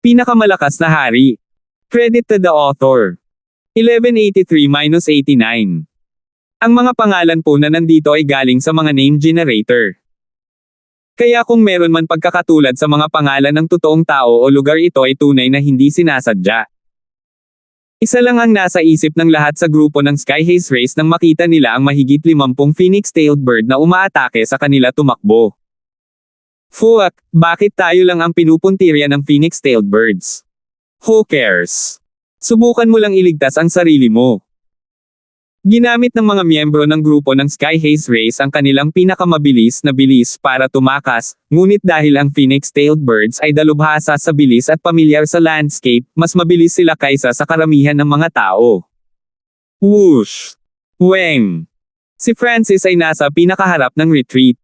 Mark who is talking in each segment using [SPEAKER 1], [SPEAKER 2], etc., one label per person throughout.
[SPEAKER 1] Pinakamalakas na hari. Credit to the author. 1183-89. Ang mga pangalan po na nandito ay galing sa mga name generator. Kaya kung meron man pagkakatulad sa mga pangalan ng totoong tao o lugar, ito ay tunay na hindi sinasadya. Isa lang ang nasa isip ng lahat sa grupo ng Sky Haze Race nang makita nila ang mahigit 50 phoenix-tailed bird na umaatake sa kanila tumakbo. Fuck, bakit tayo lang ang pinupuntirya ng phoenix-tailed birds? Who cares? Subukan mo lang iligtas ang sarili mo. Ginamit ng mga miyembro ng grupo ng Sky Haze Race ang kanilang pinakamabilis na bilis para tumakas, ngunit dahil ang phoenix-tailed birds ay dalubhasa sa bilis at pamilyar sa landscape, mas mabilis sila kaysa sa karamihan ng mga tao. Whoosh! Weng! Si Francis ay nasa pinakaharap ng retreat.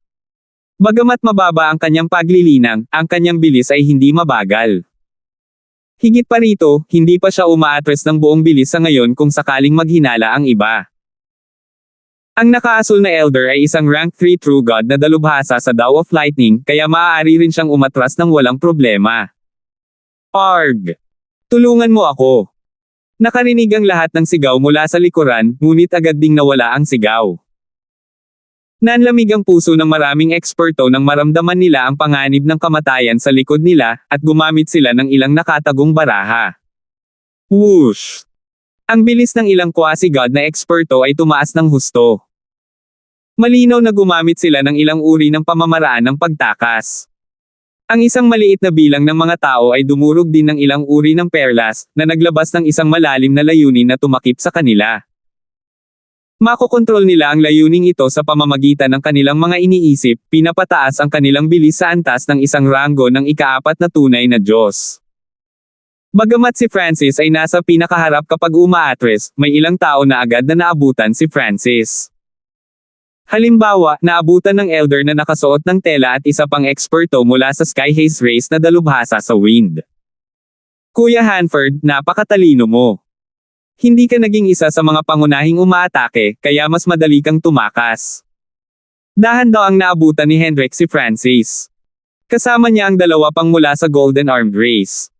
[SPEAKER 1] Bagamat mababa ang kanyang paglilinang, ang kanyang bilis ay hindi mabagal. Higit pa rito, hindi pa siya umaatres ng buong bilis sa ngayon kung sakaling maghinala ang iba. Ang nakaasul na Elder ay isang rank 3 True God na dalubhasa sa Daw of Lightning, kaya maaari rin siyang umatras ng walang problema. Arg! Tulungan mo ako! Nakarinig ang lahat ng sigaw mula sa likuran, ngunit agad ding nawala ang sigaw. Nanlamig ang puso ng maraming eksperto nang maramdaman nila ang panganib ng kamatayan sa likod nila, at gumamit sila ng ilang nakatagong baraha. Whoosh! Ang bilis ng ilang quasi-god na eksperto ay tumaas ng husto. Malinaw na gumamit sila ng ilang uri ng pamamaraan ng pagtakas. Ang isang maliit na bilang ng mga tao ay dumurog din ng ilang uri ng perlas, na naglabas ng isang malalim na layunin na tumakip sa kanila. Makokontrol nila ang layuning ito sa pamamagitan ng kanilang mga iniisip, pinapataas ang kanilang bilis sa antas ng isang ranggo ng ika-4 na tunay na Diyos. Bagamat si Francis ay nasa pinakaharap kapag umaatres, may ilang tao na agad na naabutan si Francis. Halimbawa, naabutan ng Elder na nakasuot ng tela at isa pang eksperto mula sa Sky Haze Race na dalubhasa sa wind. Kuya Hanford, napakatalino mo. Hindi ka naging isa sa mga pangunahing umaatake, kaya mas madali kang tumakas. Dahan daw ang naabutan ni Hendrik si Francis. Kasama niya ang dalawa pang mula sa Golden Armed Race.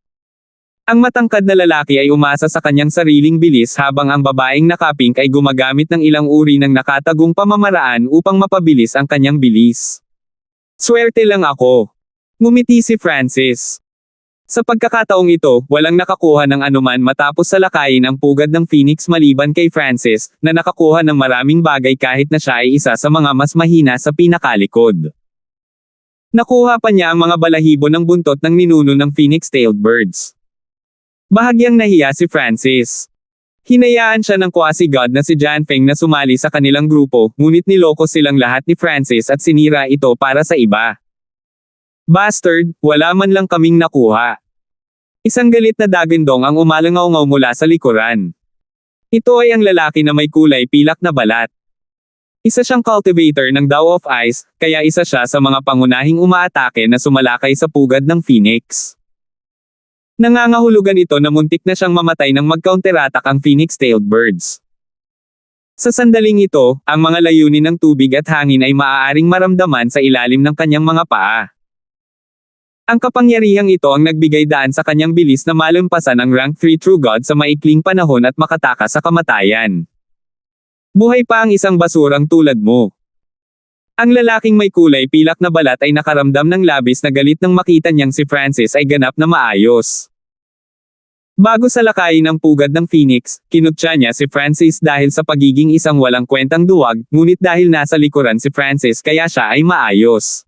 [SPEAKER 1] Ang matangkad na lalaki ay umasa sa kanyang sariling bilis habang ang babaeng nakapink ay gumagamit ng ilang uri ng nakatagong pamamaraan upang mapabilis ang kanyang bilis. Swerte lang ako. Ngumiti si Francis. Sa pagkakataong ito, walang nakakuha ng anuman matapos salakayin ang pugad ng Phoenix maliban kay Francis, na nakakuha ng maraming bagay kahit na siya ay isa sa mga mas mahina sa pinakalikod. Nakuha pa niya ang mga balahibo ng buntot ng ninuno ng phoenix-tailed birds. Bahagyang nahiya si Francis. Hinayaan siya ng quasi-god na si Jan Feng na sumali sa kanilang grupo, ngunit niloko silang lahat ni Francis at sinira ito para sa iba. Bastard, wala man lang kaming nakuha. Isang galit na dagandong ang umalangaw-ngaw mula sa likuran. Ito ay ang lalaki na may kulay pilak na balat. Isa siyang cultivator ng Daw of Ice, kaya isa siya sa mga pangunahing umaatake na sumalakay sa pugad ng Phoenix. Nangangahulugan ito na muntik na siyang mamatay nang mag-counterattack ang phoenix-tailed birds. Sa sandaling ito, ang mga layunin ng tubig at hangin ay maaaring maramdaman sa ilalim ng kanyang mga paa. Ang kapangyarihang ito ang nagbigay daan sa kanyang bilis na malampasan ang rank 3 True God sa maikling panahon at makatakas sa kamatayan. Buhay pa ang isang basurang tulad mo. Ang lalaking may kulay pilak na balat ay nakaramdam ng labis na galit nang makita niyang si Francis ay ganap na maayos. Bago salakayin ang pugad ng Phoenix, kinutya niya si Francis dahil sa pagiging isang walang kwentang duwag, ngunit dahil nasa likuran si Francis kaya siya ay maayos.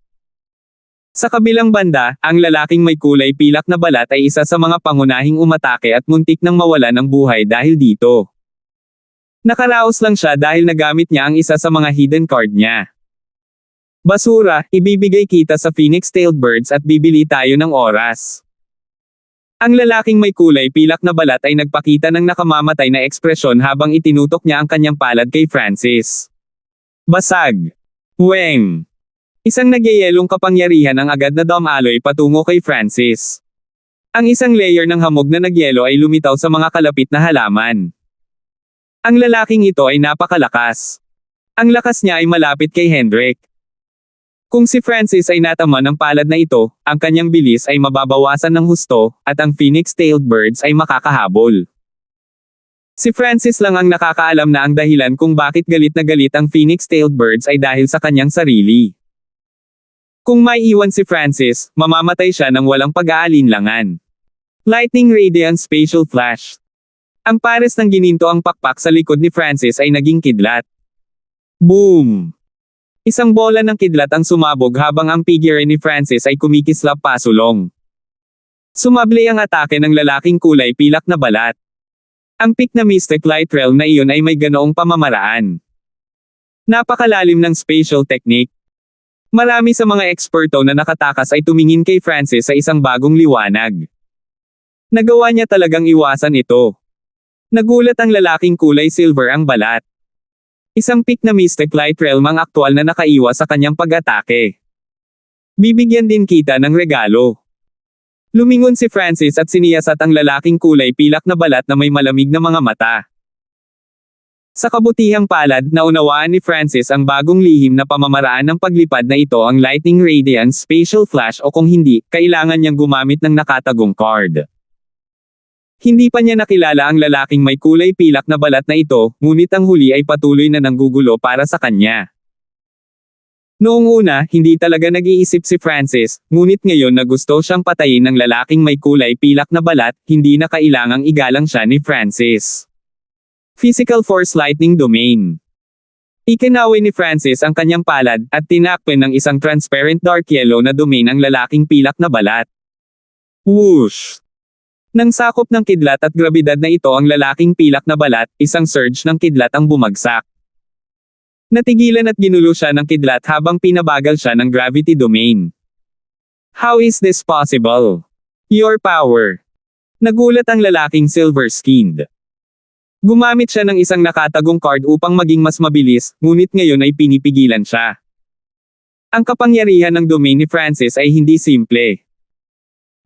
[SPEAKER 1] Sa kabilang banda, ang lalaking may kulay pilak na balat ay isa sa mga pangunahing umatake at muntik nang mawala ng buhay dahil dito. Nakaraos lang siya dahil nagamit niya ang isa sa mga hidden card niya. Basura, ibibigay kita sa phoenix-tailed birds at bibili tayo ng oras. Ang lalaking may kulay pilak na balat ay nagpakita ng nakamamatay na ekspresyon habang itinutok niya ang kanyang palad kay Francis. Basag. Weng. Isang nagyayelong kapangyarihan ang agad na dumaloy patungo kay Francis. Ang isang layer ng hamog na nagyelo ay lumitaw sa mga kalapit na halaman. Ang lalaking ito ay napakalakas. Ang lakas niya ay malapit kay Hendrik. Kung si Francis ay natama ng palad na ito, ang kanyang bilis ay mababawasan ng husto, at ang phoenix-tailed birds ay makakahabol. Si Francis lang ang nakakaalam na ang dahilan kung bakit galit na galit ang phoenix-tailed birds ay dahil sa kanyang sarili. Kung may iwan si Francis, mamamatay siya ng walang pag-aalinlangan. Lightning Radiant Spatial Flash. Ang pares ng gininto ang pakpak sa likod ni Francis ay naging kidlat. Boom! Isang bola ng kidlat ang sumabog habang ang figure ni Francis ay kumikislap pasulong. Sumable ang atake ng lalaking kulay pilak na balat. Ang peak na Mystic Light Realm na iyon ay may ganoong pamamaraan. Napakalalim ng spatial technique. Marami sa mga eksperto na nakatakas ay tumingin kay Francis sa isang bagong liwanag. Nagawa niya talagang iwasan ito. Nagulat ang lalaking kulay silver ang balat. Isang peak na Mystic Light Realm ang aktual na nakaiwas sa kanyang pag-atake. Bibigyan din kita ng regalo. Lumingon si Francis at siniyasat ang lalaking kulay pilak na balat na may malamig na mga mata. Sa kabutihang palad, naunawaan ni Francis ang bagong lihim na pamamaraan ng paglipad na ito ang Lightning Radiant Spatial Flash o kung hindi, kailangan niyang gumamit ng nakatagong card. Hindi pa niya nakilala ang lalaking may kulay pilak na balat na ito, ngunit ang huli ay patuloy na nanggugulo para sa kanya. Noong una, hindi talaga nag-iisip si Francis, ngunit ngayon na gusto siyang patayin ng lalaking may kulay pilak na balat, hindi na kailangang igalang siya ni Francis. Physical Force Lightning Domain. Ikinawi ni Francis ang kanyang palad, at tinakpan ng isang transparent dark yellow na domain ang lalaking pilak na balat. Whoosh! Nang sakop ng kidlat at grabidad na ito ang lalaking pilak na balat, isang surge ng kidlat ang bumagsak. Natigilan at ginulo siya ng kidlat habang pinabagal siya ng gravity domain. How is this possible? Your power. Nagulat ang lalaking silver-skinned. Gumamit siya ng isang nakatagong card upang maging mas mabilis, ngunit ngayon ay pinipigilan siya. Ang kapangyarihan ng domain ni Francis ay hindi simple.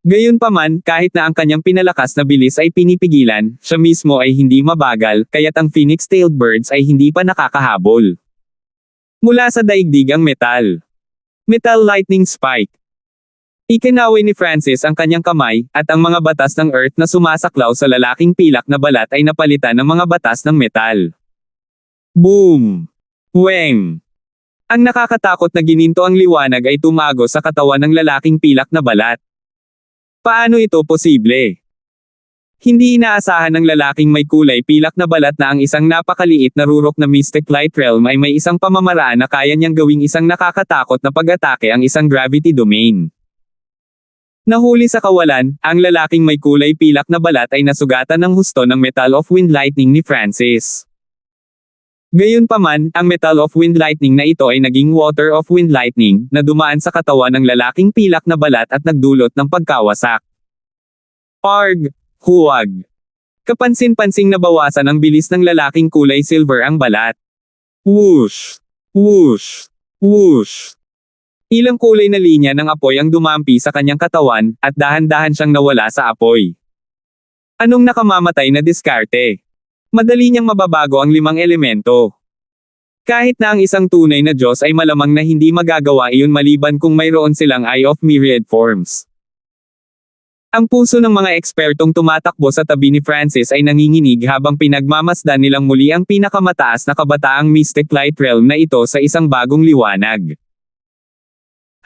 [SPEAKER 1] Gayunpaman, kahit na ang kanyang pinalakas na bilis ay pinipigilan, siya mismo ay hindi mabagal, kaya't ang phoenix-tailed birds ay hindi pa nakakahabol. Mula sa daigdig ang metal. Metal Lightning Spike. Ikinawi ni Francis ang kanyang kamay, at ang mga batas ng Earth na sumasaklaw sa lalaking pilak na balat ay napalitan ng mga batas ng metal. Boom! Weng! Ang nakakatakot na gininto ang liwanag ay tumago sa katawan ng lalaking pilak na balat. Paano ito posible? Hindi inaasahan ng lalaking may kulay pilak na balat na ang isang napakaliit na rurok na Mystic Light Realm ay may isang pamamaraan na kaya niyang gawing isang nakakatakot na pag-atake ang isang gravity domain. Nahuli sa kawalan, ang lalaking may kulay pilak na balat ay nasugatan ng husto ng Metal of Wind Lightning ni Francis. Gayunpaman, ang Metal of Wind Lightning na ito ay naging Water of Wind Lightning, na dumaan sa katawan ng lalaking pilak na balat at nagdulot ng pagkawasak. Arg! Huwag! Kapansin-pansing nabawasan ang bilis ng lalaking kulay silver ang balat. Whoosh! Whoosh! Whoosh! Ilang kulay na linya ng apoy ang dumampi sa kanyang katawan, at dahan-dahan siyang nawala sa apoy. Anong nakamamatay na diskarte? Madali niyang mababago ang 5 elemento. Kahit na ang isang tunay na Diyos ay malamang na hindi magagawa iyon maliban kung mayroon silang Eye of Myriad Forms. Ang puso ng mga ekspertong tumatakbo sa tabi ni Francis ay nanginginig habang pinagmamasdan nilang muli ang pinakamataas na kabataang Mystic Light Realm na ito sa isang bagong liwanag.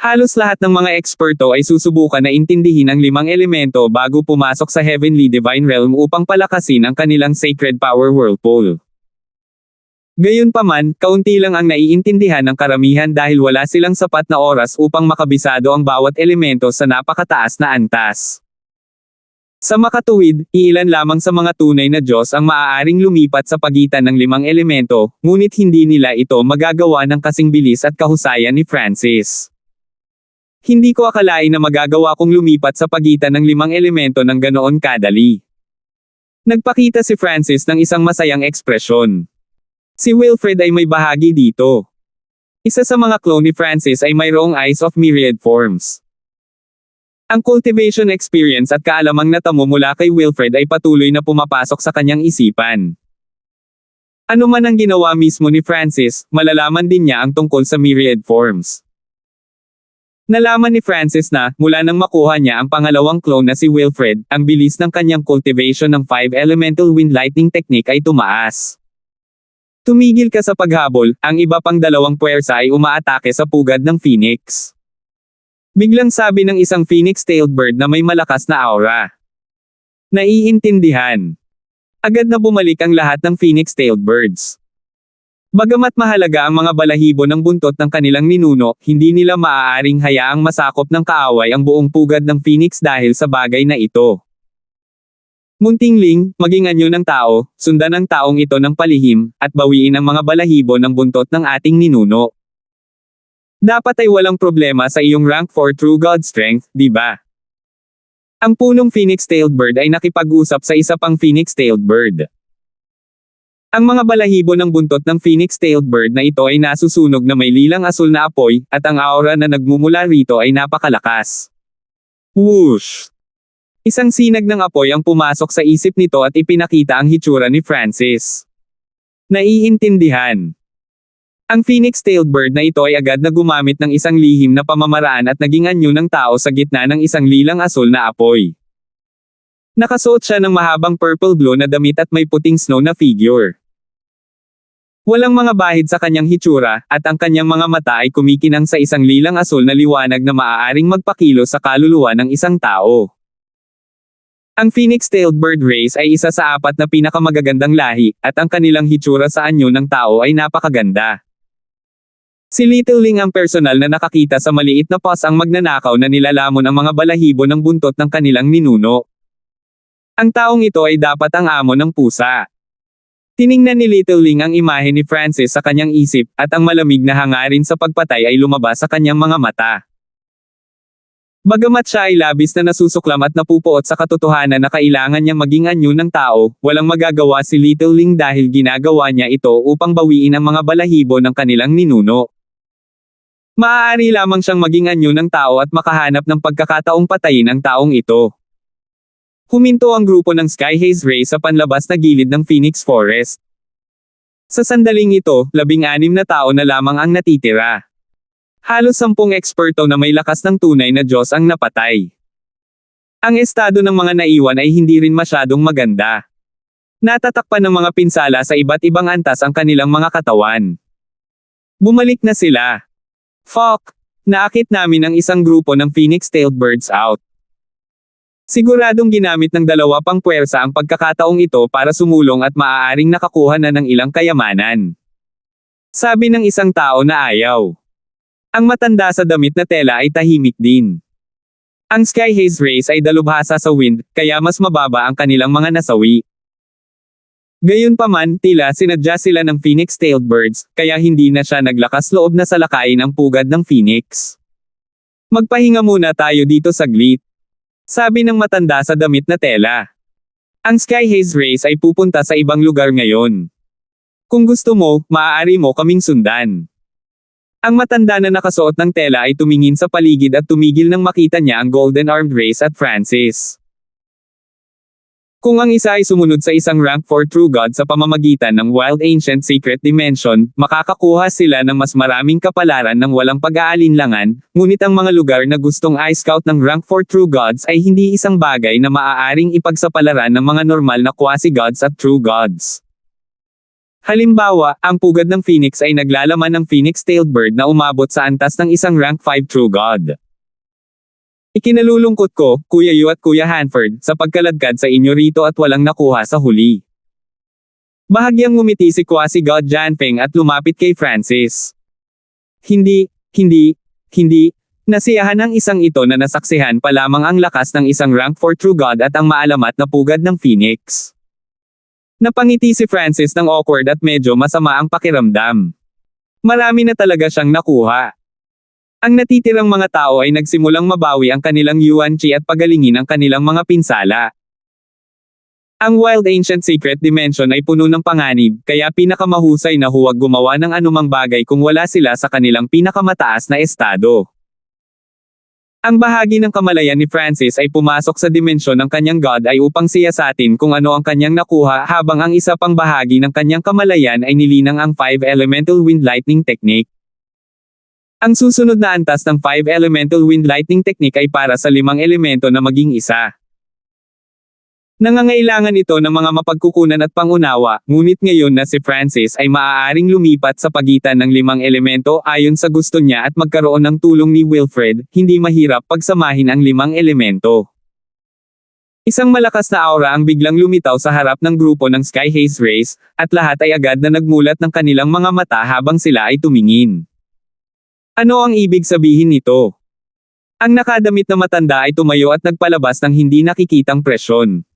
[SPEAKER 1] Halos lahat ng mga eksperto ay susubukan na intindihin ang 5 elemento bago pumasok sa Heavenly Divine Realm upang palakasin ang kanilang Sacred Power Whirlpool. Gayunpaman, kaunti lang ang naiintindihan ng karamihan dahil wala silang sapat na oras upang makabisado ang bawat elemento sa napakataas na antas. Sa makatuwid, iilan lamang sa mga tunay na Diyos ang maaaring lumipat sa pagitan ng 5 elemento, ngunit hindi nila ito magagawa ng kasing bilis at kahusayan ni Francis. Hindi ko akalain na magagawa kong lumipat sa pagitan ng 5 elemento ng ganoon kadali. Nagpakita si Francis ng isang masayang ekspresyon. Si Wilfred ay may bahagi dito. Isa sa mga clone ni Francis ay mayroong Eyes of Myriad Forms. Ang cultivation experience at kaalamang natamo mula kay Wilfred ay patuloy na pumapasok sa kanyang isipan. Ano man ang ginawa mismo ni Francis, malalaman din niya ang tungkol sa Myriad Forms. Nalaman ni Francis na, mula nang makuha niya ang pangalawang clone na si Wilfred, ang bilis ng kanyang cultivation ng 5 elemental wind lightning technique ay tumaas. Tumigil ka sa paghabol, ang iba pang dalawang puwersa ay umaatake sa pugad ng Phoenix. Biglang sabi ng isang phoenix-tailed bird na may malakas na aura. Naiintindihan. Agad na bumalik ang lahat ng phoenix-tailed birds. Bagamat mahalaga ang mga balahibo ng buntot ng kanilang ninuno, hindi nila maaaring hayaang masakop ng kaaway ang buong pugad ng Phoenix dahil sa bagay na ito. Muntingling, maging anyo ng tao, sundan ang taong ito ng palihim, at bawiin ang mga balahibo ng buntot ng ating ninuno. Dapat ay walang problema sa iyong rank 4 True God Strength, di ba? Ang punong phoenix-tailed bird ay nakipag-usap sa isa pang phoenix-tailed bird. Ang mga balahibo ng buntot ng phoenix-tailed bird na ito ay nasusunog na may lilang asul na apoy, at ang aura na nagmumula rito ay napakalakas. Whoosh! Isang sinag ng apoy ang pumasok sa isip nito at ipinakita ang hitsura ni Francis. Naiintindihan. Ang phoenix-tailed bird na ito ay agad na gumamit ng isang lihim na pamamaraan at naging anyo ng tao sa gitna ng isang lilang asul na apoy. Nakasuot siya ng mahabang purple-blue na damit at may puting snow na figure. Walang mga bahid sa kanyang hitsura, at ang kanyang mga mata ay kumikinang sa isang lilang asul na liwanag na maaaring magpakilo sa kaluluwa ng isang tao. Ang phoenix-tailed bird race ay isa sa 4 na pinakamagagandang lahi, at ang kanilang hitsura sa anyo ng tao ay napakaganda. Si Little Ling ang personal na nakakita sa maliit na paws ang magnanakaw na nilalamon ang mga balahibo ng buntot ng kanilang ninuno. Ang taong ito ay dapat ang amo ng pusa. Tiningnan ni Little Ling ang imahe ni Francis sa kanyang isip, at ang malamig na hangarin sa pagpatay ay lumabas sa kanyang mga mata. Bagamat siya ay labis na nasusuklam at napupuot sa katotohanan na kailangan niyang maging anyo ng tao, walang magagawa si Little Ling dahil ginagawa niya ito upang bawiin ang mga balahibo ng kanilang ninuno. Maaari lamang siyang maging anyo ng tao at makahanap ng pagkakataong patayin ang taong ito. Huminto ang grupo ng Sky Haze Ray sa panlabas na gilid ng Phoenix Forest. Sa sandaling ito, 16 na tao na lamang ang natitira. Halos 10 eksperto na may lakas ng tunay na Diyos ang napatay. Ang estado ng mga naiwan ay hindi rin masyadong maganda. Natatakpan ng mga pinsala sa iba't ibang antas ang kanilang mga katawan. Bumalik na sila. Fuck! Naakit namin ang isang grupo ng Phoenix-tailed birds out. Siguradong ginamit ng 2 pang puwersa ang pagkakataong ito para sumulong at maaaring nakakuha na ng ilang kayamanan. Sabi ng isang tao na ayaw. Ang matanda sa damit na tela ay tahimik din. Ang Sky Haze Race ay dalubhasa sa wind, kaya mas mababa ang kanilang mga nasawi. Gayunpaman, tila sinadya sila ng phoenix-tailed birds, kaya hindi na siya naglakas loob na salakayin ang pugad ng Phoenix. Magpahinga muna tayo dito saglit. Sabi ng matanda sa damit na tela. Ang Sky Haze Race ay pupunta sa ibang lugar ngayon. Kung gusto mo, maaari mo kaming sundan. Ang matanda na nakasuot ng tela ay tumingin sa paligid at tumigil nang makita niya ang Golden Armed Race at Francis. Kung ang isa ay sumunod sa isang rank 4 True God sa pamamagitan ng Wild Ancient Secret Dimension, makakakuha sila ng mas maraming kapalaran ng walang pag-aalinlangan, ngunit ang mga lugar na gustong i-scout ng rank 4 True Gods ay hindi isang bagay na maaaring ipagsapalaran ng mga normal na quasi-gods at True Gods. Halimbawa, ang pugad ng Phoenix ay naglalaman ng Phoenix-tailed bird na umabot sa antas ng isang rank 5 True God. Ikinalulungkot ko, Kuya Yu at Kuya Hanford, sa pagkaladkad sa inyo rito at walang nakuha sa huli. Bahagyang ngumiti si quasi-god Janpeng at lumapit kay Francis. Hindi, nasiyahan ang isang ito na nasaksihan pa lamang ang lakas ng isang rank 4 True God at ang maalamat na pugad ng Phoenix. Napangiti si Francis ng awkward at medyo masama ang pakiramdam. Marami na talaga siyang nakuha. Ang natitirang mga tao ay nagsimulang mabawi ang kanilang yuan chi at pagalingin ang kanilang mga pinsala. Ang Wild Ancient Secret Dimension ay puno ng panganib, kaya pinakamahusay na huwag gumawa ng anumang bagay kung wala sila sa kanilang pinakamataas na estado. Ang bahagi ng kamalayan ni Francis ay pumasok sa dimensyon ng kanyang God ay upang siyasatin kung ano ang kanyang nakuha habang ang isa pang bahagi ng kanyang kamalayan ay nilinang ang 5 Elemental Wind Lightning Technique. Ang susunod na antas ng 5 Elemental Wind Lightning Technique ay para sa 5 elemento na maging isa. Nangangailangan ito ng mga mapagkukunan at pangunawa, ngunit ngayon na si Francis ay maaaring lumipat sa pagitan ng 5 elemento ayon sa gusto niya at magkaroon ng tulong ni Wilfred, hindi mahirap pagsamahin ang 5 elemento. Isang malakas na aura ang biglang lumitaw sa harap ng grupo ng Sky Haze Race, at lahat ay agad na nagmulat ng kanilang mga mata habang sila ay tumingin. Ano ang ibig sabihin nito? Ang nakadamit na matanda ay tumayo at nagpalabas ng hindi nakikitang presyon.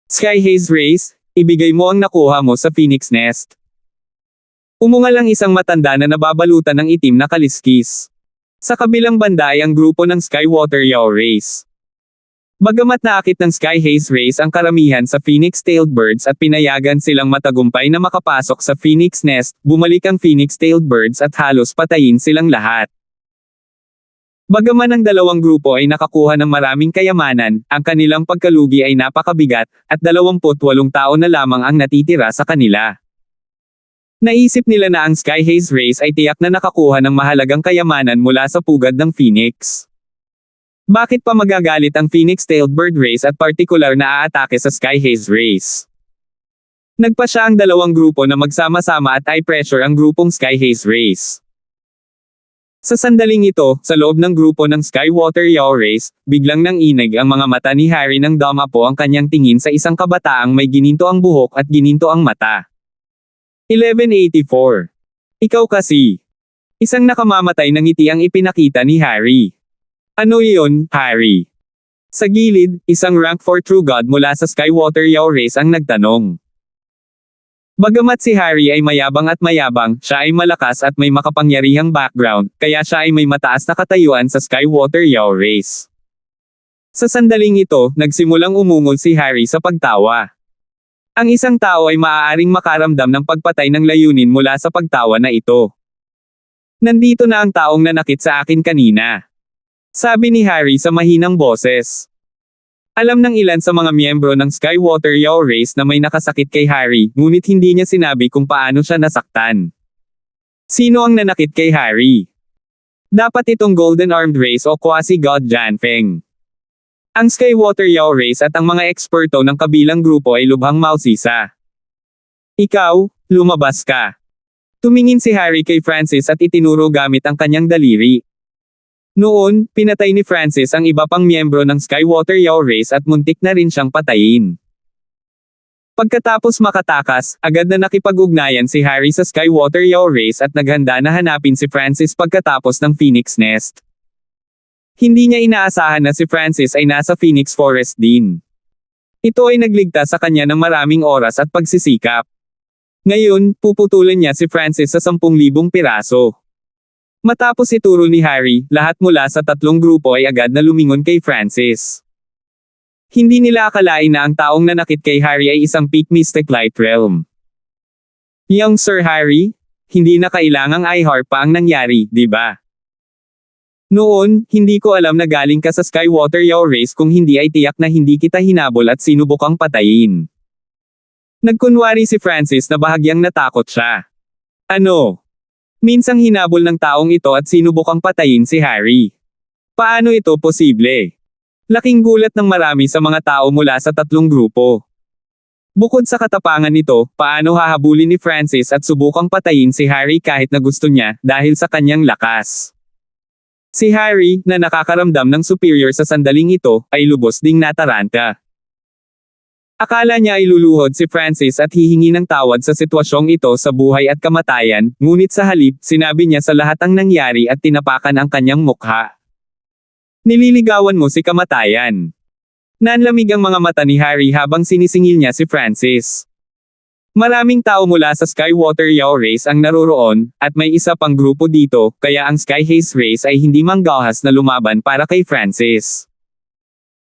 [SPEAKER 1] Sky Haze Race, ibigay mo ang nakuha mo sa Phoenix Nest. Umungal ang isang matanda na nababalutan ng itim na kaliskis. Sa kabilang banda ay ang grupo ng Sky Water Yaw Race. Bagamat naakit ng Sky Haze Race ang karamihan sa Phoenix-tailed birds at pinayagan silang matagumpay na makapasok sa Phoenix Nest, bumalik ang Phoenix-tailed birds at halos patayin silang lahat. Bagaman ang dalawang grupo ay nakakuha ng maraming kayamanan, ang kanilang pagkalugi ay napakabigat, at 28 tao na lamang ang natitira sa kanila. Naisip nila na ang Sky Haze Race ay tiyak na nakakuha ng mahalagang kayamanan mula sa pugad ng Phoenix. Bakit pa magagalit ang Phoenix-tailed bird race at partikular na aatake sa Sky Haze Race? Nagpasya ang dalawang grupo na magsama-sama at i-pressure ang grupong Sky Haze Race. Sa sandaling ito, sa loob ng grupo ng Sky Water Yaw Race, biglang nanginig ang mga mata ni Harry nang damapo ang kanyang tingin sa isang kabataang may gininto ang buhok at gininto ang mata. 1184. Ikaw kasi. Isang nakamamatay na ngiti ang ipinakita ni Harry. Ano iyon, Harry? Sa gilid, isang rank 4 True God mula sa Sky Water Yaw Race ang nagtanong. Bagamat si Harry ay mayabang, siya ay malakas at may makapangyarihang background, kaya siya ay may mataas na katayuan sa Sky Water Yaw Race. Sa sandaling ito, nagsimulang umungol si Harry sa pagtawa. Ang isang tao ay maaaring makaramdam ng pagpatay ng layunin mula sa pagtawa na ito. Nandito na ang taong nanakit sa akin kanina. Sabi ni Harry sa mahinang boses. Alam ng ilan sa mga miyembro ng Sky Water Yaw Race na may nakasakit kay Harry, ngunit hindi niya sinabi kung paano siya nasaktan. Sino ang nanakit kay Harry? Dapat itong Golden Armed Race o Quasi-God Janfeng. Ang Sky Water Yaw Race at ang mga eksperto ng kabilang grupo ay lubhang mausisa. Ikaw, lumabas ka. Tumingin si Harry kay Francis at itinuro gamit ang kanyang daliri. Noon, pinatay ni Francis ang iba pang miyembro ng Sky Water Yaw Race at muntik na rin siyang patayin. Pagkatapos makatakas, agad na nakipag-ugnayan si Harry sa Sky Water Yaw Race at naghanda na hanapin si Francis pagkatapos ng Phoenix Nest. Hindi niya inaasahan na si Francis ay nasa Phoenix Forest din. Ito ay nagligtas sa kanya ng maraming oras at pagsisikap. Ngayon, puputulan niya si Francis sa 10,000 piraso. Matapos ituro ni Harry, lahat mula sa tatlong grupo ay agad na lumingon kay Francis. Hindi nila akalain na ang taong nanakit kay Harry ay isang peak Mystic Light Realm. Young Sir Harry, hindi na kailangang i-harp pa ang nangyari, di ba? Noon, hindi ko alam na galing ka sa Sky Water Yaw Race kung hindi ay tiyak na hindi kita hinabol at sinubukang patayin. Nagkunwari si Francis na bahagyang natakot siya. Ano? Minsang hinabol ng taong ito at sinubukang patayin si Harry. Paano ito posible? Laking gulat ng marami sa mga tao mula sa tatlong grupo. Bukod sa katapangan nito, paano hahabulin ni Francis at subukang patayin si Harry kahit na gusto niya, dahil sa kanyang lakas? Si Harry, na nakakaramdam ng superior sa sandaling ito, ay lubos ding nataranta. Akala niya ay luluhod si Francis at hihingi ng tawad sa sitwasyong ito sa buhay at kamatayan, ngunit sa halip, sinabi niya sa lahat ang nangyari at tinapakan ang kanyang mukha. Nililigawan mo si kamatayan. Nanlamig ang mga mata ni Harry habang sinisingil niya si Francis. Maraming tao mula sa Sky Water Yaw Race ang naroroon, at may isa pang grupo dito, kaya ang Sky Haze Race ay hindi manggahas na lumaban para kay Francis.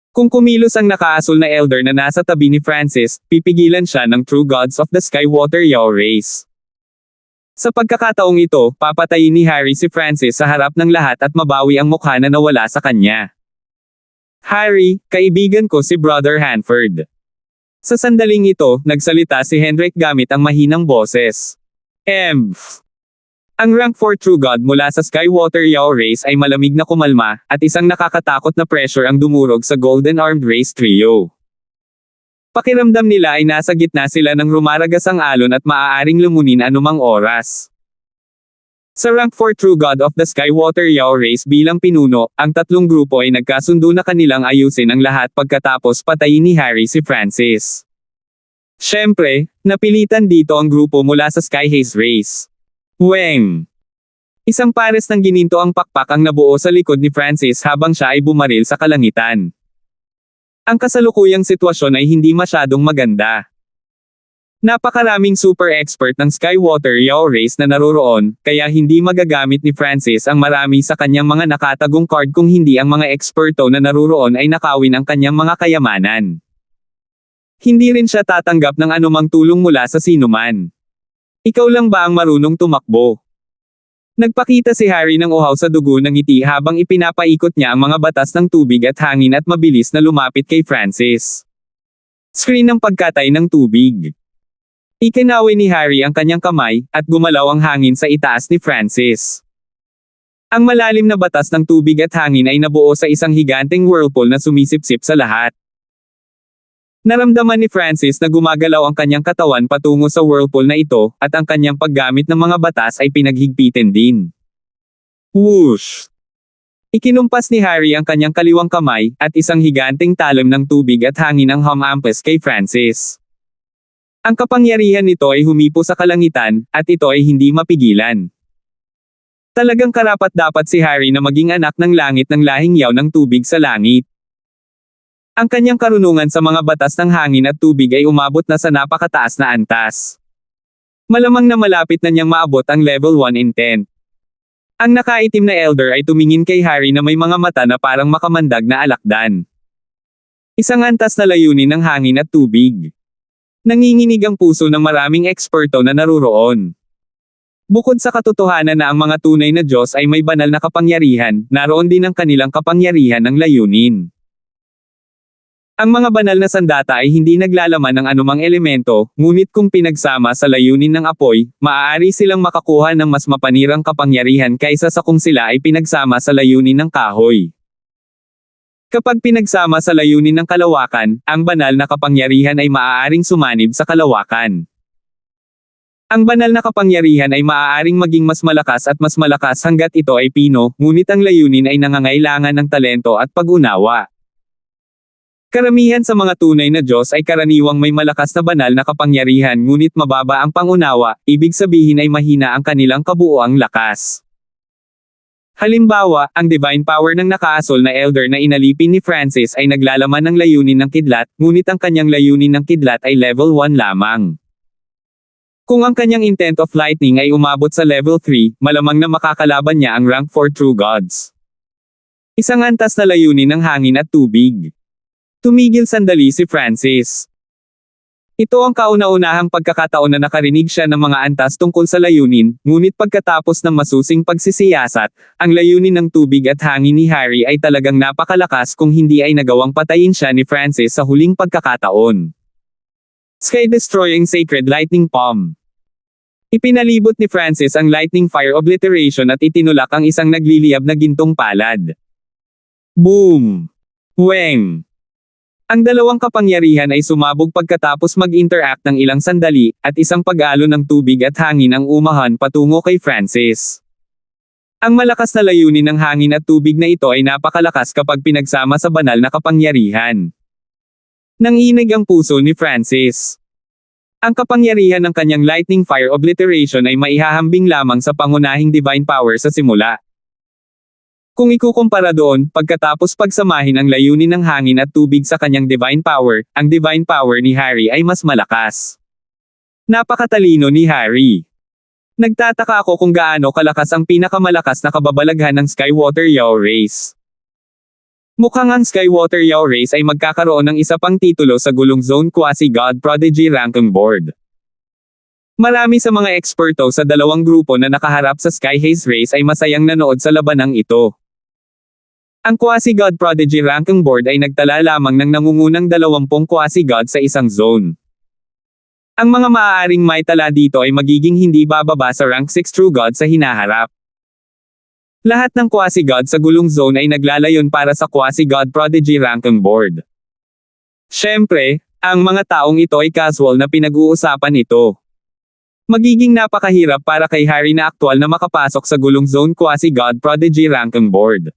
[SPEAKER 1] Kung kumilos ang nakaasul na elder na nasa tabi ni Francis, pipigilan siya ng True Gods of the Sky Water Yaw Race. Sa pagkakataong ito, papatayin ni Harry si Francis sa harap ng lahat at mabawi ang mukha na nawala sa kanya. Harry, kaibigan ko si Brother Hanford. Sa sandaling ito, nagsalita si Hendrik gamit ang mahinang boses. Ang rank 4 True God mula sa Skywater Yao race ay malamig na kumalma, at isang nakakatakot na pressure ang dumurog sa Golden Armed Race Trio. Pakiramdam nila ay nasa gitna sila ng rumaragasang alon at maaaring lumunin anumang oras. Sa rank 4 True God of the Skywater Yao race bilang pinuno, ang tatlong grupo ay nagkasundo na kanilang ayusin ang lahat pagkatapos patayin ni Harry si Francis. Siyempre, napilitan dito ang grupo mula sa Sky Haze race. Weng! Isang pares ng gininto ang pakpak ang nabuo sa likod ni Francis habang siya ay bumaril sa kalangitan. Ang kasalukuyang sitwasyon ay hindi masyadong maganda. Napakaraming super expert ng Skywater Yao race na naroroon, kaya hindi magagamit ni Francis ang marami sa kanyang mga nakatagong card kung hindi ang mga eksperto na naroroon ay nakawin ang kanyang mga kayamanan. Hindi rin siya tatanggap ng anumang tulong mula sa sinuman. Ikaw lang ba ang marunong tumakbo? Nagpakita si Harry ng uhaw sa dugo ng ngiti habang ipinapaikot niya ang mga batas ng tubig at hangin at mabilis na lumapit kay Francis. Screen ng pagkatay ng tubig. Ikinawi ni Harry ang kanyang kamay, at gumalaw ang hangin sa itaas ni Francis. Ang malalim na batas ng tubig at hangin ay nabuo sa isang higanteng whirlpool na sumisipsip sa lahat. Naramdaman ni Francis na gumagalaw ang kanyang katawan patungo sa whirlpool na ito, at ang kanyang paggamit ng mga batas ay pinaghigpitin din. Whoosh! Ikinumpas ni Harry ang kanyang kaliwang kamay, at isang higanteng talim ng tubig at hangin ang humampas kay Francis. Ang kapangyarihan nito ay humipo sa kalangitan, at ito ay hindi mapigilan. Talagang karapat-dapat si Harry na maging anak ng langit ng lahing yaw ng tubig sa langit. Ang kanyang karunungan sa mga batas ng hangin at tubig ay umabot na sa napakataas na antas. Malamang na malapit na niyang maabot ang level 1 in 10. Ang nakaitim na elder ay tumingin kay Harry na may mga mata na parang makamandag na alakdan. Isang antas na layunin ng hangin at tubig. Nanginginig ang puso ng maraming eksperto na naruroon. Bukod sa katotohanan na ang mga tunay na Diyos ay may banal na kapangyarihan, naroon din ang kanilang kapangyarihan ng layunin. Ang mga banal na sandata ay hindi naglalaman ng anumang elemento, ngunit kung pinagsama sa layunin ng apoy, maaari silang makakuha ng mas mapanirang kapangyarihan kaysa sa kung sila ay pinagsama sa layunin ng kahoy. Kapag pinagsama sa layunin ng kalawakan, ang banal na kapangyarihan ay maaaring sumanib sa kalawakan. Ang banal na kapangyarihan ay maaaring maging mas malakas at mas malakas hanggat ito ay pino, ngunit ang layunin ay nangangailangan ng talento at pag-unawa. Karamihan sa mga tunay na Diyos ay karaniwang may malakas na banal na kapangyarihan ngunit mababa ang pangunawa, ibig sabihin ay mahina ang kanilang kabuoang lakas. Halimbawa, ang divine power ng nakaasol na elder na inalipin ni Francis ay naglalaman ng layunin ng kidlat, ngunit ang kanyang layunin ng kidlat ay level 1 lamang. Kung ang kanyang intent of lightning ay umabot sa level 3, malamang na makakalaban niya ang rank 4 True Gods. Isang antas na layunin ng hangin at tubig. Tumigil sandali si Francis. Ito ang kauna-unahang pagkakataon na nakarinig siya ng mga antas tungkol sa layunin, ngunit pagkatapos ng masusing pagsisiyasat, ang layunin ng tubig at hangin ni Harry ay talagang napakalakas kung hindi ay nagawang patayin siya ni Francis sa huling pagkakataon. Sky-destroying Sacred Lightning Palm. Ipinalibot ni Francis ang Lightning Fire Obliteration at itinulak ang isang nagliliyab na gintong palad. Boom! Weng! Ang dalawang kapangyarihan ay sumabog pagkatapos mag-interact ng ilang sandali, at isang pag-alon ng tubig at hangin ang umahan patungo kay Francis. Ang malakas na layunin ng hangin at tubig na ito ay napakalakas kapag pinagsama sa banal na kapangyarihan. Nanginig ang puso ni Francis. Ang kapangyarihan ng kanyang Lightning Fire Obliteration ay maihahambing lamang sa pangunahing divine power sa simula. Kung ikukumpara doon, pagkatapos pagsamahin ang layunin ng hangin at tubig sa kanyang divine power, ang divine power ni Harry ay mas malakas. Napakatalino ni Harry. Nagtataka ako kung gaano kalakas ang pinakamalakas na kababalaghan ng Skywater Yao race. Mukhang ang Skywater Yao race ay magkakaroon ng isa pang titulo sa gulong Zone Quasi-God Prodigy Ranking Board. Marami sa mga eksperto sa dalawang grupo na nakaharap sa Sky Haze race ay masayang nanood sa labanang ito. Ang Quasi-God Prodigy Ranking Board ay nagtala lamang ng nangungunang 20 Quasi-God sa isang zone. Ang mga maaaring maitala dito ay magiging hindi bababa sa rank 6 True God sa hinaharap. Lahat ng Quasi-God sa gulong zone ay naglalayon para sa Quasi-God Prodigy ranking board. Siyempre, ang mga taong ito ay casual na pinag-uusapan ito. Magiging napakahirap para kay Harry na aktwal na makapasok sa gulong zone Quasi-God Prodigy ranking board.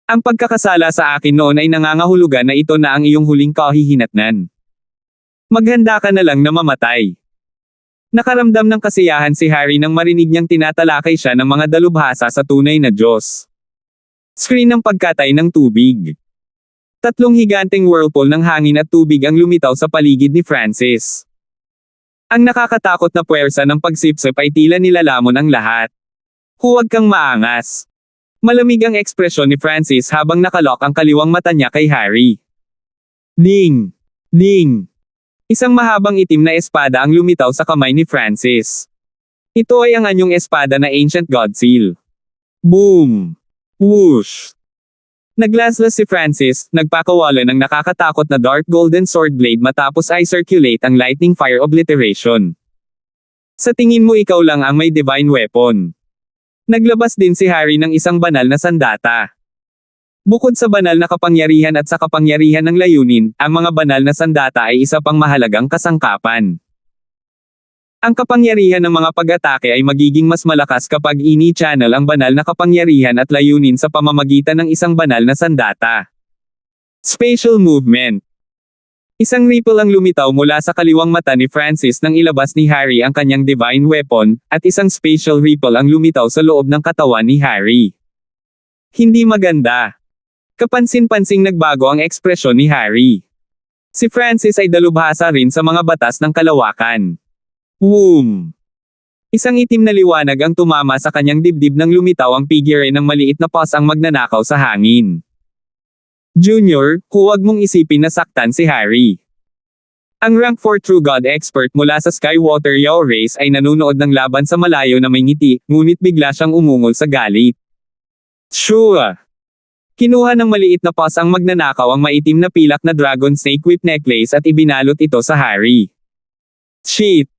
[SPEAKER 1] Ang pagkakasala sa akin noon ay nangangahulugan na ito na ang iyong huling kahihinatnan. Maghanda ka na lang na mamatay. Nakaramdam ng kasiyahan si Harry nang marinig niyang tinatalakay siya ng mga dalubhasa sa tunay na Diyos. Screen ng pagkatay ng tubig. 3 higanteng whirlpool ng hangin at tubig ang lumitaw sa paligid ni Francis. Ang nakakatakot na puwersa ng pagsipsip ay tila nilalamon ang lahat. Huwag kang maangas. Malamig ang ekspresyon ni Francis habang nakalok ang kaliwang mata niya kay Harry. Ding! Ding! Isang mahabang itim na espada ang lumitaw sa kamay ni Francis. Ito ay ang anyong espada na Ancient God Seal. Boom! Whoosh! Naglaslas si Francis, nagpakawala ng nakakatakot na dark golden sword blade matapos ay circulate ang lightning fire obliteration. Sa tingin mo ikaw lang ang may divine weapon. Naglabas din si Harry ng isang banal na sandata. Bukod sa banal na kapangyarihan at sa kapangyarihan ng layunin, ang mga banal na sandata ay isa pang mahalagang kasangkapan. Ang kapangyarihan ng mga pag-atake ay magiging mas malakas kapag ini-channel ang banal na kapangyarihan at layunin sa pamamagitan ng isang banal na sandata. Spatial movement. Isang ripple ang lumitaw mula sa kaliwang mata ni Francis nang ilabas ni Harry ang kanyang divine weapon, at isang spatial ripple ang lumitaw sa loob ng katawan ni Harry. Hindi maganda. Kapansin-pansing nagbago ang ekspresyon ni Harry. Si Francis ay dalubhasa rin sa mga batas ng kalawakan. Boom! Isang itim na liwanag ang tumama sa kanyang dibdib nang lumitaw ang figure ng maliit na paws ang magnanakaw sa hangin. Junior, huwag mong isipin na saktan si Harry. Ang rank 4 True God expert mula sa Skywater Yao Race ay nanunood ng laban sa malayo na may ngiti, ngunit bigla siyang umungol sa galit. Sure! Kinuha ng maliit na paws ang magnanakaw ang maitim na pilak na dragon snake whip necklace at ibinalot ito sa Harry. Shit!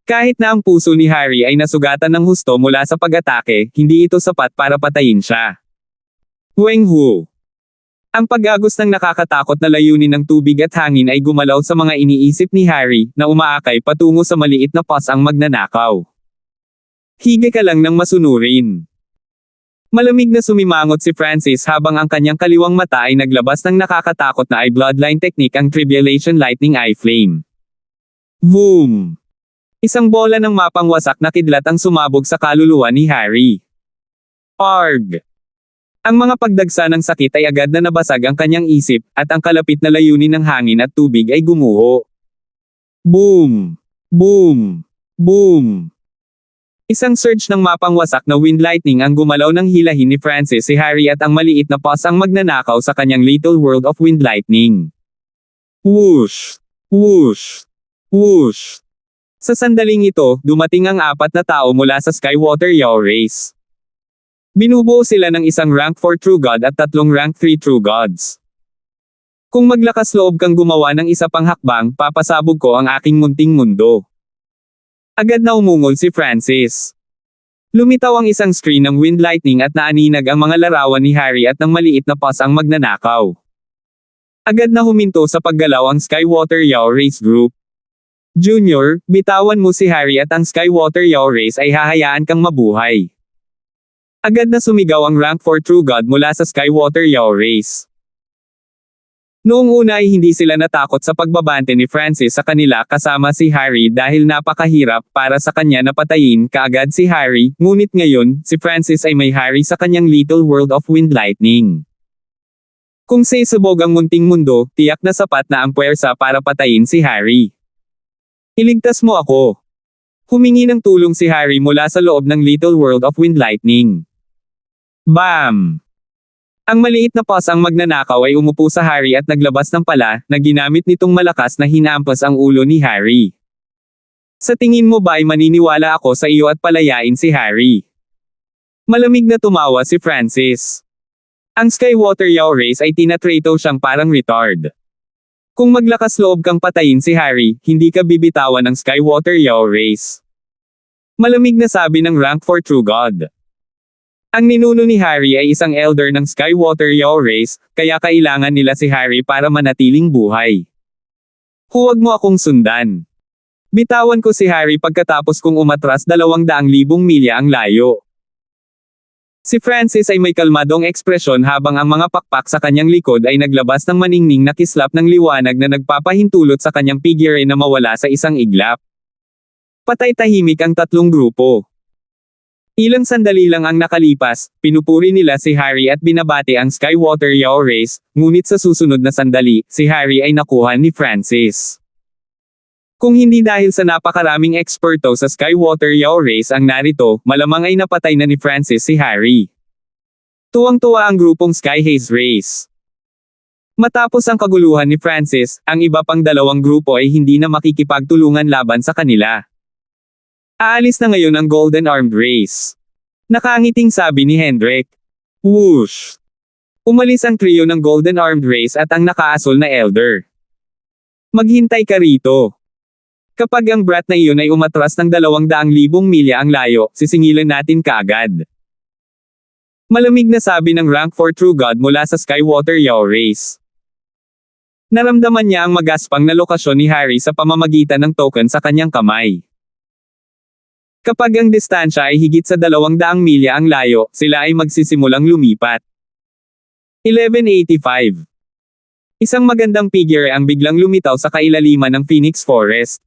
[SPEAKER 1] Kahit na ang puso ni Harry ay nasugatan ng husto mula sa pag-atake, hindi ito sapat para patayin siya. Weng Hu. Ang pag-agos ng nakakatakot na layunin ng tubig at hangin ay gumalaw sa mga iniisip ni Harry, na umaakay patungo sa maliit na paws ang magnanakaw. Higa ka lang ng masunurin. Malamig na sumimangot si Francis habang ang kanyang kaliwang mata ay naglabas ng nakakatakot na eye bloodline technique ang Tribulation Lightning Eye Flame. Boom! Isang bola ng mapangwasak na kidlat ang sumabog sa kaluluwa ni Harry. Arg! Ang mga pagdagsa ng sakit ay agad na nabasag ang kanyang isip, at ang kalapit na layunin ng hangin at tubig ay gumuho. Boom! Boom! Boom! Isang surge ng mapangwasak na wind lightning ang gumalaw ng hilahin ni Francis si Harry at ang maliit na paws ang magnanakaw sa kanyang little world of wind lightning. Whoosh! Whoosh! Whoosh! Sa sandaling ito, dumating ang 4 na tao mula sa Skywater Yao Race. Binubuo sila ng isang rank 4 True God at 3 rank 3 True Gods. Kung maglakas loob kang gumawa ng isa pang hakbang, papasabog ko ang aking munting mundo. Agad na umungol si Francis. Lumitaw ang isang screen ng wind lightning at naaninag ang mga larawan ni Harry at ng maliit na paws ang magnanakaw. Agad na huminto sa paggalaw ang Skywater Yao Race Group. Junior, bitawan mo si Harry at ang Skywater Yao Race ay hahayaan kang mabuhay. Agad na sumigaw ang rank 4 True God mula sa Skywater Yao Race. Noong una ay hindi sila natakot sa pagbabante ni Francis sa kanila kasama si Harry dahil napakahirap para sa kanya na patayin kaagad si Harry, ngunit ngayon, si Francis ay may Harry sa kanyang little world of wind lightning. Kung sisubog ang munting mundo, tiyak na sapat na ang puwersa para patayin si Harry. Iligtas mo ako. Humingi ng tulong si Harry mula sa loob ng little world of wind lightning. Bam! Ang maliit na paws ang magnanakaw ay umupo sa Harry at naglabas ng pala, na ginamit nitong malakas na hinampas ang ulo ni Harry. Sa tingin mo ba ay maniniwala ako sa iyo at palayain si Harry? Malamig na tumawa si Francis. Ang Skywater Yao Race ay tinatrato siyang parang retard. Kung maglakas loob kang patayin si Harry, hindi ka bibitawan ng Skywater Yao race. Malamig na sabi ng rank for True God. Ang ninuno ni Harry ay isang elder ng Skywater Yao race, kaya kailangan nila si Harry para manatiling buhay. Huwag mo akong sundan. Bitawan ko si Harry pagkatapos kong umatras 200,000 milya ang layo. Si Francis ay may kalmadong ekspresyon habang ang mga pakpak sa kanyang likod ay naglabas ng maningning na kislap ng liwanag na nagpapahintulot sa kanyang figure na mawala sa isang iglap. Patay tahimik ang tatlong grupo. Ilang sandali lang ang nakalipas, pinupuri nila si Harry at binabati ang Skywater Yao race, ngunit sa susunod na sandali, si Harry ay nakuha ni Francis. Kung hindi dahil sa napakaraming eksperto sa Skywater Yao race ang narito, malamang ay napatay na ni Francis si Harry. Tuwang-tuwa ang grupong Sky Haze race. Matapos ang kaguluhan ni Francis, ang iba pang dalawang grupo ay hindi na makikipagtulungan laban sa kanila. Aalis na ngayon ang Golden Armed race. Nakangiting sabi ni Hendrik. Whoosh! Umalis ang trio ng Golden Armed race at ang nakaasol na elder. Maghintay ka rito. Kapag ang brat na iyon ay umatras ng 200,000 milya ang layo, sisingilan natin kaagad. Malamig na sabi ng rank for True God mula sa Skywater Yao race. Naramdaman niya ang magaspang na lokasyon ni Harry sa pamamagitan ng token sa kanyang kamay. Kapag ang distansya ay higit sa 200 milya ang layo, sila ay magsisimulang lumipat. 1185. Isang magandang figure ang biglang lumitaw sa kailaliman ng Phoenix Forest.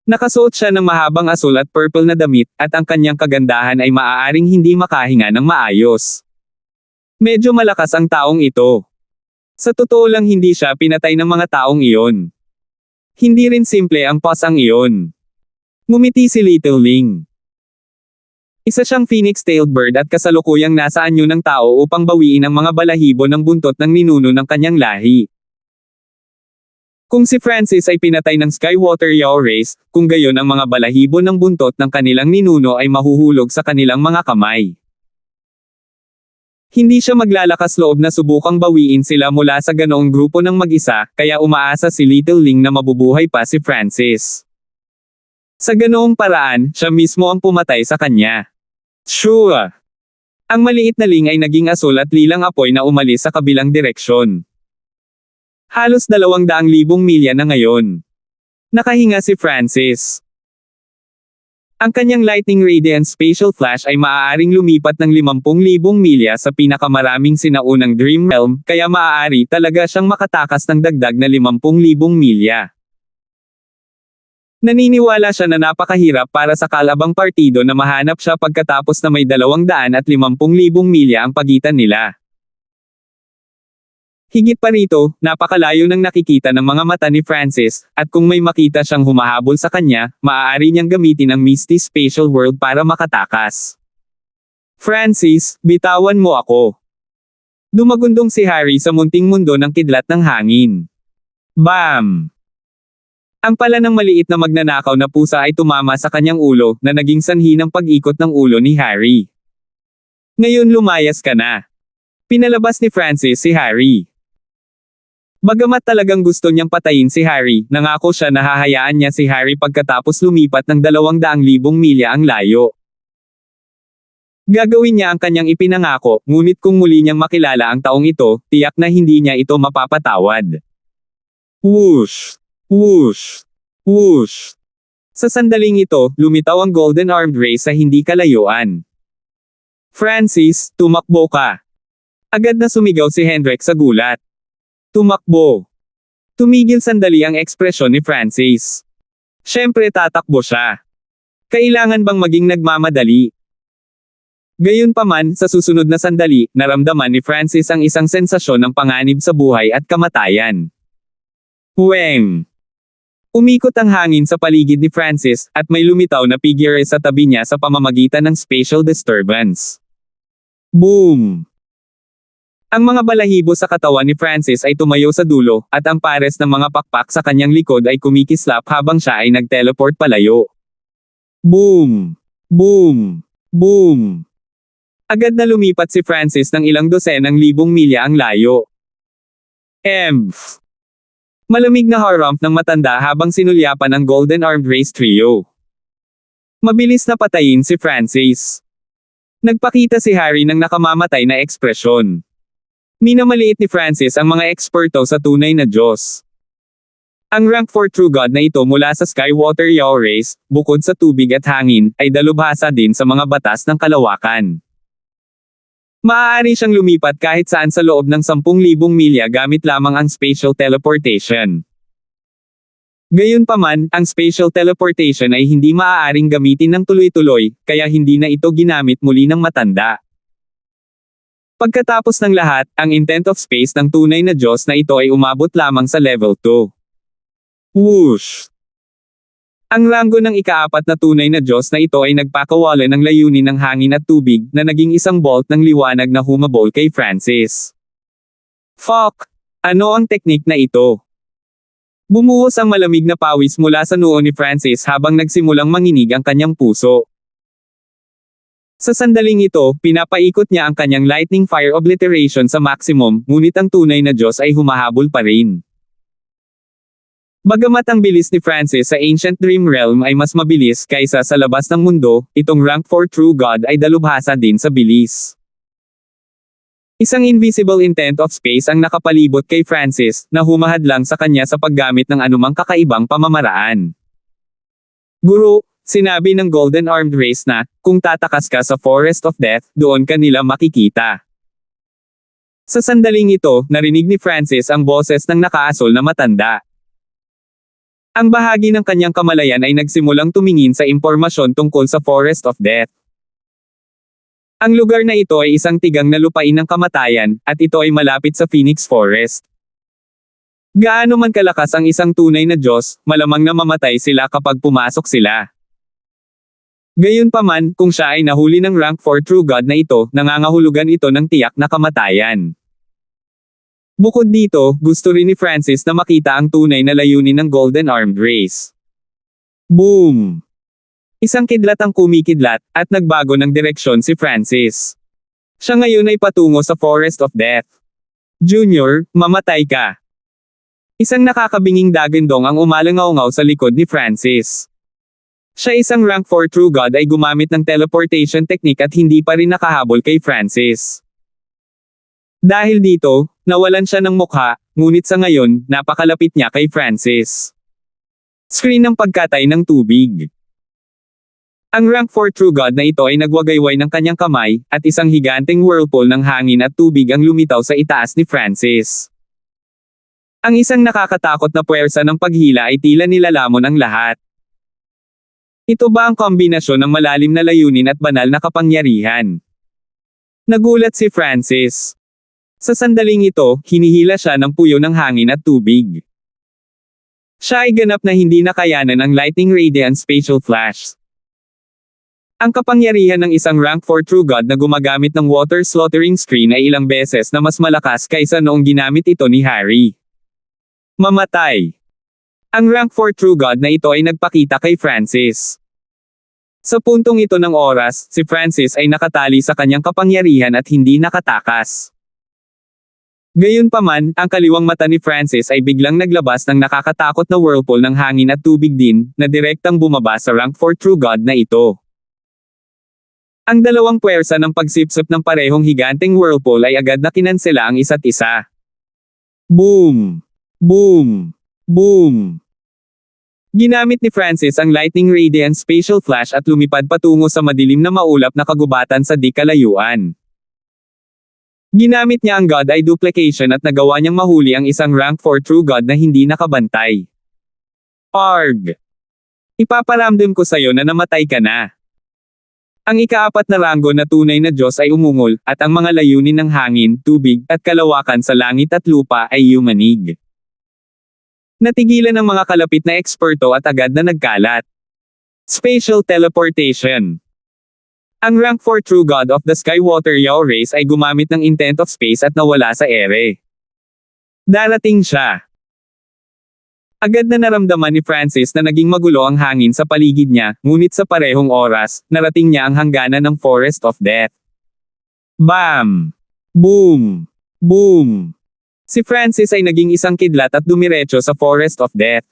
[SPEAKER 1] Nakasuot siya ng mahabang asul at purple na damit, at ang kanyang kagandahan ay maaaring hindi makahinga ng maayos. Medyo malakas ang taong ito. Sa totoo lang hindi siya pinatay ng mga taong iyon. Hindi rin simple ang pasang iyon. Ngumiti si Little Ling. Isa siyang phoenix-tailed bird at kasalukuyang nasa anyo ng tao upang bawiin ang mga balahibo ng buntot ng ninuno ng kanyang lahi. Kung si Francis ay pinatay ng Skywater Yao race, kung gayon ang mga balahibo ng buntot ng kanilang ninuno ay mahuhulog sa kanilang mga kamay. Hindi siya maglalakas loob na subukang bawiin sila mula sa ganoong grupo ng mag-isa, kaya umaasa si Little Ling na mabubuhay pa si Francis. Sa ganoong paraan, siya mismo ang pumatay sa kanya. Sure! Ang maliit na Ling ay naging asul at lilang apoy na umalis sa kabilang direksyon. Halos 200,000 milya na ngayon. Nakahinga si Francis. Ang kanyang Lightning Radiant Spatial Flash ay maaaring lumipat ng 50,000 milya sa pinakamaraming sinaunang Dream Realm, kaya maaari talaga siyang makatakas ng dagdag na 50,000 milya. Naniniwala siya na napakahirap para sa kalabang partido na mahanap siya pagkatapos na may 250,000 milya ang pagitan nila. Higit pa rito, napakalayo ng nakikita ng mga mata ni Francis, at kung may makita siyang humahabol sa kanya, maaari niyang gamitin ang Misty Spatial World para makatakas. Francis, bitawan mo ako. Dumagundong si Harry sa munting mundo ng kidlat ng hangin. Bam! Ang pala ng maliit na magnanakaw na pusa ay tumama sa kanyang ulo, na naging sanhi ng pag-ikot ng ulo ni Harry. Ngayon lumayas ka na. Pinalabas ni Francis si Harry. Bagamat talagang gusto niyang patayin si Harry, nangako siya na hahayaan niya si Harry pagkatapos lumipat ng 200,000 milya ang layo. Gagawin niya ang kanyang ipinangako, ngunit kung muli niyang makilala ang taong ito, tiyak na hindi niya ito mapapatawad. Whoosh! Whoosh! Whoosh! Sa sandaling ito, lumitaw ang Golden Armed race sa hindi kalayuan. Francis, tumakbo ka! Agad na sumigaw si Hendrik sa gulat. Tumakbo. Tumigil sandali ang ekspresyon ni Francis. Siyempre tatakbo siya. Kailangan bang maging nagmamadali? Gayunpaman, sa susunod na sandali, naramdaman ni Francis ang isang sensasyon ng panganib sa buhay at kamatayan. Weng! Umikot ang hangin sa paligid ni Francis, at may lumitaw na figure sa tabi niya sa pamamagitan ng spatial disturbance. Boom! Ang mga balahibo sa katawan ni Francis ay tumayo sa dulo, at ang pares ng mga pakpak sa kanyang likod ay kumikislap habang siya ay nag-teleport palayo. Boom! Boom! Boom! Agad na lumipat si Francis ng ilang dosenang libong milya ang layo. Emph! Malamig na harump ng matanda habang sinulyapan ang Golden Armed Race Trio. Mabilis na patayin si Francis. Nagpakita si Harry ng nakamamatay na ekspresyon. Minamaliit ni Francis ang mga eksperto sa tunay na Diyos. Ang rank 4 True God na ito mula sa Sky Water Yaw Race, bukod sa tubig at hangin, ay dalubhasa din sa mga batas ng kalawakan. Maaari siyang lumipat kahit saan sa loob ng 10,000 milya gamit lamang ang spatial teleportation. Gayunpaman, ang spatial teleportation ay hindi maaaring gamitin ng tuloy-tuloy, kaya hindi na ito ginamit muli ng matanda. Pagkatapos ng lahat, ang intent of space ng tunay na Diyos na ito ay umabot lamang sa level 2. Whoosh! Ang ranggo ng ikaapat na tunay na Diyos na ito ay nagpakawala ng layunin ng hangin at tubig na naging isang bolt ng liwanag na humabol kay Francis. Fuck! Ano ang teknik na ito? Bumuhos ang malamig na pawis mula sa noo ni Francis habang nagsimulang manginig ang kanyang puso. Sa sandaling ito, pinapaikot niya ang kanyang lightning fire obliteration sa maximum, ngunit ang tunay na Diyos ay humahabol pa rin. Bagamat ang bilis ni Francis sa Ancient Dream Realm ay mas mabilis kaysa sa labas ng mundo, itong rank 4 True God ay dalubhasa din sa bilis. Isang invisible intent of space ang nakapalibot kay Francis, na humahadlang sa kanya sa paggamit ng anumang kakaibang pamamaraan. Guro, sinabi ng Golden Armed Race na, kung tatakas ka sa Forest of Death, doon ka nila makikita. Sa sandaling ito, narinig ni Francis ang boses ng nakaasol na matanda. Ang bahagi ng kanyang kamalayan ay nagsimulang tumingin sa impormasyon tungkol sa Forest of Death. Ang lugar na ito ay isang tigang na lupain ng kamatayan, at ito ay malapit sa Phoenix Forest. Gaano man kalakas ang isang tunay na Diyos, malamang na mamatay sila kapag pumasok sila. Gayunpaman, kung siya ay nahuli ng rank 4 True God na ito, nangangahulugan ito ng tiyak na kamatayan. Bukod dito, gusto rin ni Francis na makita ang tunay na layunin ng Golden Armed Race. Boom! Isang kidlat ang kumikidlat, at nagbago ng direksyon si Francis. Siya ngayon ay patungo sa Forest of Death. Junior, mamatay ka. Isang nakakabinging dagandong ang umalangaw-ngaw sa likod ni Francis. Siya isang rank 4 True God ay gumamit ng teleportation technique at hindi pa rin nakahabol kay Francis. Dahil dito, nawalan siya ng mukha, ngunit sa ngayon, napakalapit niya kay Francis. Screen ng pagkatay ng tubig. Ang rank 4 True God na ito ay nagwagayway ng kanyang kamay, at isang higanteng whirlpool ng hangin at tubig ang lumitaw sa itaas ni Francis. Ang isang nakakatakot na puwersa ng paghila ay tila nilalamon ang lahat. Ito ba ang kombinasyon ng malalim na layunin at banal na kapangyarihan? Nagulat si Francis. Sa sandaling ito, hinihila siya ng puyo ng hangin at tubig. Siya ay ganap na hindi nakayanan ang Lightning Radiant Spatial Flash. Ang kapangyarihan ng isang rank 4 True God na gumagamit ng water slaughtering screen ay ilang beses na mas malakas kaysa noong ginamit ito ni Harry. Mamatay. Ang rank 4 True God na ito ay nagpakita kay Francis. Sa puntong ito ng oras, si Francis ay nakatali sa kanyang kapangyarihan at hindi nakatakas. Gayunpaman, ang kaliwang mata ni Francis ay biglang naglabas ng nakakatakot na whirlpool ng hangin at tubig din, na direktang bumaba sa rank 4 True God na ito. Ang dalawang puwersa ng pagsipsip ng parehong higanteng whirlpool ay agad na kinansela ang isa't isa. Boom! Boom! Boom! Ginamit ni Francis ang Lightning Radiant Spatial Flash at lumipad patungo sa madilim na maulap na kagubatan sa di kalayuan. Ginamit niya ang God Eye Duplication at nagawa niyang mahuli ang isang rank 4 True God na hindi nakabantay. Arg! Ipaparamdam ko sa'yo na namatay ka na. Ang ikaapat na ranggo na tunay na Diyos ay umungol, at ang mga layunin ng hangin, tubig, at kalawakan sa langit at lupa ay yumanig. Natigilan ng mga kalapit na eksperto at agad na nagkalat. Spatial Teleportation. Ang rank 4 True God of the Sky Water Yaw Race ay gumamit ng intent of space at nawala sa ere. Darating siya. Agad na naramdaman ni Francis na naging magulo ang hangin sa paligid niya, ngunit sa parehong oras, narating niya ang hangganan ng Forest of Death. Bam! Boom! Boom! Si Francis ay naging isang kidlat at dumiretso sa Forest of Death.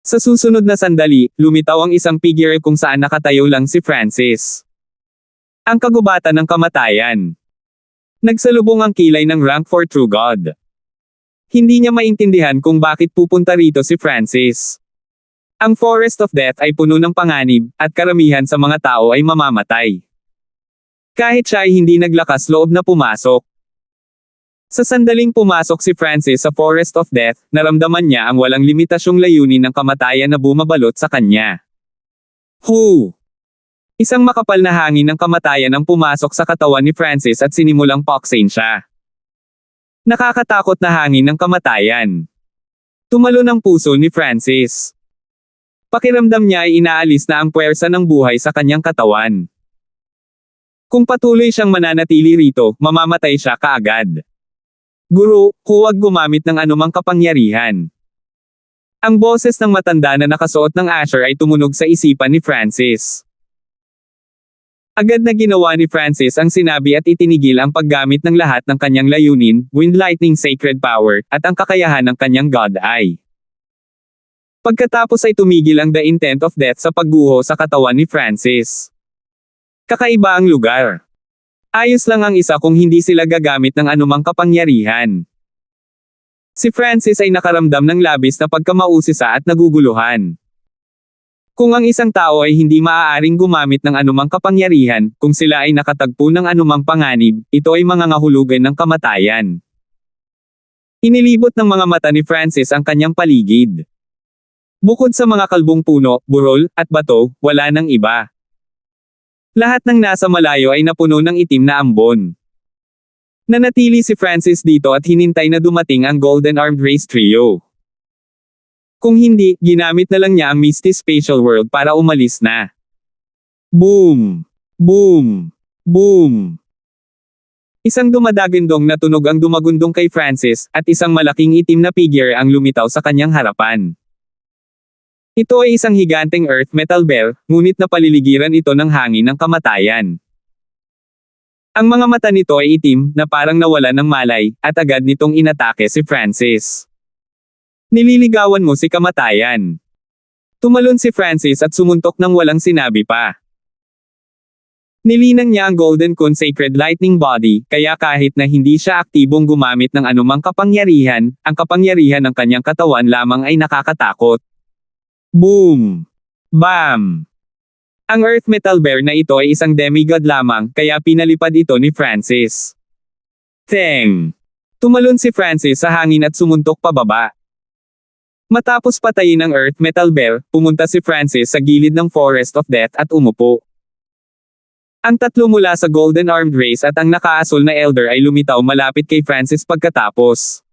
[SPEAKER 1] Sa susunod na sandali, lumitaw ang isang figure kung saan nakatayo lang si Francis. Ang kagubatan ng kamatayan. Nagsalubong ang kilay ng rank for True God. Hindi niya maintindihan kung bakit pupunta rito si Francis. Ang Forest of Death ay puno ng panganib, at karamihan sa mga tao ay mamamatay. Kahit siya ay hindi naglakas loob na pumasok. Sa sandaling pumasok si Francis sa Forest of Death, naramdaman niya ang walang limitasyong layunin ng kamatayan na bumabalot sa kanya. Hu! Isang makapal na hangin ng kamatayan ang pumasok sa katawan ni Francis at sinimulang paksain siya. Nakakatakot na hangin ng kamatayan. Tumalon ang puso ni Francis. Pakiramdam niya ay inaalis na ang puwersa ng buhay sa kanyang katawan. Kung patuloy siyang mananatili rito, mamamatay siya kaagad. Guro, huwag gumamit ng anumang kapangyarihan. Ang boses ng matanda na nakasuot ng asher ay tumunog sa isipan ni Francis. Agad na ginawa ni Francis ang sinabi at itinigil ang paggamit ng lahat ng kanyang layunin, Wind Lightning Sacred Power, at ang kakayahan ng kanyang God Eye. Pagkatapos ay tumigil ang The Intent of Death sa pagguho sa katawan ni Francis. Kakaiba ang lugar. Ayos lang ang isa kung hindi sila gagamit ng anumang kapangyarihan. Si Francis ay nakaramdam ng labis na pagkamausisa at naguguluhan. Kung ang isang tao ay hindi maaaring gumamit ng anumang kapangyarihan, kung sila ay nakatagpo ng anumang panganib, ito ay mangangahulugan ng kamatayan. Inilibot ng mga mata ni Francis ang kanyang paligid. Bukod sa mga kalbong puno, burol, at bato, wala nang iba. Lahat ng nasa malayo ay napuno ng itim na ambon. Nanatili si Francis dito at hinintay na dumating ang Golden Armed Race Trio. Kung hindi, ginamit na lang niya ang Misty Spatial World para umalis na. Boom! Boom! Boom! Isang dumadagindong na tunog ang dumagundong kay Francis, at isang malaking itim na figure ang lumitaw sa kanyang harapan. Ito ay isang higanteng earth metal bear, ngunit napaliligiran ito ng hangin ng kamatayan. Ang mga mata nito ay itim, na parang nawala ng malay, at agad nitong inatake si Francis. Nililigawan mo si kamatayan. Tumalon si Francis at sumuntok ng walang sinabi pa. Nilinang niya ang Golden Kun Sacred Lightning Body, kaya kahit na hindi siya aktibong gumamit ng anumang kapangyarihan, ang kapangyarihan ng kanyang katawan lamang ay nakakatakot. Boom! Bam! Ang Earth Metal Bear na ito ay isang demigod lamang, kaya pinalipad ito ni Francis. Teng! Tumalon si Francis sa hangin at sumuntok pababa. Matapos patayin ang Earth Metal Bear, pumunta si Francis sa gilid ng Forest of Death at umupo. Ang tatlo mula sa Golden Armed Race at ang nakaasul na Elder ay lumitaw malapit kay Francis pagkatapos.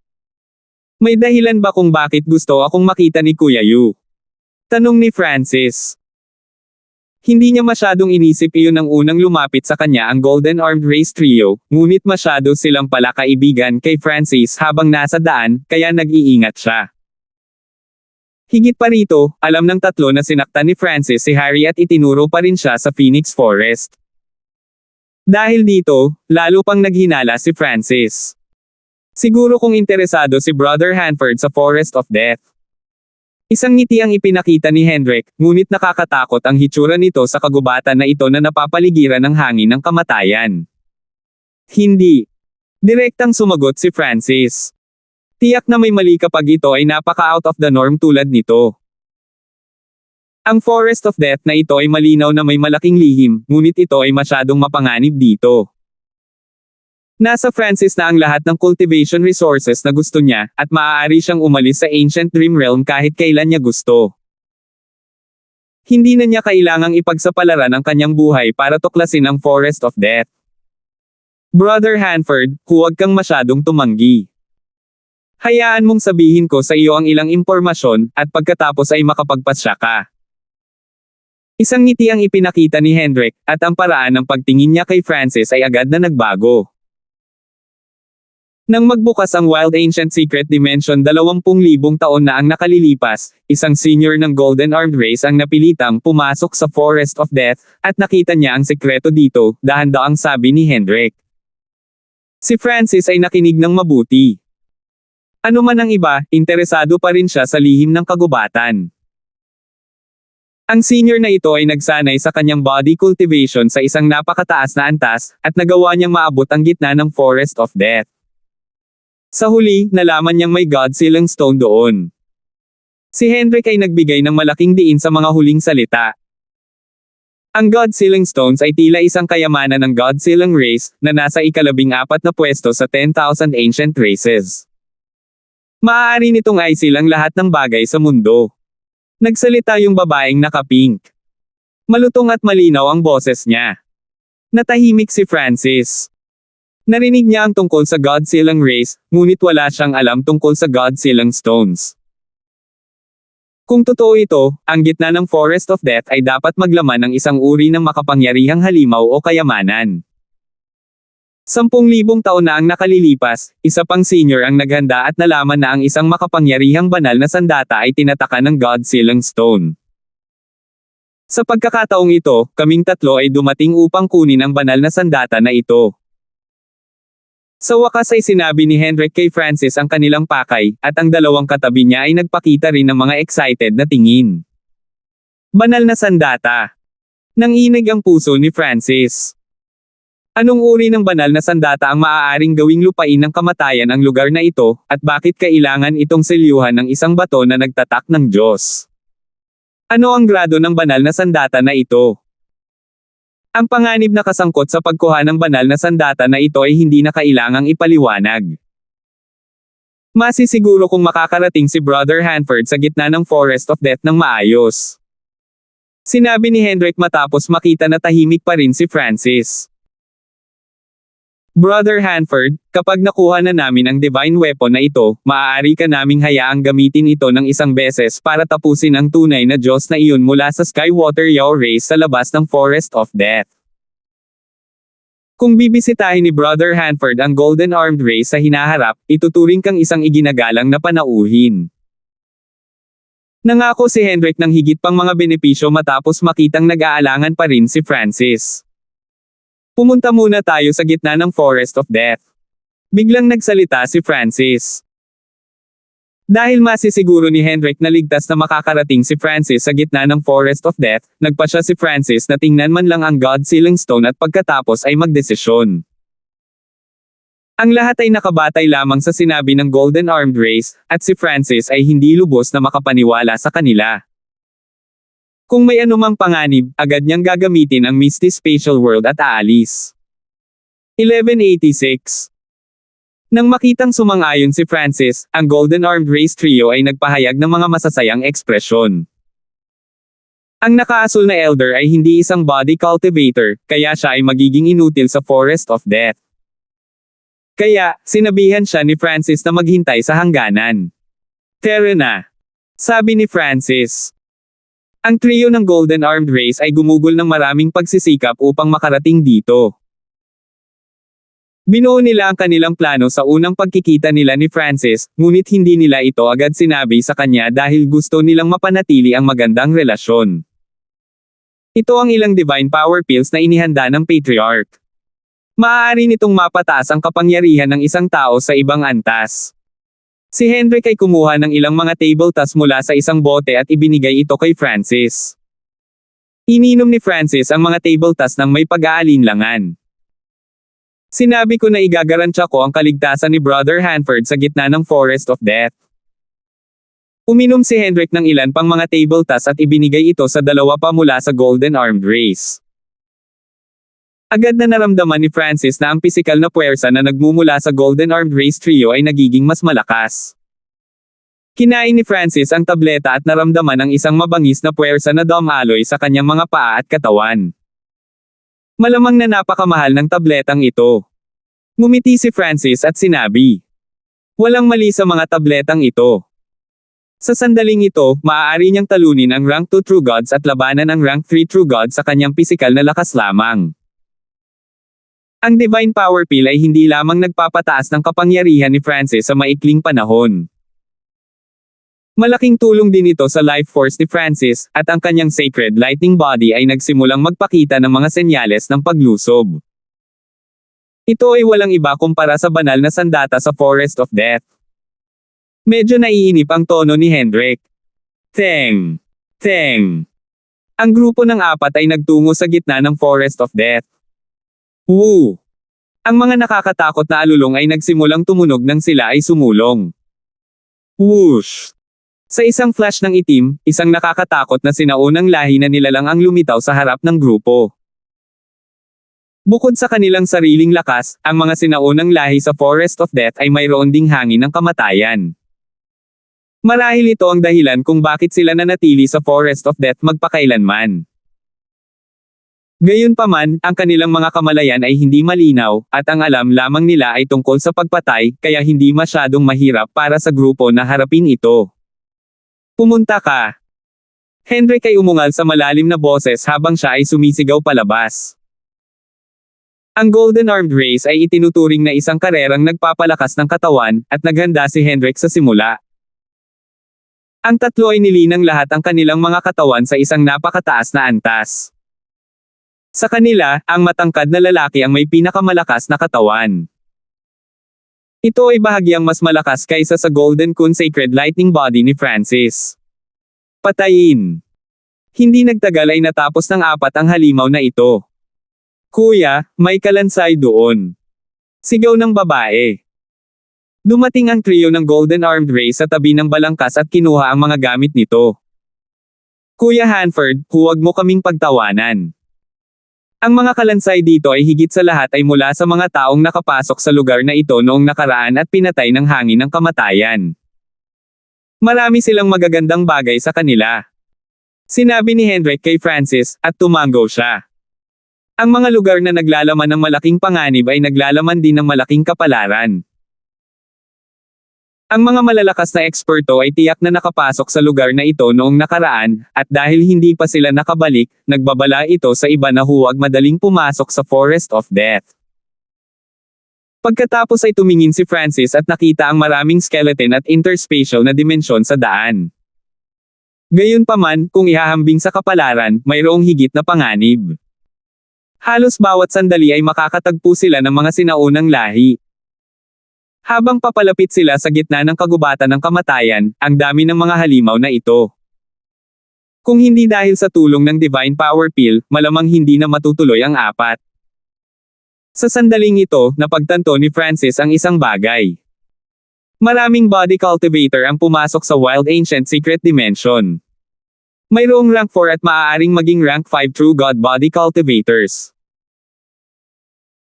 [SPEAKER 1] May dahilan ba kung bakit gusto akong makita ni Kuya Yu? Tanong ni Francis. Hindi niya masyadong inisip iyon nang unang lumapit sa kanya ang Golden Armed Race Trio, ngunit masyado silang pala kaibigan kay Francis habang nasa daan, kaya nag-iingat siya. Higit pa rito, alam ng tatlo na sinaktan ni Francis si Harry at itinuro pa rin siya sa Phoenix Forest. Dahil dito, lalo pang naghinala si Francis. Siguro kung interesado si Brother Hanford sa Forest of Death. Isang ngiti ang ipinakita ni Hendrik, ngunit nakakatakot ang hitsura nito sa kagubatan na ito na napapaligiran ng hangin ng kamatayan. Hindi. Direktang sumagot si Francis. Tiyak na may mali kapag ito ay napaka-out of the norm tulad nito. Ang Forest of Death na ito ay malinaw na may malaking lihim, ngunit ito ay masyadong mapanganib dito. Nasa Francis na ang lahat ng cultivation resources na gusto niya, at maaari siyang umalis sa Ancient Dream Realm kahit kailan niya gusto. Hindi na niya kailangang ipagsapalaran ang kanyang buhay para tuklasin ang Forest of Death. Brother Hanford, huwag kang masyadong tumanggi. Hayaan mong sabihin ko sa iyo ang ilang impormasyon, at pagkatapos ay makapagpasya ka. Isang ngiti ang ipinakita ni Hendrik, at ang paraan ng pagtingin niya kay Francis ay agad na nagbago. Nang magbukas ang Wild Ancient Secret Dimension 20,000 taon na ang nakalilipas, isang senior ng Golden Armed Race ang napilitang pumasok sa Forest of Death, at nakita niya ang sekreto dito, dahan-daang sabi ni Hendrik. Si Francis ay nakinig ng mabuti. Ano man ang iba, interesado pa rin siya sa lihim ng kagubatan. Ang senior na ito ay nagsanay sa kanyang body cultivation sa isang napakataas na antas, at nagawa niyang maabot ang gitna ng Forest of Death. Sa huli, nalaman niyang may God-sealing stone doon. Si Hendrik ay nagbigay ng malaking diin sa mga huling salita. Ang God-sealing stones ay tila isang kayamanan ng God-sealing race, na nasa ika-14 na pwesto sa 10,000 ancient races. Maaari nitong i-seal ang lahat ng bagay sa mundo. Nagsalita yung babaeng naka-pink. Malutong at malinaw ang boses niya. Natahimik si Francis. Narinig niya ang tungkol sa God-sealing race, ngunit wala siyang alam tungkol sa God-sealing stones. Kung totoo ito, ang gitna ng Forest of Death ay dapat maglaman ng isang uri ng makapangyarihang halimaw o kayamanan. 10,000 taon na ang nakalilipas, isa pang senior ang naghanda at nalaman na ang isang makapangyarihang banal na sandata ay tinataka ng God-sealing stone. Sa pagkakataong ito, kaming tatlo ay dumating upang kunin ang banal na sandata na ito. Sa wakas ay sinabi ni Hendrik kay Francis ang kanilang pakay, at ang dalawang katabi niya ay nagpakita rin ng mga excited na tingin. Banal na sandata. Nanginig ang puso ni Francis. Anong uri ng banal na sandata ang maaaring gawing lupain ng kamatayan ang lugar na ito, at bakit kailangan itong selyuhan ng isang bato na nagtatak ng Diyos? Ano ang grado ng banal na sandata na ito? Ang panganib na kasangkot sa pagkuha ng banal na sandata na ito ay hindi na kailangang ipaliwanag. Masisiguro kung makakarating si Brother Hanford sa gitna ng Forest of Death ng maayos. Sinabi ni Hendrik matapos makita na tahimik pa rin si Francis. Brother Hanford, kapag nakuha na namin ang divine weapon na ito, maaari ka naming hayaang gamitin ito ng isang beses para tapusin ang tunay na Diyos na iyon mula sa Skywater Yaw race sa labas ng Forest of Death. Kung bibisitahin ni Brother Hanford ang Golden Armed Race sa hinaharap, ituturing kang isang iginagalang na panauhin. Nangako si Hendrik ng higit pang mga benepisyo matapos makitang nag-aalangan pa rin si Francis. Pumunta muna tayo sa gitna ng Forest of Death. Biglang nagsalita si Francis. Dahil masisiguro ni Hendrik na ligtas na makakarating si Francis sa gitna ng Forest of Death, nagpa siya si Francis na tingnan man lang ang God-sealing stone at pagkatapos ay magdesisyon. Ang lahat ay nakabatay lamang sa sinabi ng Golden Armed Race, at si Francis ay hindi lubos na makapaniwala sa kanila. Kung may anumang panganib, agad niyang gagamitin ang Misty Spatial World at aalis. 1186. Nang makitang sumang-ayon si Francis, ang Golden Armed Race Trio ay nagpahayag ng mga masasayang ekspresyon. Ang nakaasul na elder ay hindi isang body cultivator, kaya siya ay magiging inutil sa Forest of Death. Kaya, sinabihan siya ni Francis na maghintay sa hangganan. Tara na. Sabi ni Francis. Ang trio ng Golden Armed Race ay gumugol ng maraming pagsisikap upang makarating dito. Binuo nila ang kanilang plano sa unang pagkikita nila ni Francis, ngunit hindi nila ito agad sinabi sa kanya dahil gusto nilang mapanatili ang magandang relasyon. Ito ang ilang divine power pills na inihanda ng Patriarch. Maaari nitong mapataas ang kapangyarihan ng isang tao sa ibang antas. Si Hendrik ay kumuha ng ilang mga table tas mula sa isang bote at ibinigay ito kay Francis. Ininom ni Francis ang mga table tas nang may pag-aalinlangan. Sinabi ko na igagarantya ko ang kaligtasan ni Brother Hanford sa gitna ng Forest of Death. Uminom si Hendrik ng ilan pang mga table tas at ibinigay ito sa dalawa pa mula sa Golden Armed Race. Agad na naramdaman ni Francis na ang pisikal na puwersa na nagmumula sa Golden Armed Race Trio ay nagiging mas malakas. Kinain ni Francis ang tableta at naramdaman ang isang mabangis na puwersa na dumaloy sa kanyang mga paa at katawan. Malamang na napakamahal ng tabletang ito. Ngumiti si Francis at sinabi. Walang mali sa mga tabletang ito. Sa sandaling ito, maaari niyang talunin ang rank 2 True Gods at labanan ang rank 3 True Gods sa kanyang pisikal na lakas lamang. Ang Divine Power Pill ay hindi lamang nagpapataas ng kapangyarihan ni Francis sa maikling panahon. Malaking tulong din ito sa life force ni Francis, at ang kanyang Sacred Lightning Body ay nagsimulang magpakita ng mga senyales ng paglusob. Ito ay walang iba kumpara sa banal na sandata sa Forest of Death. Medyo naiinip ang tono ni Hendrik. Teng! Teng! Ang grupo ng apat ay nagtungo sa gitna ng Forest of Death. Woo! Ang mga nakakatakot na alulong ay nagsimulang tumunog nang sila ay sumulong. Whoosh! Sa isang flash ng itim, isang nakakatakot na sinaunang lahi na nilalang ang lumitaw sa harap ng grupo. Bukod sa kanilang sariling lakas, ang mga sinaunang lahi sa Forest of Death ay mayroon ding hangin ng kamatayan. Marahil ito ang dahilan kung bakit sila nanatili sa Forest of Death magpakailanman. Gayunpaman, ang kanilang mga kamalayan ay hindi malinaw, at ang alam lamang nila ay tungkol sa pagpatay, kaya hindi masyadong mahirap para sa grupo na harapin ito. Pumunta ka! Hendrik ay umungal sa malalim na boses habang siya ay sumisigaw palabas. Ang Golden Armed Race ay itinuturing na isang karerang nagpapalakas ng katawan, at naghanda si Hendrik sa simula. Ang tatlo ay nilinang lahat ang kanilang mga katawan sa isang napakataas na antas. Sa kanila, ang matangkad na lalaki ang may pinakamalakas na katawan. Ito ay bahagyang mas malakas kaysa sa Golden Kun Sacred Lightning Body ni Francis. Patayin! Hindi nagtagal ay natapos ng apat ang halimaw na ito. Kuya, may kalansay doon. Sigaw ng babae. Dumating ang trio ng Golden Armed Race sa tabi ng balangkas at kinuha ang mga gamit nito. Kuya Hanford, huwag mo kaming pagtawanan. Ang mga kalansay dito ay higit sa lahat ay mula sa mga taong nakapasok sa lugar na ito noong nakaraan at pinatay ng hangin ng kamatayan. Marami silang magagandang bagay sa kanila. Sinabi ni Hendrik kay Francis, at tumango siya. Ang mga lugar na naglalaman ng malaking panganib ay naglalaman din ng malaking kapalaran. Ang mga malalakas na eksperto ay tiyak na nakapasok sa lugar na ito noong nakaraan, at dahil hindi pa sila nakabalik, nagbabala ito sa iba na huwag madaling pumasok sa Forest of Death. Pagkatapos ay tumingin si Francis at nakita ang maraming skeleton at interspatial na dimensyon sa daan. Gayunpaman, kung ihahambing sa kapalaran, mayroong higit na panganib. Halos bawat sandali ay makakatagpo sila ng mga sinaunang lahi. Habang papalapit sila sa gitna ng kagubatan ng kamatayan, ang dami ng mga halimaw na ito. Kung hindi dahil sa tulong ng Divine Power Pill, malamang hindi na matutuloy ang apat. Sa sandaling ito, napagtanto ni Francis ang isang bagay. Maraming body cultivator ang pumasok sa Wild Ancient Secret Dimension. Mayroong rank 4 at maaaring maging rank 5 True God Body Cultivators.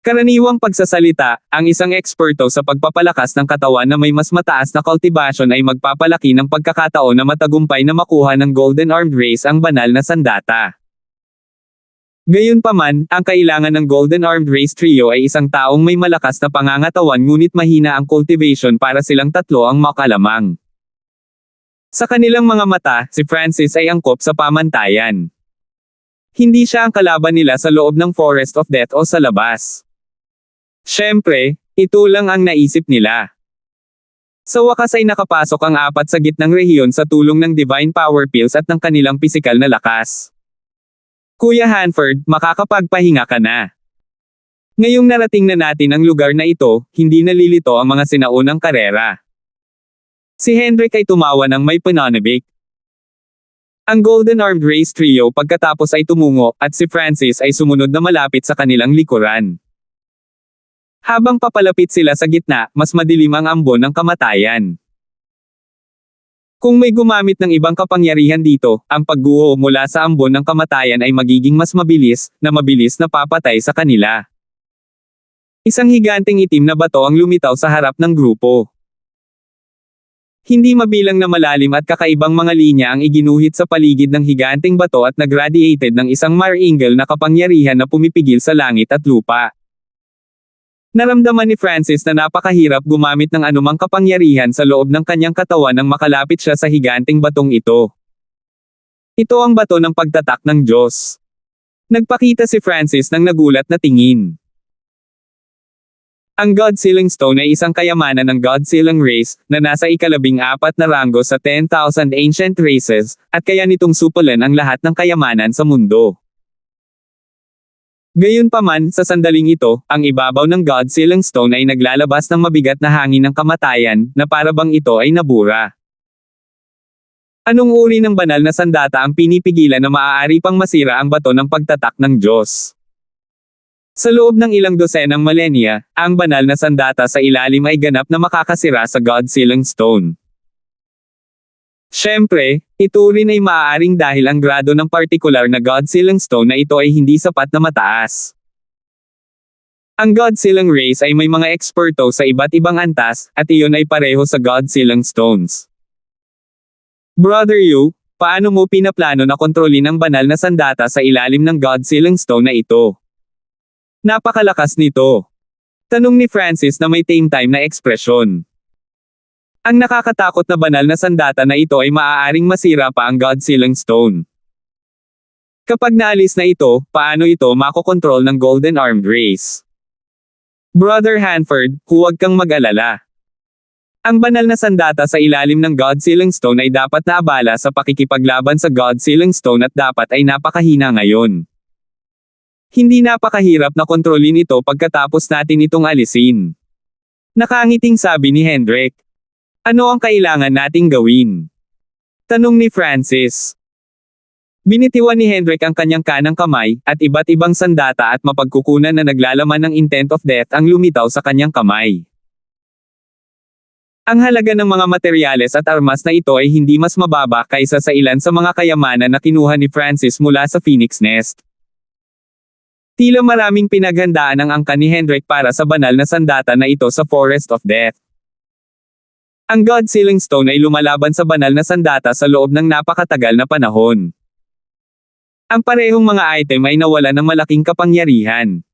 [SPEAKER 1] Karaniwang pagsasalita, ang isang eksperto sa pagpapalakas ng katawan na may mas mataas na cultivation ay magpapalaki ng pagkakataon na matagumpay na makuha ng Golden Armed Race ang banal na sandata. Gayunpaman, ang kailangan ng Golden Armed Race Trio ay isang taong may malakas na pangangatawan ngunit mahina ang cultivation para silang tatlo ang makalamang. Sa kanilang mga mata, si Francis ay angkop sa pamantayan. Hindi siya ang kalaban nila sa loob ng Forest of Death o sa labas. Siyempre, ito lang ang naisip nila. Sa wakas ay nakapasok ang apat sa gitnang rehiyon sa tulong ng Divine Power Pills at ng kanilang pisikal na lakas. Kuya Hanford, makakapagpahinga ka na. Ngayong narating na natin ang lugar na ito, hindi nalilito ang mga sinaunang karera. Si Hendrik ay tumawa ng may pananabik. Ang Golden Armed Race Trio pagkatapos ay tumungo, at si Francis ay sumunod na malapit sa kanilang likuran. Habang papalapit sila sa gitna, mas madilim ang ambon ng kamatayan. Kung may gumamit ng ibang kapangyarihan dito, ang pagguho mula sa ambon ng kamatayan ay magiging mas mabilis na papatay sa kanila. Isang higanteng itim na bato ang lumitaw sa harap ng grupo. Hindi mabilang na malalim at kakaibang mga linya ang iginuhit sa paligid ng higanteng bato at nagradiated ng isang martingale na kapangyarihan na pumipigil sa langit at lupa. Naramdaman ni Francis na napakahirap gumamit ng anumang kapangyarihan sa loob ng kanyang katawan nang makalapit siya sa higanteng batong ito. Ito ang bato ng pagtatak ng Diyos. Nagpakita si Francis ng nagulat na tingin. Ang God-Sealing Stone ay isang kayamanan ng God-Sealing Race, na nasa ika-14 na ranggo sa 10,000 Ancient Races, at kaya nitong supulan ang lahat ng kayamanan sa mundo. Gayunpaman, sa sandaling ito, ang ibabaw ng God-Sealing Stone ay naglalabas ng mabigat na hangin ng kamatayan, na para bang ito ay nabura. Anong uri ng banal na sandata ang pinipigilan na maaari pang masira ang bato ng pagtatak ng Diyos? Sa loob ng ilang dosenang milenya, ang banal na sandata sa ilalim ay ganap na makakasira sa God-Sealing Stone. Siyempre, ito rin ay maaaring dahil ang grado ng partikular na God-Sealing Stone na ito ay hindi sapat na mataas. Ang God-Sealing race ay may mga eksperto sa iba't ibang antas, at iyon ay pareho sa God-Sealing Stones. Brother Yu, paano mo pinaplano na kontrolin ang banal na sandata sa ilalim ng God-Sealing Stone na ito? Napakalakas nito. Tanong ni Francis na may tame time na ekspresyon. Ang nakakatakot na banal na sandata na ito ay maaaring masira pa ang God-Sealing Stone. Kapag naalis na ito, paano ito makokontrol ng Golden Armed Race? Brother Hanford, huwag kang mag-alala. Ang banal na sandata sa ilalim ng God-Sealing Stone ay dapat na abala sa pakikipaglaban sa God-Sealing Stone at dapat ay napakahina ngayon. Hindi napakahirap na kontrolin ito pagkatapos natin itong alisin. Nakangiting sabi ni Hendrik. Ano ang kailangan nating gawin? Tanong ni Francis. Binitiwan ni Hendrik ang kanyang kanang kamay, at iba't ibang sandata at mapagkukunan na naglalaman ng intent of death ang lumitaw sa kanyang kamay. Ang halaga ng mga materyales at armas na ito ay hindi mas mababa kaysa sa ilan sa mga kayamanan na kinuha ni Francis mula sa Phoenix Nest. Tila maraming pinaghandaan ang angkan ni Hendrik para sa banal na sandata na ito sa Forest of Death. Ang God-Sealing Stone ay lumalaban sa banal na sandata sa loob ng napakatagal na panahon. Ang parehong mga item ay nawala ng malaking kapangyarihan.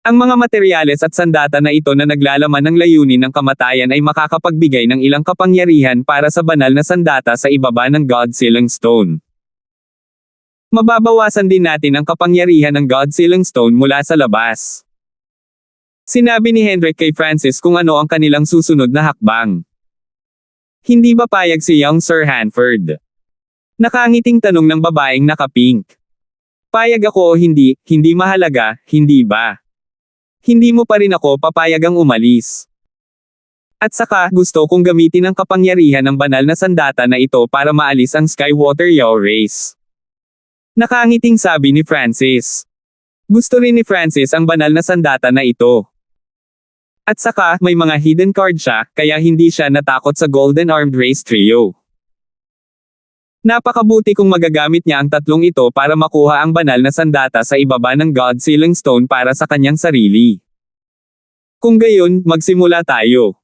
[SPEAKER 1] Ang mga materyales at sandata na ito na naglalaman ng layunin ng kamatayan ay makakapagbigay ng ilang kapangyarihan para sa banal na sandata sa ibaba ng God-Sealing Stone. Mababawasan din natin ang kapangyarihan ng God-Sealing Stone mula sa labas. Sinabi ni Hendrik kay Francis kung ano ang kanilang susunod na hakbang. Hindi ba payag si young Sir Hanford? Nakangiting tanong ng babaeng nakapink. Payag ako o hindi, hindi mahalaga, hindi ba? Hindi mo pa rin ako papayagang umalis. At saka, gusto kong gamitin ang kapangyarihan ng banal na sandata na ito para maalis ang Skywater Yaw Race. Nakangiting sabi ni Francis. Gusto rin ni Francis ang banal na sandata na ito. At saka, may mga hidden card siya, kaya hindi siya natakot sa Golden Armed Race Trio. Napakabuti kung magagamit niya ang tatlong ito para makuha ang banal na sandata sa ibaba ng God-Sealing Stone para sa kanyang sarili. Kung gayon, magsimula tayo.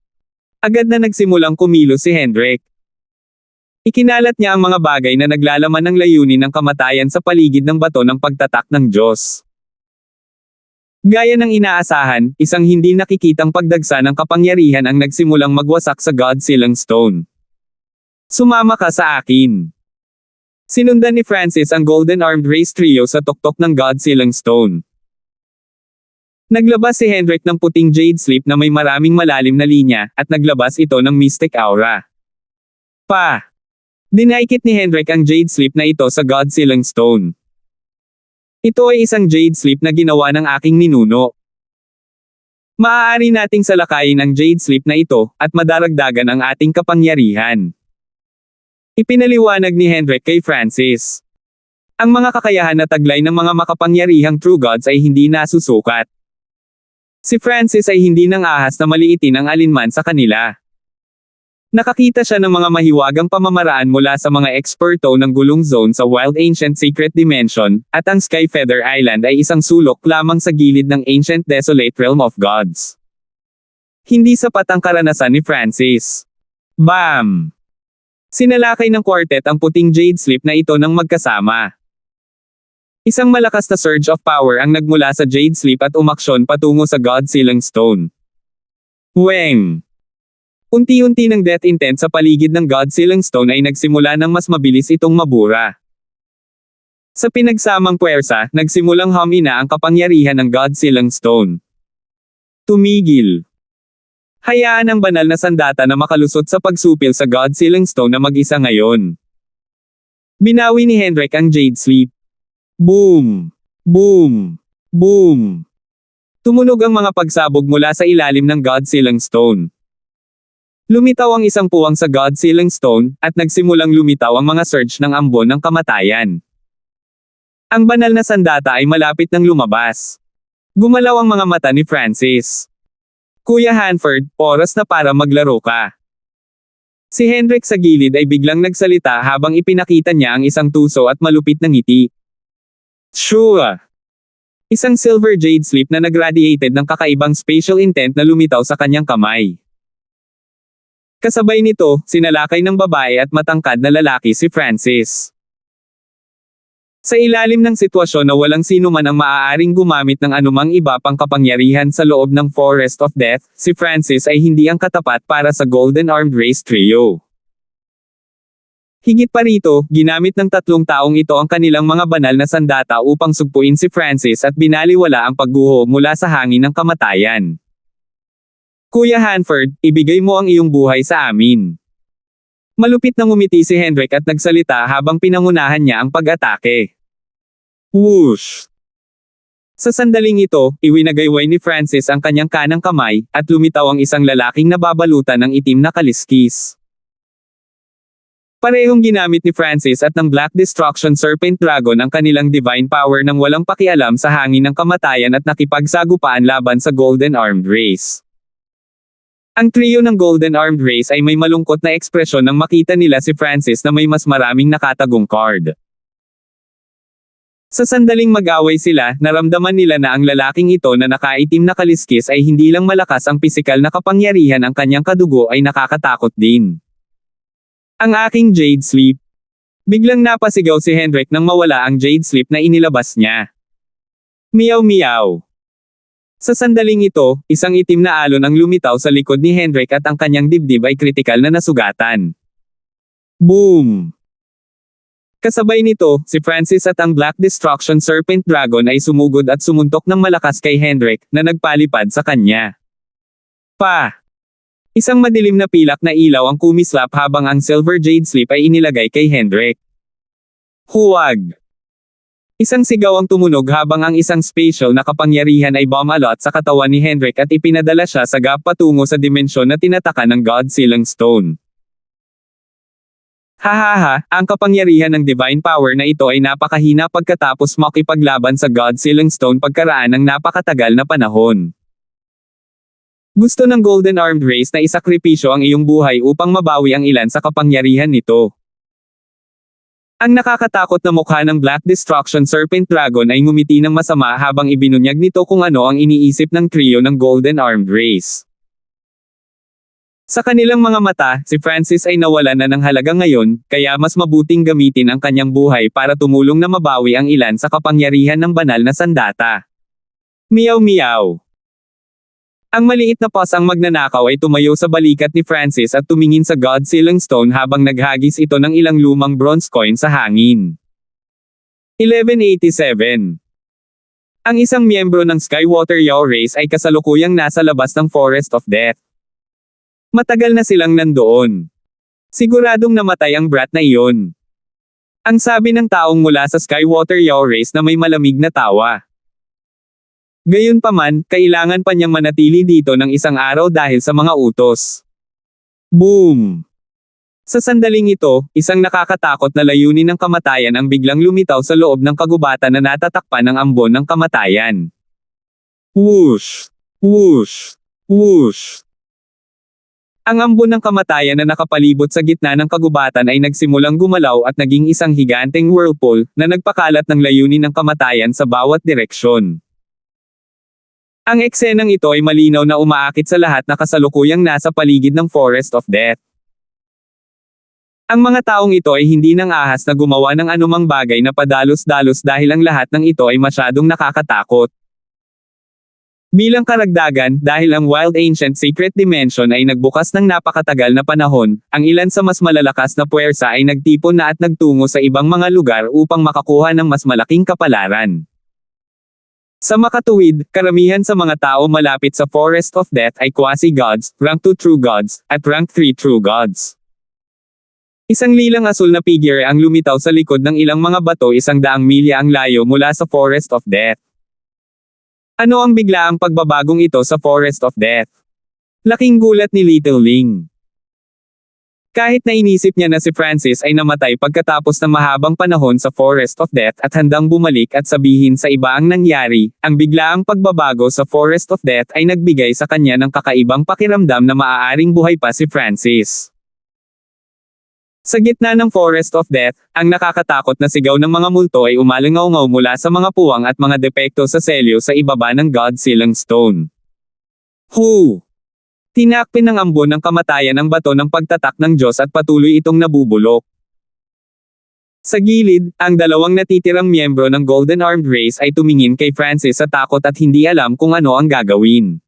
[SPEAKER 1] Agad na nagsimulang kumilos si Hendrik. Ikinalat niya ang mga bagay na naglalaman ng layunin ng kamatayan sa paligid ng bato ng pagtatak ng Diyos. Gaya ng inaasahan, isang hindi nakikitang pagdagsa ng kapangyarihan ang nagsimulang magwasak sa God-Sealing Stone. Sumama ka sa akin. Sinundan ni Francis ang Golden Armed Race Trio sa tuktok ng God-Sealing Stone. Naglabas si Hendrik ng puting Jade Sleep na may maraming malalim na linya, at naglabas ito ng Mystic Aura. Dinaikit ni Hendrik ang Jade Sleep na ito sa God-Sealing Stone. Ito ay isang Jade Sleep na ginawa ng aking ninuno. Maaari nating salakayin ang Jade Sleep na ito, at madaragdagan ang ating kapangyarihan. Ipinaliwanag ni Hendrik kay Francis. Ang mga kakayahan na taglay ng mga makapangyarihang True Gods ay hindi nasusukat. Si Francis ay hindi nang ahas na maliitin ang alinman sa kanila. Nakakita siya ng mga mahiwagang pamamaraan mula sa mga eksperto ng gulong zone sa Wild Ancient Secret Dimension, at ang Skyfeather Island ay isang sulok lamang sa gilid ng Ancient Desolate Realm of Gods. Hindi sapat ang karanasan ni Francis. Bam! Sinalakay ng quartet ang puting Jade Sleep na ito ng magkasama. Isang malakas na surge of power ang nagmula sa Jade Sleep at umaksyon patungo sa God-Sealing Stone. Weng! Unti-unti ng death intent sa paligid ng God-Sealing Stone ay nagsimula ng mas mabilis itong mabura. Sa pinagsamang puwersa, nagsimulang humina ang kapangyarihan ng God-Sealing Stone. Tumigil. Hayaan ang banal na sandata na makalusot sa pagsupil sa God-Sealing Stone na mag-isa ngayon. Binawi ni Hendrik ang Jade Sleep. Boom! Boom! Boom! Tumunog ang mga pagsabog mula sa ilalim ng God-Sealing Stone. Lumitaw ang isang puwang sa God-Sealing Stone, at nagsimulang lumitaw ang mga surge ng ambon ng kamatayan. Ang banal na sandata ay malapit nang lumabas. Gumalaw ang mga mata ni Francis. Kuya Hanford, oras na para maglaro ka. Si Hendrik sa gilid ay biglang nagsalita habang ipinakita niya ang isang tuso at malupit na ngiti. Sure! Isang silver jade slip na nagradiated ng kakaibang spatial intent na lumitaw sa kanyang kamay. Kasabay nito, sinalakay ng babae at matangkad na lalaki si Francis. Sa ilalim ng sitwasyon na walang sino man ang maaaring gumamit ng anumang iba pang kapangyarihan sa loob ng Forest of Death, si Francis ay hindi ang katapat para sa Golden Armed Race Trio. Higit pa rito, ginamit ng tatlong taong ito ang kanilang mga banal na sandata upang sugpuin si Francis at binaliwala ang pagguho mula sa hangin ng kamatayan. Kuya Hanford, ibigay mo ang iyong buhay sa amin. Malupit na ngumiti si Hendrik at nagsalita habang pinangunahan niya ang pag-atake. Whoosh! Sa sandaling ito, iwinagayway ni Francis ang kanyang kanang kamay, at lumitaw ang isang lalaking nababalutan ng itim na kaliskis. Parehong ginamit ni Francis at ng Black Destruction Serpent Dragon ang kanilang divine power nang walang pakialam sa hangin ng kamatayan at nakipagsagupaan laban sa Golden Armed Race. Ang trio ng Golden Armed Race ay may malungkot na ekspresyon nang makita nila si Francis na may mas maraming nakatagong card. Sa sandaling mag-away sila, naramdaman nila na ang lalaking ito na nakaitim na kaliskis ay hindi lang malakas ang pisikal na kapangyarihan, ang kanyang kadugo ay nakakatakot din. Ang aking Jade Sleep. Biglang napasigaw si Hendrik nang mawala ang Jade Sleep na inilabas niya. Meow meow. Sa sandaling ito, isang itim na alon ang lumitaw sa likod ni Hendrik at ang kanyang dibdib ay kritikal na nasugatan. Boom! Kasabay nito, si Francis at ang Black Destruction Serpent Dragon ay sumugod at sumuntok ng malakas kay Hendrik, na nagpalipad sa kanya. Pa! Isang madilim na pilak na ilaw ang kumislap habang ang Silver Jade Slip ay inilagay kay Hendrik. Huwag! Isang sigaw ang tumunog habang ang isang spatial na kapangyarihan ay bumalot sa katawan ni Hendrik at ipinadala siya sa gap patungo sa dimensyon na tinataka ng God-Sealing Stone. Hahaha, ang kapangyarihan ng divine power na ito ay napakahina pagkatapos makipaglaban sa God-Sealing Stone pagkaraan ng napakatagal na panahon. Gusto ng Golden Armed Race na isakripisyo ang iyong buhay upang mabawi ang ilan sa kapangyarihan nito. Ang nakakatakot na mukha ng Black Destruction Serpent Dragon ay ngumiti ng masama habang ibinunyag nito kung ano ang iniisip ng trio ng Golden Armed Race. Sa kanilang mga mata, si Francis ay nawalan na ng halaga ngayon, kaya mas mabuting gamitin ang kanyang buhay para tumulong na mabawi ang ilan sa kapangyarihan ng banal na sandata. Meow meow. Ang maliit na paws ang magnanakaw ay tumayo sa balikat ni Francis at tumingin sa God-Sealing Stone habang naghagis ito ng ilang lumang bronze coin sa hangin. 1187. Ang isang miyembro ng Skywater Yao Race ay kasalukuyang nasa labas ng Forest of Death. Matagal na silang nandoon. Siguradong namatay ang brat na iyon. Ang sabi ng taong mula sa Skywater Yao Race na may malamig na tawa. Gayunpaman, kailangan pa niyang manatili dito ng isang araw dahil sa mga utos. Boom! Sa sandaling ito, isang nakakatakot na layunin ng kamatayan ang biglang lumitaw sa loob ng kagubatan na natatakpan ng ambon ng kamatayan. Whoosh! Whoosh! Whoosh! Ang ambon ng kamatayan na nakapalibot sa gitna ng kagubatan ay nagsimulang gumalaw at naging isang higanteng whirlpool, na nagpakalat ng layunin ng kamatayan sa bawat direksyon. Ang eksenang ito ay malinaw na umaakit sa lahat na kasalukuyang nasa paligid ng Forest of Death. Ang mga taong ito ay hindi nang ahas na gumawa ng anumang bagay na padalos-dalos dahil ang lahat ng ito ay masyadong nakakatakot. Bilang karagdagan, dahil ang Wild Ancient Secret Dimension ay nagbukas ng napakatagal na panahon, ang ilan sa mas malalakas na puwersa ay nagtipon na at nagtungo sa ibang mga lugar upang makakuha ng mas malaking kapalaran. Sa makatuwid, karamihan sa mga tao malapit sa Forest of Death ay quasi-gods, rank 2 true gods, at rank 3 true gods. Isang lilang asul na figure ang lumitaw sa likod ng ilang mga bato 100 milya ang layo mula sa Forest of Death. Ano ang biglaang pagbabagong ito sa Forest of Death? Laking gulat ni Little Ling. Kahit na inisip niya na si Francis ay namatay pagkatapos ng mahabang panahon sa Forest of Death at handang bumalik at sabihin sa iba ang nangyari, ang biglaang pagbabago sa Forest of Death ay nagbigay sa kanya ng kakaibang pakiramdam na maaaring buhay pa si Francis. Sa gitna ng Forest of Death, ang nakakatakot na sigaw ng mga multo ay umalingaw-ngaw mula sa mga puwang at mga depekto sa selyo sa ibaba ng God-Sealing Stone. Who? Tinakpin ng ambon ng kamatayan ang bato ng pagtatak ng Diyos at patuloy itong nabubulok. Sa gilid, ang dalawang natitirang miyembro ng Golden Armed Race ay tumingin kay Francis sa takot at hindi alam kung ano ang gagawin.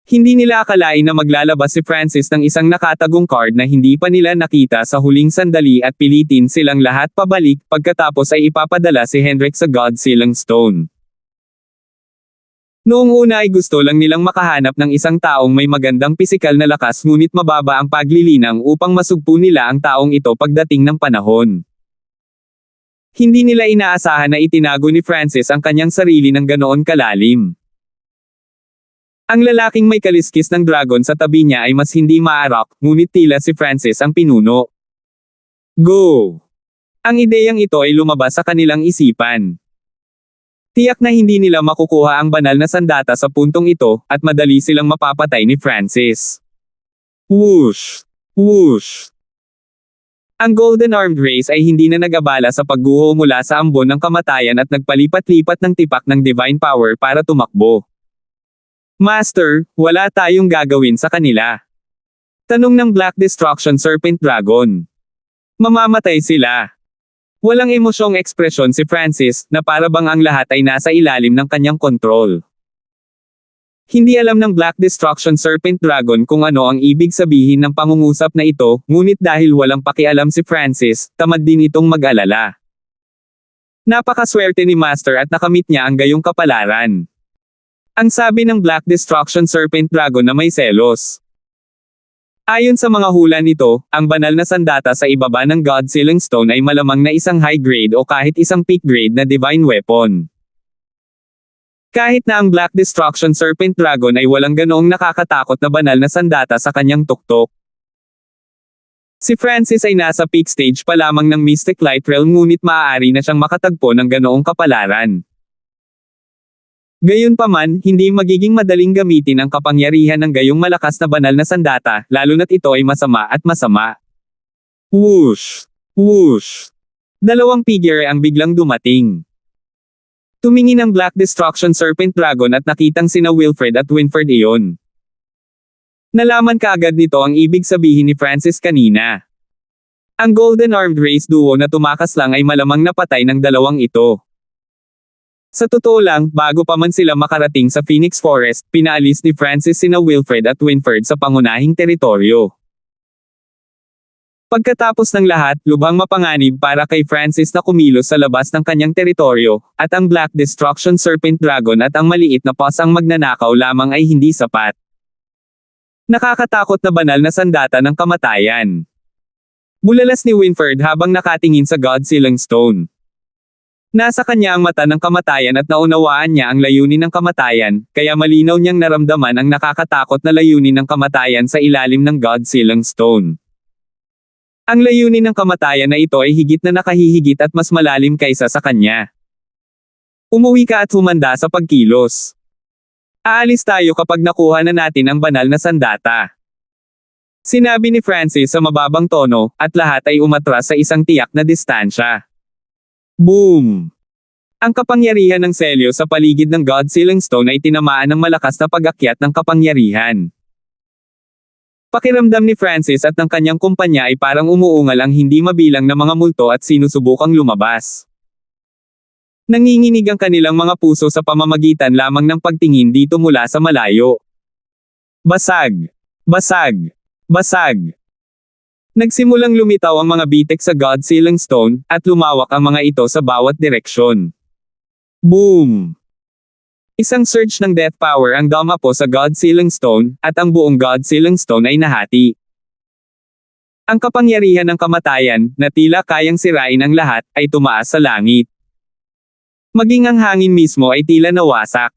[SPEAKER 1] Hindi nila akalain na maglalabas si Francis ng isang nakatagong card na hindi pa nila nakita sa huling sandali at pilitin silang lahat pabalik pagkatapos ay ipapadala si Hendrik sa God-Sealing Stone. Noong una ay gusto lang nilang makahanap ng isang taong may magandang pisikal na lakas ngunit mababa ang paglilinang upang masugpo nila ang taong ito pagdating ng panahon. Hindi nila inaasahan na itinago ni Francis ang kanyang sarili ng ganoon kalalim. Ang lalaking may kaliskis ng dragon sa tabi niya ay mas hindi maarak, ngunit tila si Francis ang pinuno. Go! Ang ideyang ito ay lumabas sa kanilang isipan. Tiyak na hindi nila makukuha ang banal na sandata sa puntong ito, at madali silang mapapatay ni Francis. Whoosh! Whoosh! Ang Golden Armed Race ay hindi na nag-abala sa pagguho mula sa ambon ng kamatayan at nagpalipat-lipat ng tipak ng divine power para tumakbo. Master, wala tayong gagawin sa kanila. Tanong ng Black Destruction Serpent Dragon. Mamamatay sila. Walang emosyong ekspresyon si Francis, na para bang ang lahat ay nasa ilalim ng kanyang kontrol. Hindi alam ng Black Destruction Serpent Dragon kung ano ang ibig sabihin ng pangungusap na ito, ngunit dahil walang pakialam si Francis, tamad din itong mag-alala. Napakaswerte ni Master at nakamit niya ang gayong kapalaran. Ang sabi ng Black Destruction Serpent Dragon na may selos. Ayon sa mga hula nito, ang banal na sandata sa ibaba ng God-Sealing Stone ay malamang na isang high-grade o kahit isang peak-grade na divine weapon. Kahit na ang Black Destruction Serpent Dragon ay walang ganoong nakakatakot na banal na sandata sa kanyang tuktok. Si Francis ay nasa peak stage pa lamang ng Mystic Light Realm ngunit maaari na siyang makatagpo ng ganoong kapalaran. Gayunpaman, hindi magiging madaling gamitin ang kapangyarihan ng gayong malakas na banal na sandata, lalo na't ito ay masama at masama. Whoosh! Whoosh! Dalawang figure ang biglang dumating. Tumingin ang Black Destruction Serpent Dragon at nakitang sina Wilfred at Winfred iyon. Nalaman kaagad nito ang ibig sabihin ni Francis kanina. Ang Golden Armed Race duo na tumakas lang ay malamang napatay ng dalawang ito. Sa totoo lang, bago pa man sila makarating sa Phoenix Forest, pinaalis ni Francis sina Wilfred at Winfred sa pangunahing teritoryo. Pagkatapos ng lahat, lubhang mapanganib para kay Francis na kumilos sa labas ng kanyang teritoryo, at ang Black Destruction Serpent Dragon at ang maliit na paws ang magnanakaw lamang ay hindi sapat. Nakakatakot na banal na sandata ng kamatayan. Bulalas ni Winfred habang nakatingin sa God-Sealing Stone. Nasa kanya ang mata ng kamatayan at naunawaan niya ang layunin ng kamatayan, kaya malinaw niyang naramdaman ang nakakatakot na layunin ng kamatayan sa ilalim ng God-Sealing Stone. Ang layunin ng kamatayan na ito ay higit na nakahihigit at mas malalim kaysa sa kanya. Umuwi ka at humanda sa pagkilos. Aalis tayo kapag nakuha na natin ang banal na sandata. Sinabi ni Francis sa mababang tono, at lahat ay umatras sa isang tiyak na distansya. Boom! Ang kapangyarihan ng selyo sa paligid ng God-Sealing Stone ay tinamaan ng malakas na pag-akyat ng kapangyarihan. Pakiramdam ni Francis at ng kanyang kumpanya ay parang umuungal ang hindi mabilang na mga multo at sinusubukang lumabas. Nanginginig ang kanilang mga puso sa pamamagitan lamang ng pagtingin dito mula sa malayo. Basag! Basag! Basag! Nagsimulang lumitaw ang mga bitek sa God-Sealing Stone, at lumawak ang mga ito sa bawat direksyon. Boom! Isang surge ng death power ang dumapo sa God-Sealing Stone, at ang buong God-Sealing Stone ay nahati. Ang kapangyarihan ng kamatayan, na tila kayang sirain ang lahat, ay tumaas sa langit. Maging ang hangin mismo ay tila nawasak.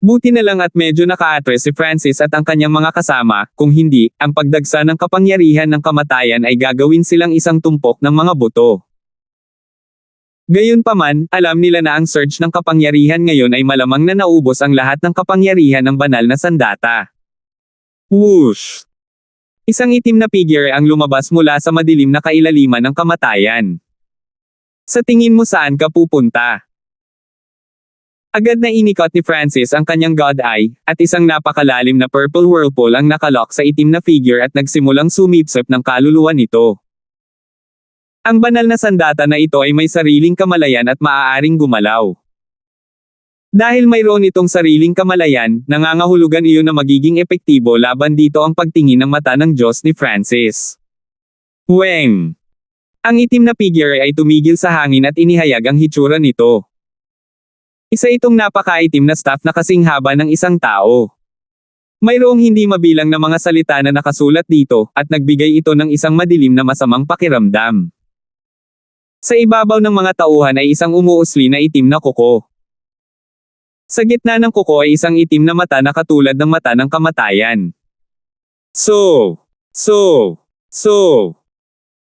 [SPEAKER 1] Buti na lang at medyo naka-atres si Francis at ang kanyang mga kasama, kung hindi, ang pagdagsa ng kapangyarihan ng kamatayan ay gagawin silang isang tumpok ng mga buto. Gayunpaman, alam nila na ang surge ng kapangyarihan ngayon ay malamang na naubos ang lahat ng kapangyarihan ng banal na sandata. Whoosh! Isang itim na figure ang lumabas mula sa madilim na kailaliman ng kamatayan. Sa tingin mo saan ka pupunta? Agad na inikot ni Francis ang kanyang God Eye, at isang napakalalim na purple whirlpool ang nakalock sa itim na figure at nagsimulang sumipsip ng kaluluwa nito. Ang banal na sandata na ito ay may sariling kamalayan at maaaring gumalaw. Dahil mayroon itong sariling kamalayan, nangangahulugan iyon na magiging epektibo laban dito ang pagtingin ng mata ng Diyos ni Francis. Weng! Ang itim na figure ay tumigil sa hangin at inihayag ang hitsura nito. Isa itong napakaitim na staff na kasing haba ng isang tao. Mayroong hindi mabilang na mga salita na nakasulat dito, at nagbigay ito ng isang madilim na masamang pakiramdam. Sa ibabaw ng mga tauhan ay isang umuusli na itim na kuko. Sa gitna ng kuko ay isang itim na mata na katulad ng mata ng kamatayan.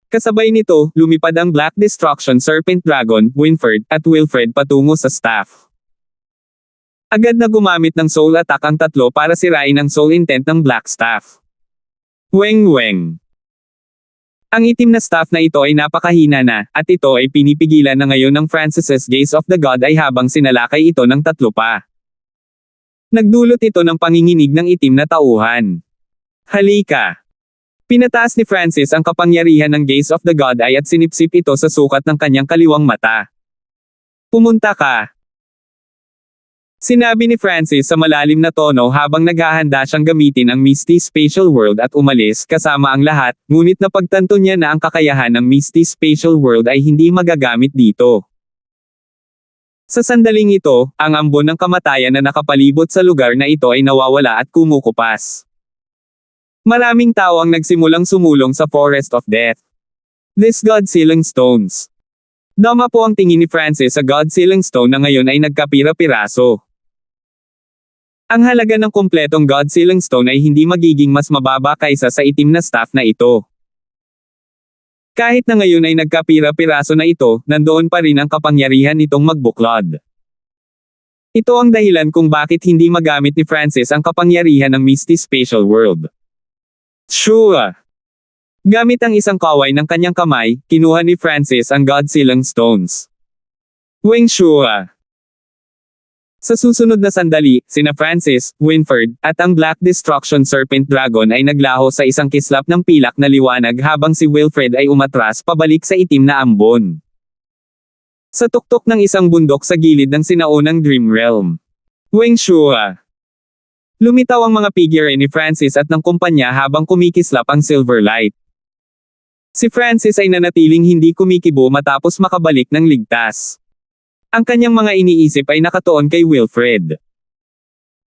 [SPEAKER 1] Kasabay nito, lumipad ang Black Destruction Serpent Dragon, Winfred, at Wilfred patungo sa staff. Agad na gumamit ng Soul Attack ang tatlo para sirain ang Soul Intent ng Black Staff. Weng. Ang itim na staff na ito ay napakahina na, at ito ay pinipigilan na ngayon ng Francis's Gaze of the God ay habang sinalakay ito ng tatlo pa. Nagdulot ito ng panginginig ng itim na tauhan. Halika! Pinataas ni Francis ang kapangyarihan ng Gaze of the God Eye at sinipsip ito sa sukat ng kanyang kaliwang mata. Pumunta ka! Sinabi ni Francis sa malalim na tono habang naghahanda siyang gamitin ang Misty Spatial World at umalis kasama ang lahat, ngunit napagtanto niya na ang kakayahan ng Misty Spatial World ay hindi magagamit dito. Sa sandaling ito, ang ambon ng kamatayan na nakapalibot sa lugar na ito ay nawawala at kumukupas. Maraming tao ang nagsimulang sumulong sa Forest of Death. This God-Sealing Stones. Dama po ang tingin ni Francis sa God-Sealing Stone na ngayon ay nagkapira-piraso. Ang halaga ng kumpletong God-Sealing Stone ay hindi magiging mas mababa kaysa sa itim na staff na ito. Kahit na ngayon ay nagkapira-piraso na ito, nandoon pa rin ang kapangyarihan nitong magbuklod. Ito ang dahilan kung bakit hindi magamit ni Francis ang kapangyarihan ng Misty Spatial World. Sure! Gamit ang isang kaway ng kanyang kamay, kinuha ni Francis ang God-Sealing Stones. Weng sure! Sa susunod na sandali, sina Francis, Winfred, at ang Black Destruction Serpent Dragon ay naglaho sa isang kislap ng pilak na liwanag habang si Wilfred ay umatras pabalik sa itim na ambon. Sa tuktok ng isang bundok sa gilid ng sinaunang Dream Realm. Weng sure! Lumitaw ang mga figure ni Francis at ng kumpanya habang kumikislap ang silver light. Si Francis ay nanatiling hindi kumikibo matapos makabalik ng ligtas. Ang kanyang mga iniisip ay nakatuon kay Wilfred.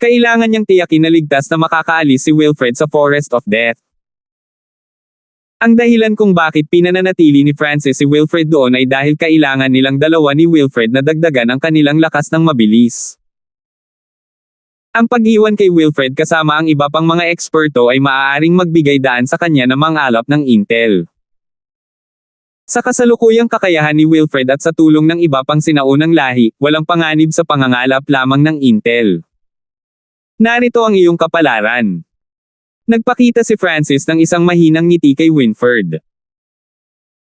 [SPEAKER 1] Kailangan niyang tiyakin na ligtas na makakaalis si Wilfred sa Forest of Death. Ang dahilan kung bakit pinananatili ni Francis si Wilfred doon ay dahil kailangan nilang dalawa ni Wilfred na dagdagan ang kanilang lakas ng mabilis. Ang pag-iwan kay Wilfred kasama ang iba pang mga eksperto ay maaaring magbigay daan sa kanya ng mangalap ng intel. Sa kasalukuyang kakayahan ni Wilfred at sa tulong ng iba pang sinaunang lahi, walang panganib sa pangangalap lamang ng intel. Narito ang iyong kapalaran. Nagpakita si Francis ng isang mahinang ngiti kay Winfred.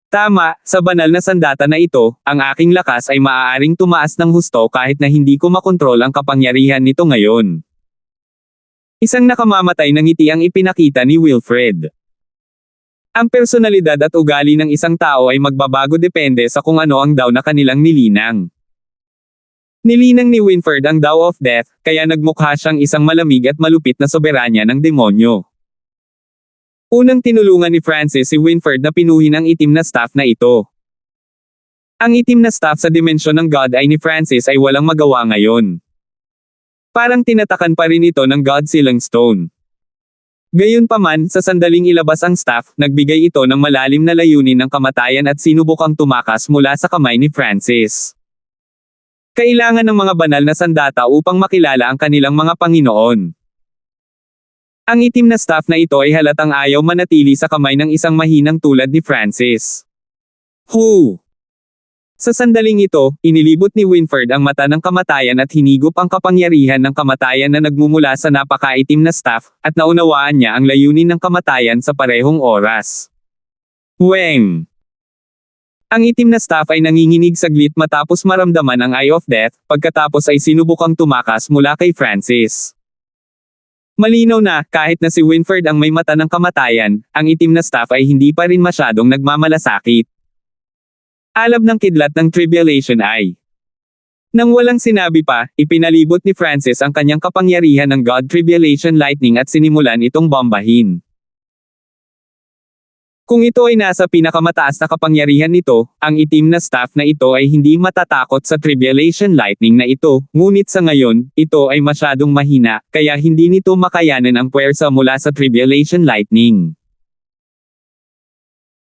[SPEAKER 1] Tama, sa banal na sandata na ito, ang aking lakas ay maaaring tumaas ng husto kahit na hindi ko makontrol ang kapangyarihan nito ngayon. Isang nakamamatay na ngiti ang ipinakita ni Wilfred. Ang personalidad at ugali ng isang tao ay magbabago depende sa kung ano ang daw na kanilang nilinang. Nilinang ni Winfred ang Daw of Death, kaya nagmukha siyang isang malamig at malupit na soberanya ng demonyo. Unang tinulungan ni Francis si Winfred na pinuhin ang itim na staff na ito. Ang itim na staff sa dimensyon ng God Eye ni Francis ay walang magawa ngayon. Parang tinatakan pa rin ito ng God-Sealing Stone. Gayunpaman, sa sandaling ilabas ang staff, nagbigay ito ng malalim na layunin ng kamatayan at sinubukang tumakas mula sa kamay ni Francis. Kailangan ng mga banal na sandata upang makilala ang kanilang mga Panginoon. Ang itim na staff na ito ay halatang ayaw manatili sa kamay ng isang mahinang tulad ni Francis. Sa sandaling ito, inilibot ni Winford ang mata ng kamatayan at hinigop ang kapangyarihan ng kamatayan na nagmumula sa napakaitim na staff, at naunawaan niya ang layunin ng kamatayan sa parehong oras. Weng! Ang itim na staff ay nanginginig saglit matapos maramdaman ang Eye of Death, pagkatapos ay sinubukang tumakas mula kay Francis. Malinaw na, kahit na si Winford ang may mata ng kamatayan, ang itim na staff ay hindi pa rin masyadong nagmamalasakit. Alab ng kidlat ng Tribulation Eye. Nang walang sinabi pa, ipinalibot ni Francis ang kanyang kapangyarihan ng God Tribulation Lightning at sinimulan itong bombahin. Kung ito ay nasa pinakamataas na kapangyarihan nito, ang itim na staff na ito ay hindi matatakot sa Tribulation Lightning na ito, ngunit sa ngayon, ito ay masyadong mahina, kaya hindi nito makayanan ang puwersa mula sa Tribulation Lightning.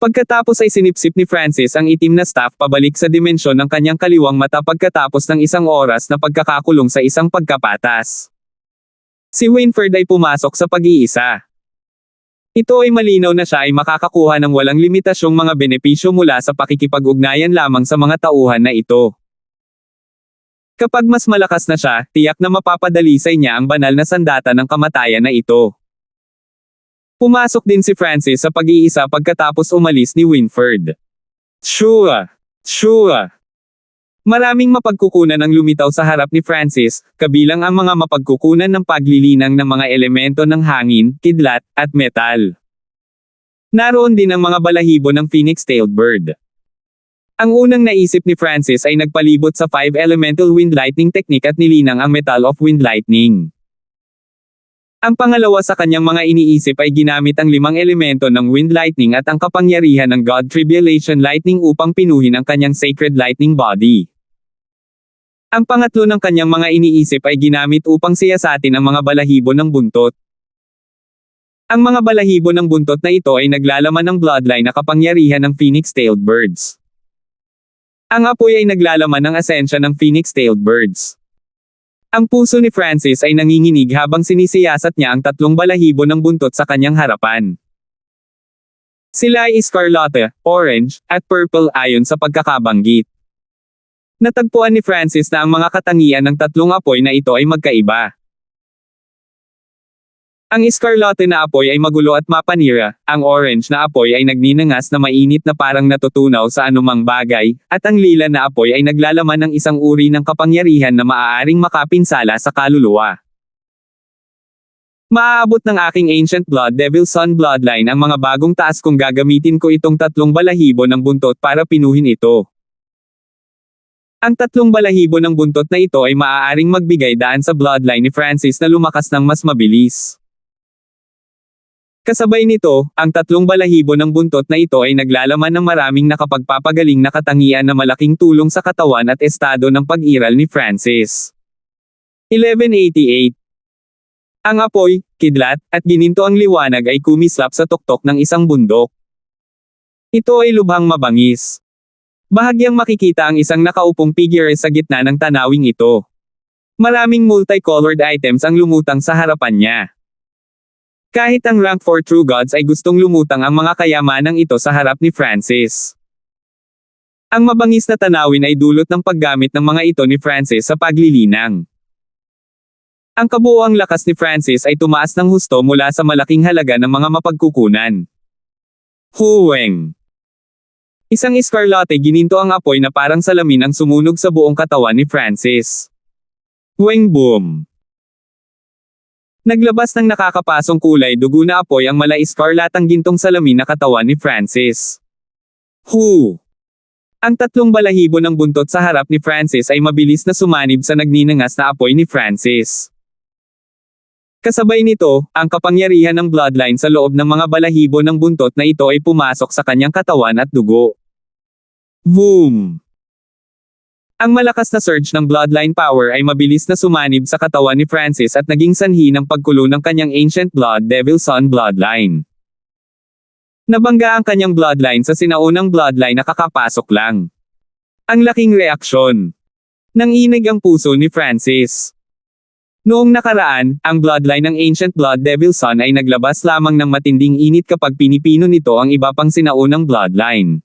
[SPEAKER 1] Pagkatapos ay sinipsip ni Francis ang itim na staff pabalik sa dimensyon ng kanyang kaliwang mata pagkatapos ng isang oras na pagkakakulong sa isang pagkapatas. Si Winford ay pumasok sa pag-iisa. Ito ay malinaw na siya ay makakakuha ng walang limitasyong mga benepisyo mula sa pakikipag-ugnayan lamang sa mga tauhan na ito. Kapag mas malakas na siya, tiyak na mapapadalisay niya ang banal na sandata ng kamatayan na ito. Pumasok din si Francis sa pag-iisa pagkatapos umalis ni Winford. Shua! Maraming mapagkukunan ang lumitaw sa harap ni Francis, kabilang ang mga mapagkukunan ng paglilinang ng mga elemento ng hangin, kidlat, at metal. Naroon din ang mga balahibo ng phoenix-tailed bird. Ang unang naisip ni Francis ay nagpalibot sa 5 elemental wind lightning technique at nilinang ang metal of wind lightning. Ang pangalawa sa kanyang mga iniisip ay ginamit ang 5 elemento ng wind lightning at ang kapangyarihan ng God Tribulation Lightning upang pinuhin ang kanyang sacred lightning body. Ang pangatlo ng kanyang mga iniisip ay ginamit upang siyasatin ang mga balahibo ng buntot. Ang mga balahibo ng buntot na ito ay naglalaman ng bloodline na kapangyarihan ng phoenix-tailed birds. Ang apoy ay naglalaman ng asensya ng phoenix-tailed birds. Ang puso ni Francis ay nanginginig habang sinisiyasat niya ang 3 balahibo ng buntot sa kanyang harapan. Sila ay scarlet, orange, at purple ayon sa pagkakabanggit. Natagpuan ni Francis na ang mga katangian ng 3 apoy na ito ay magkaiba. Ang scarlet na apoy ay magulo at mapanira, ang orange na apoy ay nagninangas na mainit na parang natutunaw sa anumang bagay, at ang lila na apoy ay naglalaman ng isang uri ng kapangyarihan na maaaring makapinsala sa kaluluwa. Maaabot ng aking Ancient Blood Devil Son bloodline ang mga bagong taas kung gagamitin ko itong 3 balahibo ng buntot para pinuhin ito. Ang 3 balahibo ng buntot na ito ay maaaring magbigay daan sa bloodline ni Francis na lumakas ng mas mabilis. Kasabay nito, ang 3 balahibo ng buntot na ito ay naglalaman ng maraming nakapagpapagaling na katangian na malaking tulong sa katawan at estado ng pag-iral ni Francis. 1188. Ang apoy, kidlat, at gininto ang liwanag ay kumislap sa tuktok ng isang bundok. Ito ay lubhang mabangis. Bahagyang makikita ang isang nakaupong figure sa gitna ng tanawing ito. Maraming multicolored items ang lumutang sa harapan niya. Kahit ang rank 4 True Gods ay gustong lumutang ang mga kayamanang ito sa harap ni Francis. Ang mabangis na tanawin ay dulot ng paggamit ng mga ito ni Francis sa paglilinang. Ang kabuuang lakas ni Francis ay tumaas ng husto mula sa malaking halaga ng mga mapagkukunan. Huweng. Isang eskarlate gininto ang apoy na parang salamin ang sumunog sa buong katawan ni Francis. Huweng boom. Naglabas ng nakakapasong kulay dugo na apoy ang mala-eskarlatang gintong salamin na katawan ni Francis. Ang 3 balahibo ng buntot sa harap ni Francis ay mabilis na sumanib sa nagninangas na apoy ni Francis. Kasabay nito, ang kapangyarihan ng bloodline sa loob ng mga balahibo ng buntot na ito ay pumasok sa kanyang katawan at dugo. Boom! Ang malakas na surge ng bloodline power ay mabilis na sumanib sa katawan ni Francis at naging sanhi ng pagkulo ng kanyang Ancient Blood Devil Son bloodline. Nabangga ang kanyang bloodline sa sinaunang bloodline na kakapasok lang. Ang laking reaksyon. Nanginig ang puso ni Francis. Noong nakaraan, ang bloodline ng Ancient Blood Devil Son ay naglabas lamang ng matinding init kapag pinipino nito ang iba pang sinaunang bloodline.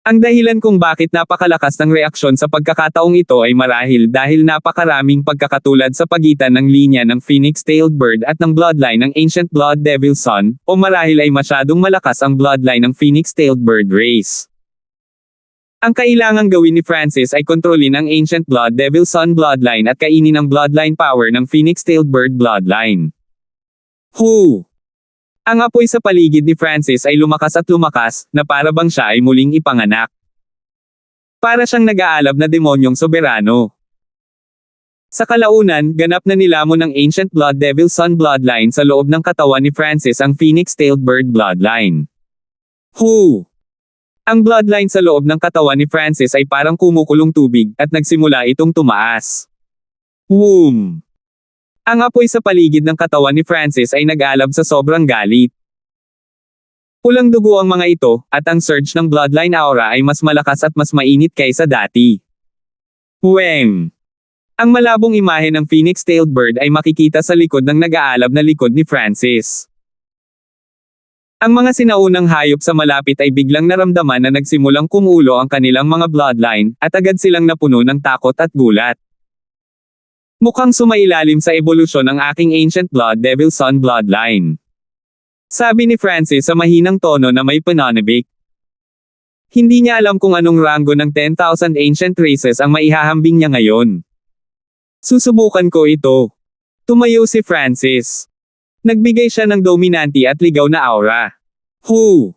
[SPEAKER 1] Ang dahilan kung bakit napakalakas ng reaksyon sa pagkakataong ito ay marahil dahil napakaraming pagkakatulad sa pagitan ng linya ng Phoenix-tailed bird at ng bloodline ng Ancient Blood Devil Son, o marahil ay masyadong malakas ang bloodline ng Phoenix-tailed bird race. Ang kailangang gawin ni Francis ay kontrolin ang Ancient Blood Devil Son bloodline at kainin ang bloodline power ng Phoenix-tailed bird bloodline. Hu! Ang apoy sa paligid ni Francis ay lumakas at lumakas, na para bang siya ay muling ipanganak. Para siyang nag-aalab na demonyong soberano. Sa kalaunan, ganap na nilamon ng Ancient Blood Devil Son bloodline sa loob ng katawan ni Francis ang Phoenix-tailed bird bloodline. Hu! Ang bloodline sa loob ng katawan ni Francis ay parang kumukulong tubig, at nagsimula itong tumaas. Woom! Ang apoy sa paligid ng katawan ni Francis ay nag-alab sa sobrang galit. Pulang dugo ang mga ito, at ang surge ng bloodline aura ay mas malakas at mas mainit kaysa dati. Weng! Ang malabong imahe ng Phoenix-tailed bird ay makikita sa likod ng nag-aalab na likod ni Francis. Ang mga sinaunang hayop sa malapit ay biglang naramdaman na nagsimulang kumulo ang kanilang mga bloodline, at agad silang napuno ng takot at gulat. Mukhang sumailalim sa ebolusyon ang aking Ancient Blood Devil Son bloodline. Sabi ni Francis sa mahinang tono na may pananabik. Hindi niya alam kung anong ranggo ng 10,000 ancient races ang maihahambing niya ngayon. Susubukan ko ito. Tumayo si Francis. Nagbigay siya ng dominante at ligaw na aura. Hu!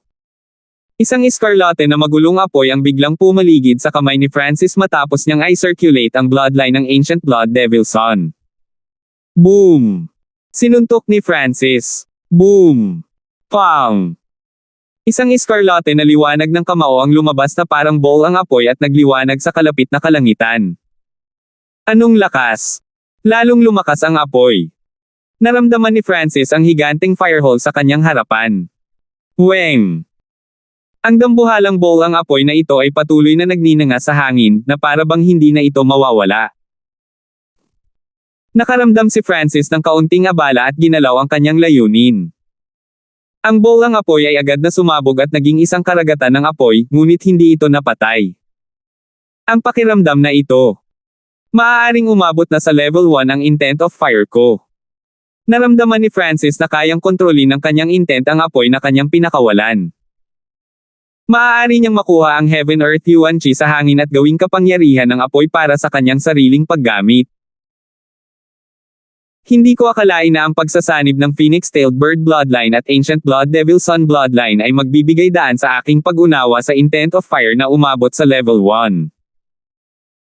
[SPEAKER 1] Isang iskarlate na magulong apoy ang biglang pumaligid sa kamay ni Francis matapos niyang i-circulate ang bloodline ng Ancient Blood Devil Son. Boom! Sinuntok ni Francis. Boom! Pang! Isang iskarlate na liwanag ng kamao ang lumabas na parang ball ang apoy at nagliwanag sa kalapit na kalangitan. Anong lakas! Lalong lumakas ang apoy. Naramdaman ni Francis ang higanteng firehole sa kanyang harapan. Weng! Ang dambuhalang ball ang apoy na ito ay patuloy na nagninanga sa hangin, na para bang hindi na ito mawawala. Nakaramdam si Francis ng kaunting abala at ginalaw ang kanyang layunin. Ang ball ang apoy ay agad na sumabog at naging isang karagatan ng apoy, ngunit hindi ito napatay. Ang pakiramdam na ito. Maaaring umabot na sa level 1 ang intent of fire ko. Naramdaman ni Francis na kayang kontrolin ng kanyang intent ang apoy na kanyang pinakawalan. Maaari niyang makuha ang Heaven Earth Yuan Chi sa hangin at gawing kapangyarihan ng apoy para sa kanyang sariling paggamit. Hindi ko akalain na ang pagsasanib ng Phoenix-tailed bird bloodline at Ancient Blood Devil Son bloodline ay magbibigay daan sa aking pag-unawa sa intent of fire na umabot sa level 1.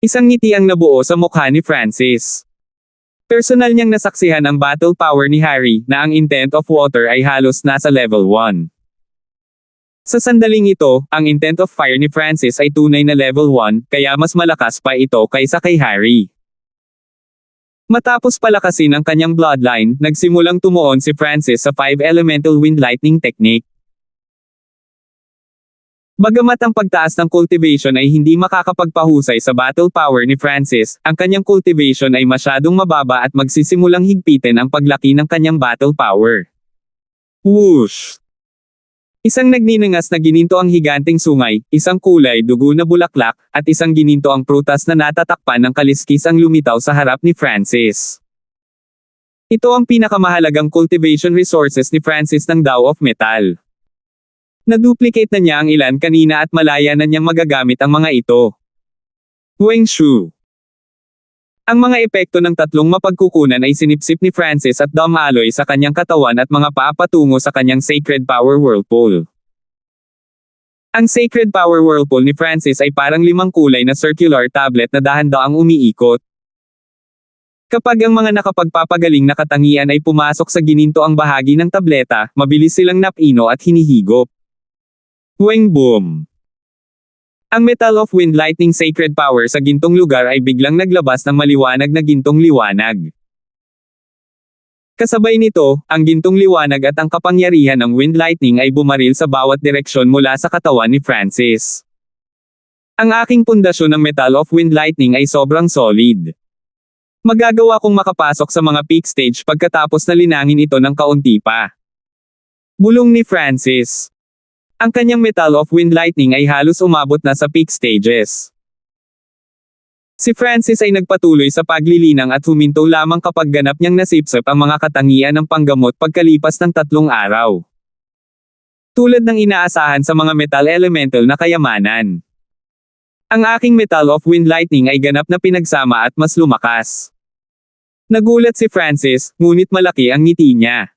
[SPEAKER 1] Isang ngiti ang nabuo sa mukha ni Francis. Personal niyang nasaksihan ang battle power ni Harry, na ang intent of water ay halos nasa level 1. Sa sandaling ito, ang intent of fire ni Francis ay tunay na level 1, kaya mas malakas pa ito kaysa kay Harry. Matapos palakasin ang kanyang bloodline, nagsimulang tumuon si Francis sa 5 elemental wind lightning technique. Bagamat ang pagtaas ng cultivation ay hindi makakapagpahusay sa battle power ni Francis, ang kanyang cultivation ay masyadong mababa at magsisimulang higpitin ang paglaki ng kanyang battle power. Whoosh! Isang nagninangas na gininto ang higanteng sungay, isang kulay dugo na bulaklak, at isang gininto ang prutas na natatakpan ng kaliskis ang lumitaw sa harap ni Francis. Ito ang pinakamahalagang cultivation resources ni Francis ng Tao of Metal. Na-duplicate na niya ang ilan kanina at malaya na niyang magagamit ang mga ito. Weng Shu. Ang mga epekto ng tatlong mapagkukunan ay sinipsip ni Francis at Dom Aloy sa kanyang katawan at mga paa patungo sa kanyang Sacred Power Whirlpool. Ang Sacred Power Whirlpool ni Francis ay parang 5 kulay na circular tablet na dahan-daang umiikot. Kapag ang mga nakapagpapagaling na katangian ay pumasok sa gininto ang bahagi ng tableta, mabilis silang napino at hinihigop. Weng Boom! Ang Metal of Wind Lightning Sacred Power sa gintong lugar ay biglang naglabas ng maliwanag na gintong liwanag. Kasabay nito, ang gintong liwanag at ang kapangyarihan ng Wind Lightning ay bumaril sa bawat direksyon mula sa katawan ni Francis. Ang aking pundasyon ng Metal of Wind Lightning ay sobrang solid. Magagawa kong makapasok sa mga peak stage pagkatapos na linangin ito ng kaunti pa. Bulong ni Francis. Ang kanyang Metal of Wind Lightning ay halos umabot na sa peak stages. Si Francis ay nagpatuloy sa paglilinang at huminto lamang kapag ganap niyang nasipsip ang mga katangian ng panggamot pagkalipas ng 3 araw. Tulad ng inaasahan sa mga metal elemental na kayamanan. Ang aking Metal of Wind Lightning ay ganap na pinagsama at mas lumakas. Nagulat si Francis, ngunit malaki ang ngiti niya.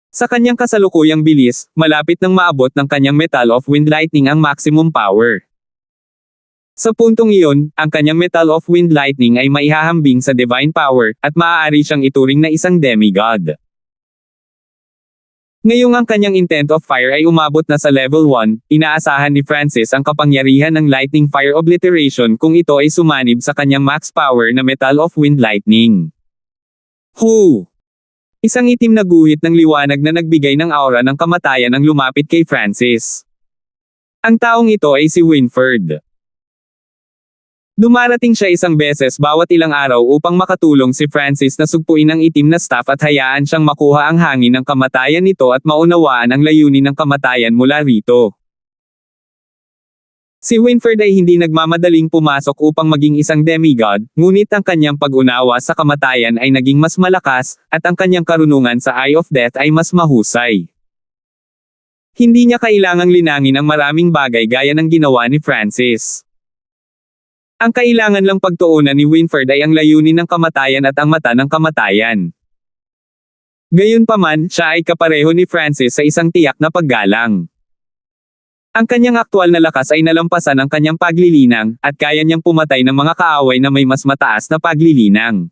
[SPEAKER 1] Sa kanyang kasalukuyang bilis, malapit nang maabot ng kanyang Metal of Wind Lightning ang maximum power. Sa puntong iyon, ang kanyang Metal of Wind Lightning ay maihahambing sa divine power, at maaari siyang ituring na isang demigod. Ngayong ang kanyang Intent of Fire ay umabot na sa level 1, inaasahan ni Francis ang kapangyarihan ng Lightning Fire Obliteration kung ito ay sumanib sa kanyang max power na Metal of Wind Lightning. Hu! Isang itim na guhit ng liwanag na nagbigay ng aura ng kamatayan ang lumapit kay Francis. Ang taong ito ay si Winford. Dumarating siya isang beses bawat ilang araw upang makatulong si Francis na sugpuin ang itim na staff at hayaan siyang makuha ang hangin ng kamatayan nito at maunawaan ang layunin ng kamatayan mula rito. Si Winford ay hindi nagmamadaling pumasok upang maging isang demigod, ngunit ang kanyang pag-unawa sa kamatayan ay naging mas malakas, at ang kanyang karunungan sa Eye of Death ay mas mahusay. Hindi niya kailangang linangin ang maraming bagay gaya ng ginawa ni Francis. Ang kailangan lang pagtuunan ni Winford ay ang layunin ng kamatayan at ang mata ng kamatayan. Gayunpaman, siya ay kapareho ni Francis sa isang tiyak na paggalang. Ang kanyang aktwal na lakas ay nalampasan ang kanyang paglilinang, at kaya niyang pumatay ng mga kaaway na may mas mataas na paglilinang.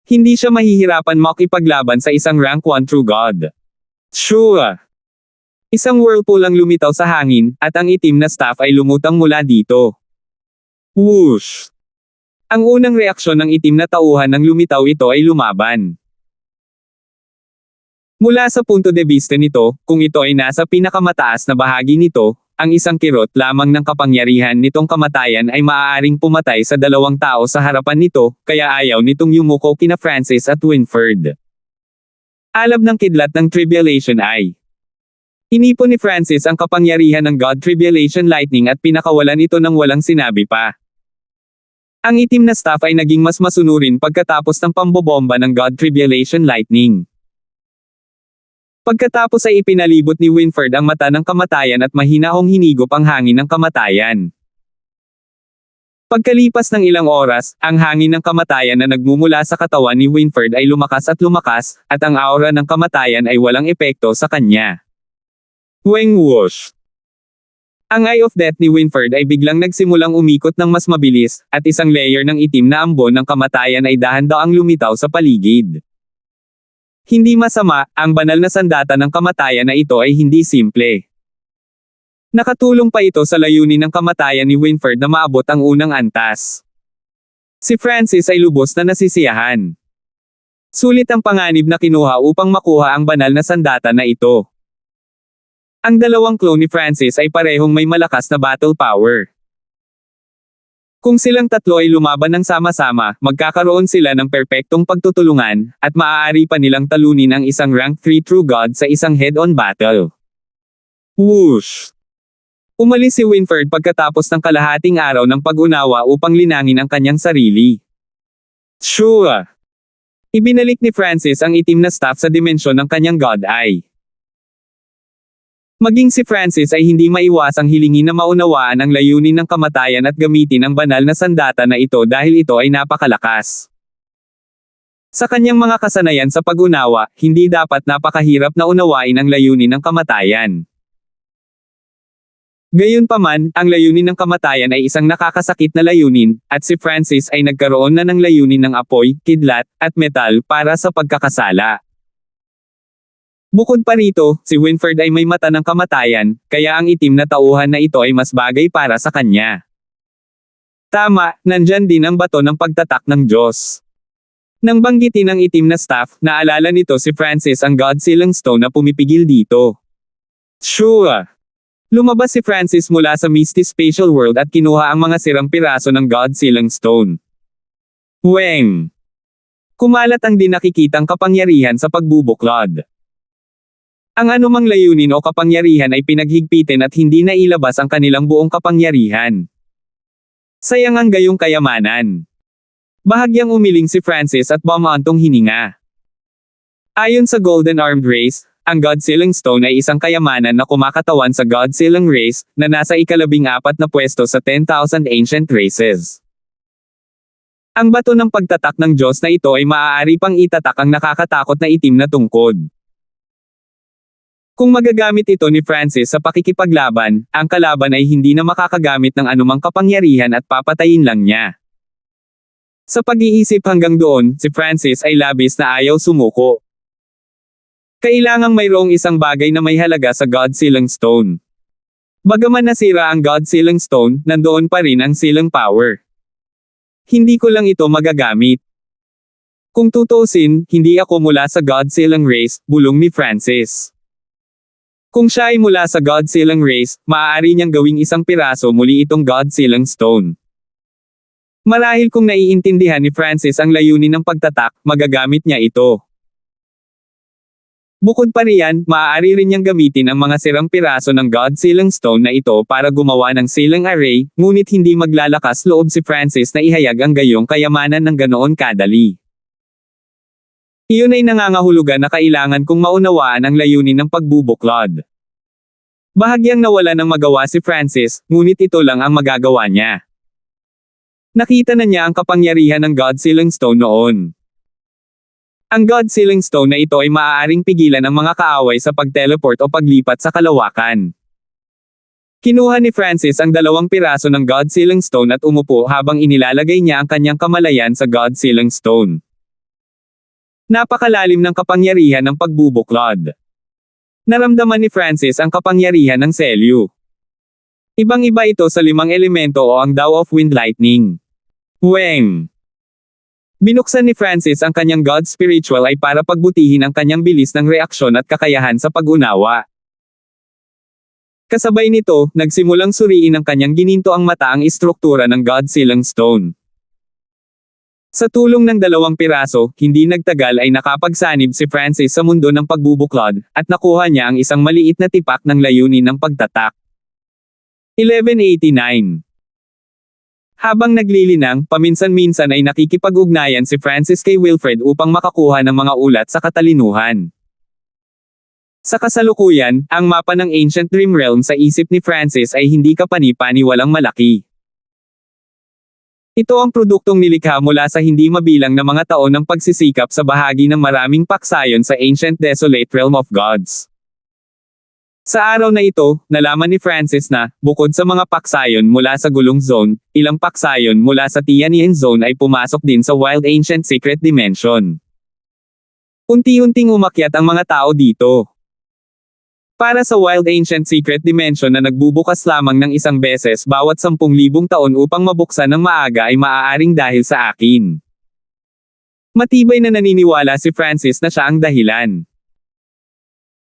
[SPEAKER 1] Hindi siya mahihirapan makipaglaban sa isang rank 1 true god. Sure! Isang whirlpool ang lumitaw sa hangin, at ang itim na staff ay lumutang mula dito. Whoosh! Ang unang reaksyon ng itim na tauhan nang lumitaw ito ay lumaban. Mula sa punto de vista nito, kung ito ay nasa pinakamataas na bahagi nito, ang isang kirot lamang ng kapangyarihan nitong kamatayan ay maaaring pumatay sa 2 tao sa harapan nito, kaya ayaw nitong yumuko kina Francis at Winford. Alab ng kidlat ng Tribulation ay. Inipon ni Francis ang kapangyarihan ng God Tribulation Lightning at pinakawalan ito ng walang sinabi pa. Ang itim na staff ay naging mas masunurin pagkatapos ng pambobomba ng God Tribulation Lightning. Pagkatapos ay ipinalibot ni Winford ang mata ng kamatayan at mahinahong hinigop ang hangin ng kamatayan. Pagkalipas ng ilang oras, ang hangin ng kamatayan na nagmumula sa katawan ni Winford ay lumakas, at ang aura ng kamatayan ay walang epekto sa kanya. Weng whoosh! Ang Eye of Death ni Winford ay biglang nagsimulang umikot ng mas mabilis, at isang layer ng itim na ambon ng kamatayan ay dahan-daang lumitaw sa paligid. Hindi masama, ang banal na sandata ng kamatayan na ito ay hindi simple. Nakatulong pa ito sa layunin ng kamatayan ni Winford na maabot ang unang antas. Si Francis ay lubos na nasisiyahan. Sulit ang panganib na kinuha upang makuha ang banal na sandata na ito. Ang dalawang clone ni Francis ay parehong may malakas na battle power. Kung silang tatlo ay lumaban ng sama-sama, magkakaroon sila ng perpektong pagtutulungan, at maaari pa nilang talunin ang isang rank 3 true god sa isang head-on battle. Whoosh! Umalis si Winford pagkatapos ng kalahating araw ng pag-unawa upang linangin ang kanyang sarili. Sure! Ibinalik ni Francis ang itim na staff sa dimensyon ng kanyang God Eye. Maging si Francis ay hindi maiwasang hilingin na maunawaan ang layunin ng kamatayan at gamitin ang banal na sandata na ito dahil ito ay napakalakas. Sa kanyang mga kasanayan sa pag-unawa, hindi dapat napakahirap na unawain ang layunin ng kamatayan. Gayunpaman, ang layunin ng kamatayan ay isang nakakasakit na layunin, at si Francis ay nagkaroon na ng layunin ng apoy, kidlat, at metal para sa pagkakasala. Bukod pa rito, si Winfred ay may mata ng kamatayan, kaya ang itim na tauhan na ito ay mas bagay para sa kanya. Tama, nandyan din ang bato ng pagtatak ng Diyos. Nang banggitin ng itim na staff, naalala nito si Francis ang God-sealing stone na pumipigil dito. Sure! Lumabas si Francis mula sa Misty Spatial World at kinuha ang mga sirang piraso ng God-sealing stone. Weng! Kumalat ang di nakikitang kapangyarihan sa pagbubuklod. Ang anumang layunin o kapangyarihan ay pinaghigpitin at hindi na ilabas ang kanilang buong kapangyarihan. Sayang ang gayong kayamanan. Bahagyang umiling si Francis at bumaantong hininga. Ayon sa Golden Armed Race, ang God-sealing stone ay isang kayamanan na kumakatawan sa God-sealing race, na nasa ika-14 na pwesto sa 10,000 ancient races. Ang bato ng pagtatak ng Diyos na ito ay maaari pang itatak ang nakakatakot na itim na tungkod. Kung magagamit ito ni Francis sa pakikipaglaban, ang kalaban ay hindi na makakagamit ng anumang kapangyarihan at papatayin lang niya. Sa pag-iisip hanggang doon, si Francis ay labis na ayaw sumuko. Kailangang mayroong isang bagay na may halaga sa God-sealing stone. Bagaman nasira ang God-sealing stone, nandoon pa rin ang sealing power. Hindi ko lang ito magagamit. Kung tutuusin, hindi ako mula sa God-sealing race, bulong ni Francis. Kung siya ay mula sa God-sealing race, maaari niyang gawing isang piraso muli itong God-sealing stone. Marahil kung naiintindihan ni Francis ang layunin ng pagtatak, magagamit niya ito. Bukod pa riyan, maaari rin niyang gamitin ang mga sirang piraso ng God-sealing stone na ito para gumawa ng sealing array, ngunit hindi maglalakas loob si Francis na ihayag ang gayong kayamanan ng ganoon kadali. Iyon ay nangangahulugan na kailangan kong maunawaan ang layunin ng pagbubuklod. Bahagyang nawala ng magawa si Francis, ngunit ito lang ang magagawa niya. Nakita na niya ang kapangyarihan ng God-sealing stone noon. Ang God-sealing stone na ito ay maaaring pigilan ang mga kaaway sa pag-teleport o paglipat sa kalawakan. Kinuha ni Francis ang 2 piraso ng God-sealing stone at umupo habang inilalagay niya ang kanyang kamalayan sa God-sealing stone. Napakalalim ng kapangyarihan ng pagbubuklod. Naramdaman ni Francis ang kapangyarihan ng selyo. Ibang-iba ito sa 5 elemento o ang Tao of Wind Lightning. Weng! Binuksan ni Francis ang kanyang God Spiritual ay para pagbutihin ang kanyang bilis ng reaksyon at kakayahan sa pag-unawa. Kasabay nito, nagsimulang suriin ng kanyang gininto ang mata ang istruktura ng God-sealing stone. Sa tulong ng 2 piraso, hindi nagtagal ay nakapagsanib si Francis sa mundo ng pagbubuklod, at nakuha niya ang isang maliit na tipak ng layunin ng pagtatak. 1189. Habang naglilinang, paminsan-minsan ay nakikipag-ugnayan si Francis kay Wilfred upang makakuha ng mga ulat sa katalinuhan. Sa kasalukuyan, ang mapa ng Ancient Dream Realm sa isip ni Francis ay hindi kapani-paniwalang malaki. Ito ang produktong nilikha mula sa hindi mabilang na mga taon ng pagsisikap sa bahagi ng maraming paksayon sa Ancient Desolate Realm of Gods. Sa araw na ito, nalaman ni Francis na, bukod sa mga paksayon mula sa Gulong Zone, ilang paksayon mula sa Tianyin Zone ay pumasok din sa Wild Ancient Secret Dimension. Unti-unting umakyat ang mga tao dito. Para sa Wild Ancient Secret Dimension na nagbubukas lamang ng isang beses bawat 10,000 taon upang mabuksan ng maaga ay maaaring dahil sa akin. Matibay na naniniwala si Francis na siya ang dahilan.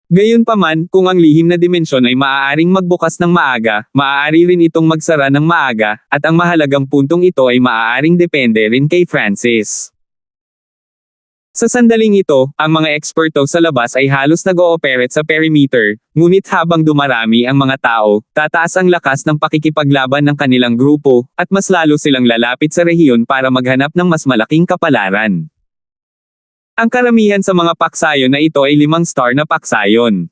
[SPEAKER 1] Gayunpaman, kung ang lihim na dimensyon ay maaaring magbukas ng maaga, maaari rin itong magsara ng maaga, at ang mahalagang puntong ito ay maaaring depende rin kay Francis. Sa sandaling ito, ang mga eksperto sa labas ay halos nag-ooperate sa perimeter, ngunit habang dumarami ang mga tao, tataas ang lakas ng pakikipaglaban ng kanilang grupo, at mas lalo silang lalapit sa rehiyon para maghanap ng mas malaking kapalaran. Ang karamihan sa mga paksayon na ito ay 5-star na paksayon.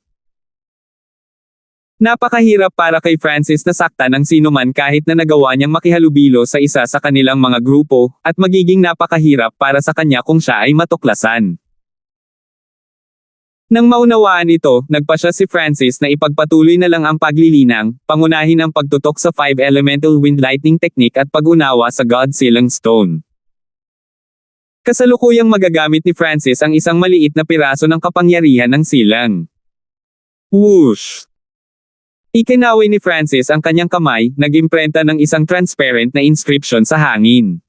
[SPEAKER 1] Napakahirap para kay Francis na saktan ng sinuman kahit na nagawa niyang makihalubilo sa isa sa kanilang mga grupo, at magiging napakahirap para sa kanya kung siya ay matuklasan. Nang maunawaan ito, nagpasya si Francis na ipagpatuloy na lang ang paglilinang, pangunahin ang pagtutok sa 5 Elemental Wind Lightning Technique at pag-unawa sa God-sealing stone. Kasalukuyang magagamit ni Francis ang isang maliit na piraso ng kapangyarihan ng silang. Whoosh! Ikinawi ni Francis ang kanyang kamay, nag-imprenta ng isang transparent na inscription sa hangin.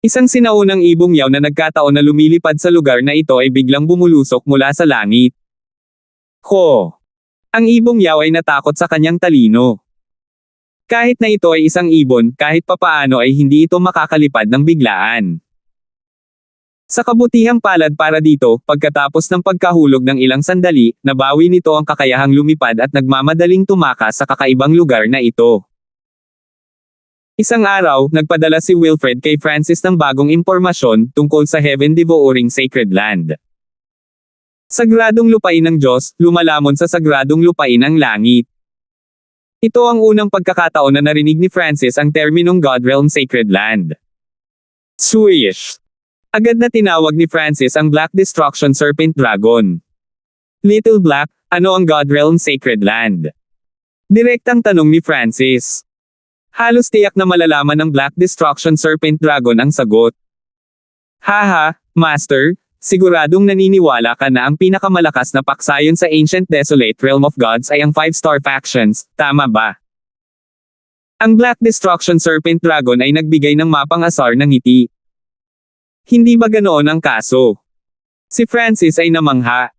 [SPEAKER 1] Isang sinaunang ibong yaw na nagkataon na lumilipad sa lugar na ito ay biglang bumulusok mula sa langit. Ko! Ang ibong yaw ay natakot sa kanyang talino. Kahit na ito ay isang ibon, kahit papaano ay hindi ito makakalipad ng biglaan. Sa kabutihang palad para dito, pagkatapos ng pagkahulog ng ilang sandali, nabawi nito ang kakayahang lumipad at nagmamadaling tumakas sa kakaibang lugar na ito. Isang araw, nagpadala si Wilfred kay Francis ng bagong impormasyon tungkol sa Heaven Devouring Sacred Land. Sagradong lupain ng Diyos, lumalamon sa sagradong lupain ang langit. Ito ang unang pagkakataon na narinig ni Francis ang terminong God Realm Sacred Land. Swish! Agad na tinawag ni Francis ang Black Destruction Serpent Dragon. Little Black, ano ang God Realm Sacred Land? Direktang tanong ni Francis. Halos tiyak na malalaman ng Black Destruction Serpent Dragon ang sagot. Haha, Master, siguradong naniniwala ka na ang pinakamalakas na paksayon sa Ancient Desolate Realm of Gods ay ang 5-star factions, tama ba? Ang Black Destruction Serpent Dragon ay nagbigay ng mapang asar ng ngiti. Hindi ba ganoon ang kaso? Si Francis ay namangha.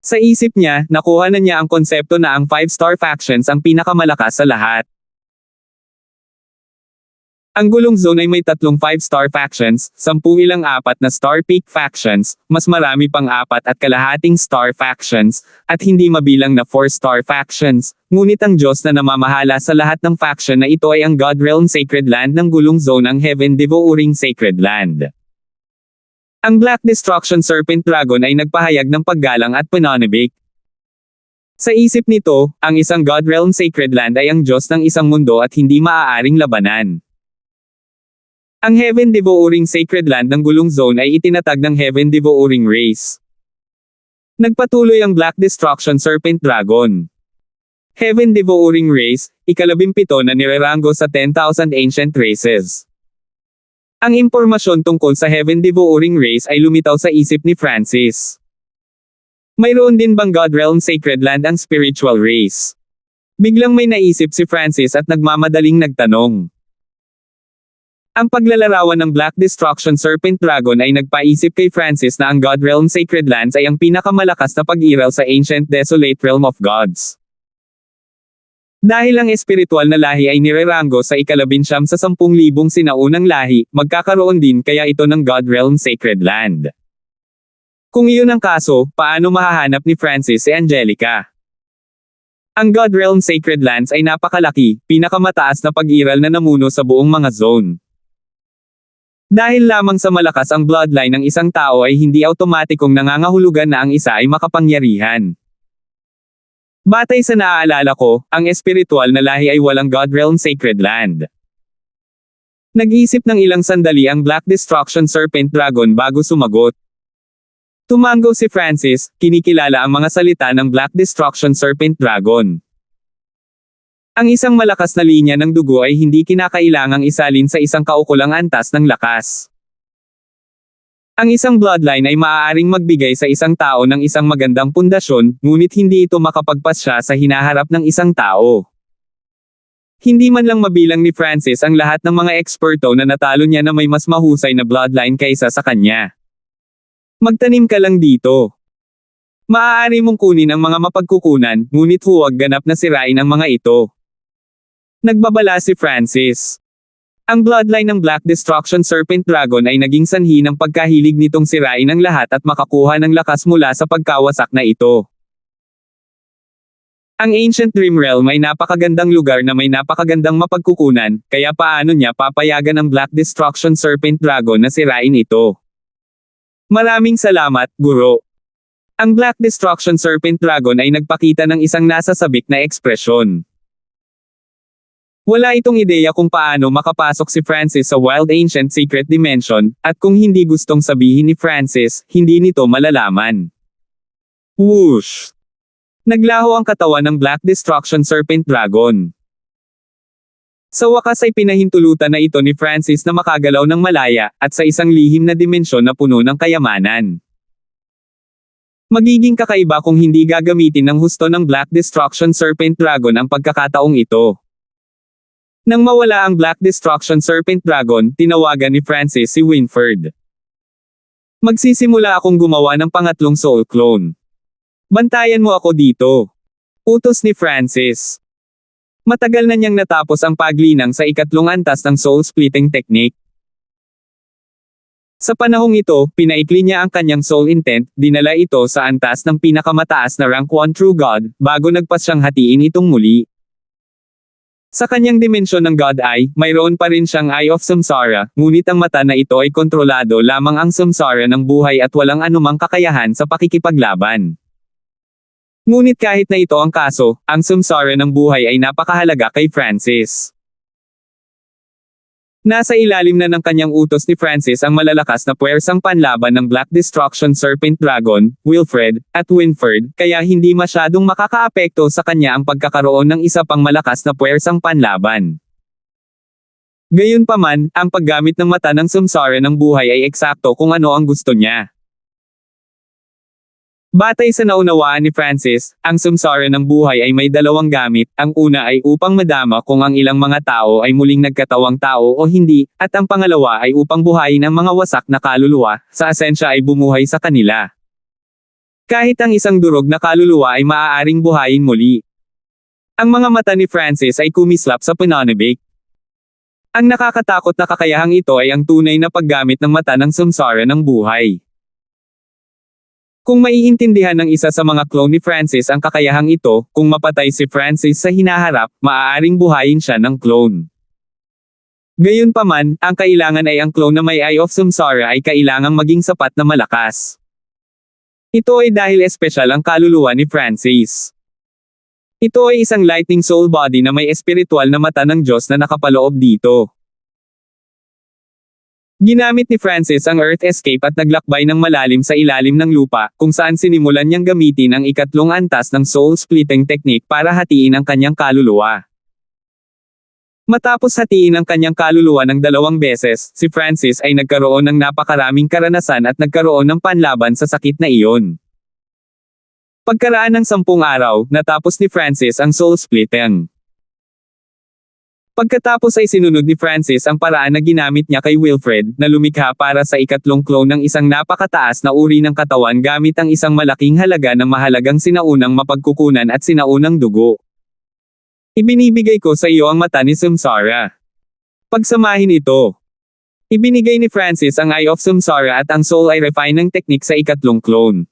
[SPEAKER 1] Sa isip niya, nakuha na niya ang konsepto na ang 5-star factions ang pinakamalakas sa lahat. Ang gulong zone ay may 3 5-star factions, 10 ilang 4 na star peak factions, mas marami pang 4 at kalahating star factions, at hindi mabilang na 4-star factions, ngunit ang Diyos na namamahala sa lahat ng faction na ito ay ang God Realm Sacred Land ng gulong zone ang Heaven Devouring Sacred Land. Ang Black Destruction Serpent Dragon ay nagpahayag ng paggalang at pananabik. Sa isip nito, ang isang God Realm Sacred Land ay ang Diyos ng isang mundo at hindi maaaring labanan. Ang Heaven Devouring Sacred Land ng gulong zone ay itinatag ng Heaven Devouring Race. Nagpatuloy ang Black Destruction Serpent Dragon. Heaven Devouring Race, ika-17 na nirerango sa 10,000 Ancient Races. Ang impormasyon tungkol sa Heaven Devouring Race ay lumitaw sa isip ni Francis. Mayroon din bang God Realm Sacred Land ang Spiritual Race? Biglang may naisip si Francis at nagmamadaling nagtanong. Ang paglalarawan ng Black Destruction Serpent Dragon ay nagpaisip kay Francis na ang God Realm Sacred Lands ay ang pinakamalakas na pag-iral sa Ancient Desolate Realm of Gods. Dahil ang espiritual na lahi ay nirerango sa ika-19 sa 10,000 sinaunang lahi, magkakaroon din kaya ito ng God Realm Sacred Land. Kung iyon ang kaso, paano mahahanap ni Francis si Angelica? Ang God Realm Sacred Lands ay napakalaki, pinakamataas na pag-iral na namuno sa buong mga zone. Dahil lamang sa malakas ang bloodline ng isang tao ay hindi automatikong nangangahulugan na ang isa ay makapangyarihan. Batay sa naaalala ko, ang espiritual na lahi ay walang God Realm Sacred Land. Nag-iisip ng ilang sandali ang Black Destruction Serpent Dragon bago sumagot. Tumango si Francis, kinikilala ang mga salita ng Black Destruction Serpent Dragon. Ang isang malakas na linya ng dugo ay hindi kinakailangang isalin sa isang kaukulang antas ng lakas. Ang isang bloodline ay maaaring magbigay sa isang tao ng isang magandang pundasyon, ngunit hindi ito makapagpasya sa hinaharap ng isang tao. Hindi man lang mabilang ni Francis ang lahat ng mga eksperto na natalo niya na may mas mahusay na bloodline kaysa sa kanya. Magtanim ka lang dito. Maaari mong kunin ang mga mapagkukunan, ngunit huwag ganap na sirain ang mga ito. Nagbabala si Francis. Ang bloodline ng Black Destruction Serpent Dragon ay naging sanhi ng pagkahilig nitong sirain ang lahat at makakuha ng lakas mula sa pagkawasak na ito. Ang Ancient Dream Realm ay napakagandang lugar na may napakagandang mapagkukunan, kaya paano niya papayagan ang Black Destruction Serpent Dragon na sirain ito? Maraming salamat, Guro. Ang Black Destruction Serpent Dragon ay nagpakita ng isang nasasabik na ekspresyon. Wala itong ideya kung paano makapasok si Francis sa Wild Ancient Secret Dimension, at kung hindi gustong sabihin ni Francis, hindi nito malalaman. Whoosh! Naglaho ang katawan ng Black Destruction Serpent Dragon. Sa wakas ay pinahintulutan na ito ni Francis na makagalaw ng malaya, at sa isang lihim na dimensyon na puno ng kayamanan. Magiging kakaiba kung hindi gagamitin ng husto ng Black Destruction Serpent Dragon ang pagkakataong ito. Nang mawala ang Black Destruction Serpent Dragon, tinawagan ni Francis si Winfred. Magsisimula akong gumawa ng pangatlong soul clone. Bantayan mo ako dito. Utos ni Francis. Matagal na niyang natapos ang paglinang sa ikatlong antas ng soul splitting technique. Sa panahong ito, pinaikli niya ang kanyang soul intent, dinala ito sa antas ng pinakamataas na rank 1 true God, bago nagpas siyang hatiin itong muli. Sa kanyang dimensyon ng God Eye, mayroon pa rin siyang Eye of Samsara, ngunit ang mata na ito ay kontrolado lamang ang samsara ng buhay at walang anumang kakayahan sa pakikipaglaban. Ngunit kahit na ito ang kaso, ang samsara ng buhay ay napakahalaga kay Francis. Nasa ilalim na ng kanyang utos ni Francis ang malalakas na puwersang panlaban ng Black Destruction Serpent Dragon, Wilfred, at Winfred, kaya hindi masyadong makakaapekto sa kanya ang pagkakaroon ng isa pang malakas na puwersang panlaban. Gayunpaman, ang paggamit ng mata ng samsara ng buhay ay eksakto kung ano ang gusto niya. Batay sa naunawaan ni Francis, ang samsara ng buhay ay may dalawang gamit, ang una ay upang madama kung ang ilang mga tao ay muling nagkatawang tao o hindi, at ang pangalawa ay upang buhayin ang mga wasak na kaluluwa, sa asensya ay bumuhay sa kanila. Kahit ang isang durog na kaluluwa ay maaaring buhayin muli. Ang mga mata ni Francis ay kumislap sa pananabik. Ang nakakatakot na kakayahang ito ay ang tunay na paggamit ng mata ng samsara ng buhay. Kung maiintindihan ng isa sa mga clone ni Francis ang kakayahang ito, kung mapatay si Francis sa hinaharap, maaaring buhayin siya ng clone. Gayunpaman, ang kailangan ay ang clone na may Eye of Samsara ay kailangang maging sapat na malakas. Ito ay dahil espesyal ang kaluluwa ni Francis. Ito ay isang lightning soul body na may espiritual na mata ng Diyos na nakapaloob dito. Ginamit ni Francis ang Earth Escape at naglakbay ng malalim sa ilalim ng lupa, kung saan sinimulan niyang gamitin ang ikatlong antas ng soul splitting technique para hatiin ang kanyang kaluluwa. Matapos hatiin ang kanyang kaluluwa ng 2 beses, si Francis ay nagkaroon ng napakaraming karanasan at nagkaroon ng panlaban sa sakit na iyon. Pagkaraan ng 10 araw, natapos ni Francis ang soul splitting. Pagkatapos ay sinunod ni Francis ang paraan na ginamit niya kay Wilfred, na lumikha para sa ikatlong clone ng isang napakataas na uri ng katawan gamit ang isang malaking halaga ng mahalagang sinaunang mapagkukunan at sinaunang dugo. Ibinibigay ko sa iyo ang mata ni Samsara. Pagsamahin ito. Ibinigay ni Francis ang Eye of Samsara at ang soul ay refine ng teknik sa ikatlong clone.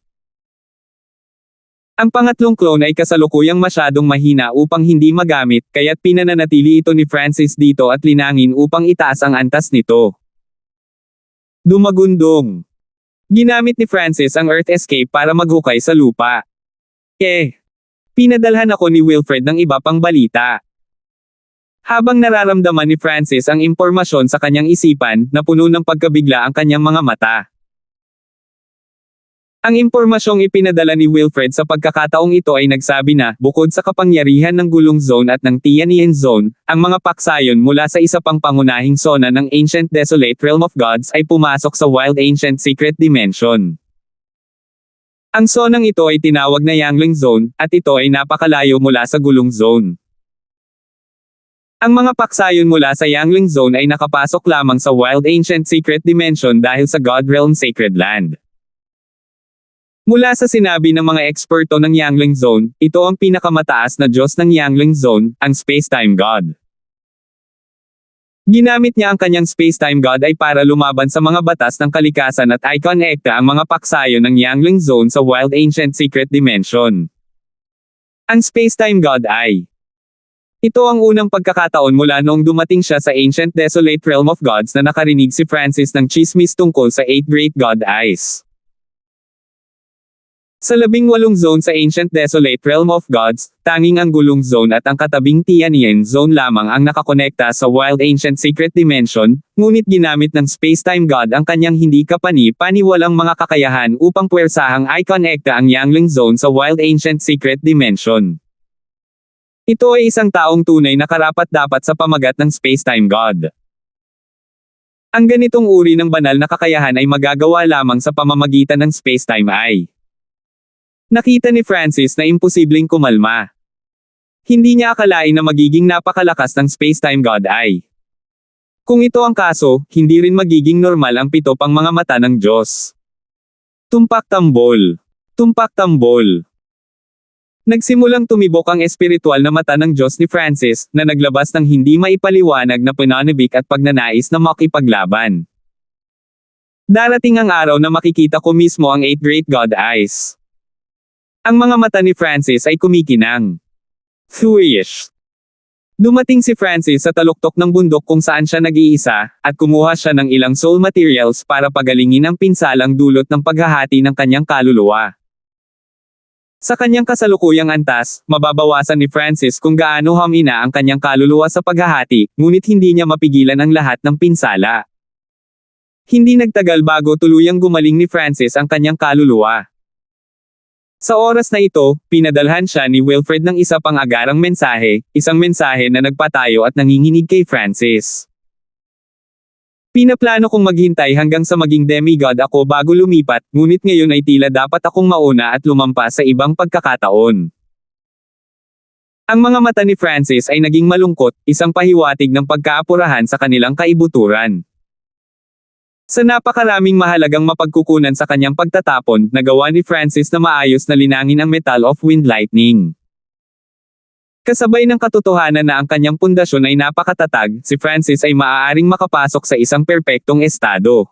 [SPEAKER 1] Ang pangatlong clone ay kasalukuyang masyadong mahina upang hindi magamit, kaya't pinananatili ito ni Francis dito at linangin upang itaas ang antas nito. Dumagundong. Ginamit ni Francis ang Earth Escape para maghukay sa lupa. Pinadalhan ako ni Wilfred ng iba pang balita. Habang nararamdaman ni Francis ang impormasyon sa kanyang isipan, napuno ng pagkabigla ang kanyang mga mata. Ang impormasyong ipinadala ni Wilfred sa pagkakataong ito ay nagsabi na, bukod sa kapangyarihan ng Gulong Zone at ng Tianyan Zone, ang mga paksayon mula sa isa pang pangunahing zona ng Ancient Desolate Realm of Gods ay pumasok sa Wild Ancient Secret Dimension. Ang zonang ito ay tinawag na Yangling Zone, at ito ay napakalayo mula sa Gulong Zone. Ang mga paksayon mula sa Yangling Zone ay nakapasok lamang sa Wild Ancient Secret Dimension dahil sa God Realm Sacred Land. Mula sa sinabi ng mga eksperto ng Yangling Zone, ito ang pinakamataas na Diyos ng Yangling Zone, ang Space-Time God. Ginamit niya ang kanyang Space-Time God ay para lumaban sa mga batas ng kalikasan at i-connecta ang mga paksayon ng Yangling Zone sa Wild Ancient Secret Dimension. Ang Space-Time God ay ito ang unang pagkakataon mula noong dumating siya sa Ancient Desolate Realm of Gods na nakarinig si Francis ng chismis tungkol sa 8 Great God Eyes. Sa 18 zone sa Ancient Desolate Realm of Gods, tanging ang Gulong Zone at ang katabing Tianyan Zone lamang ang nakakonekta sa Wild Ancient Secret Dimension, ngunit ginamit ng Space-Time God ang kanyang hindi kapani-paniwalang mga kakayahan upang puwersahang i-connecta ang Yangling Zone sa Wild Ancient Secret Dimension. Ito ay isang taong tunay na karapat-dapat sa pamagat ng space-time god. Ang ganitong uri ng banal na kakayahan ay magagawa lamang sa pamamagitan ng space-time ay. Nakita ni Francis na imposibleng kumalma. Hindi niya akalain na magiging napakalakas ng space-time god ay. Kung ito ang kaso, hindi rin magiging normal ang 7 pang mga mata ng Diyos. Tumpak-tambol. Tumpak-tambol. Nagsimulang tumibok ang espiritual na mata ng Diyos ni Francis, na naglabas ng hindi maipaliwanag na pananabik at pagnanais na makipaglaban. Darating ang araw na makikita ko mismo ang 8 great God eyes. Ang mga mata ni Francis ay kumikinang. Thwish. Dumating si Francis sa taluktok ng bundok kung saan siya nag-iisa, at kumuha siya ng ilang soul materials para pagalingin ang pinsalang dulot ng paghahati ng kanyang kaluluwa. Sa kanyang kasalukuyang antas, mababawasan ni Francis kung gaano hamina ang kanyang kaluluwa sa paghahati, ngunit hindi niya mapigilan ang lahat ng pinsala. Hindi nagtagal bago tuluyang gumaling ni Francis ang kanyang kaluluwa. Sa oras na ito, pinadalhan siya ni Wilfred ng isa pang agarang mensahe, isang mensahe na nagpatayo at nanginginig kay Francis. Pinaplano kong maghintay hanggang sa maging demigod ako bago lumipat, ngunit ngayon ay tila dapat akong mauna at lumampas sa ibang pagkakataon. Ang mga mata ni Francis ay naging malungkot, isang pahiwatig ng pagkaapurahan sa kanilang kaibuturan. Sa napakaraming mahalagang mapagkukunan sa kanyang pagtatapon, nagawa ni Francis na maayos na linangin ang metal of wind lightning. Kasabay ng katotohanan na ang kanyang pundasyon ay napakatatag, si Francis ay maaaring makapasok sa isang perpektong estado.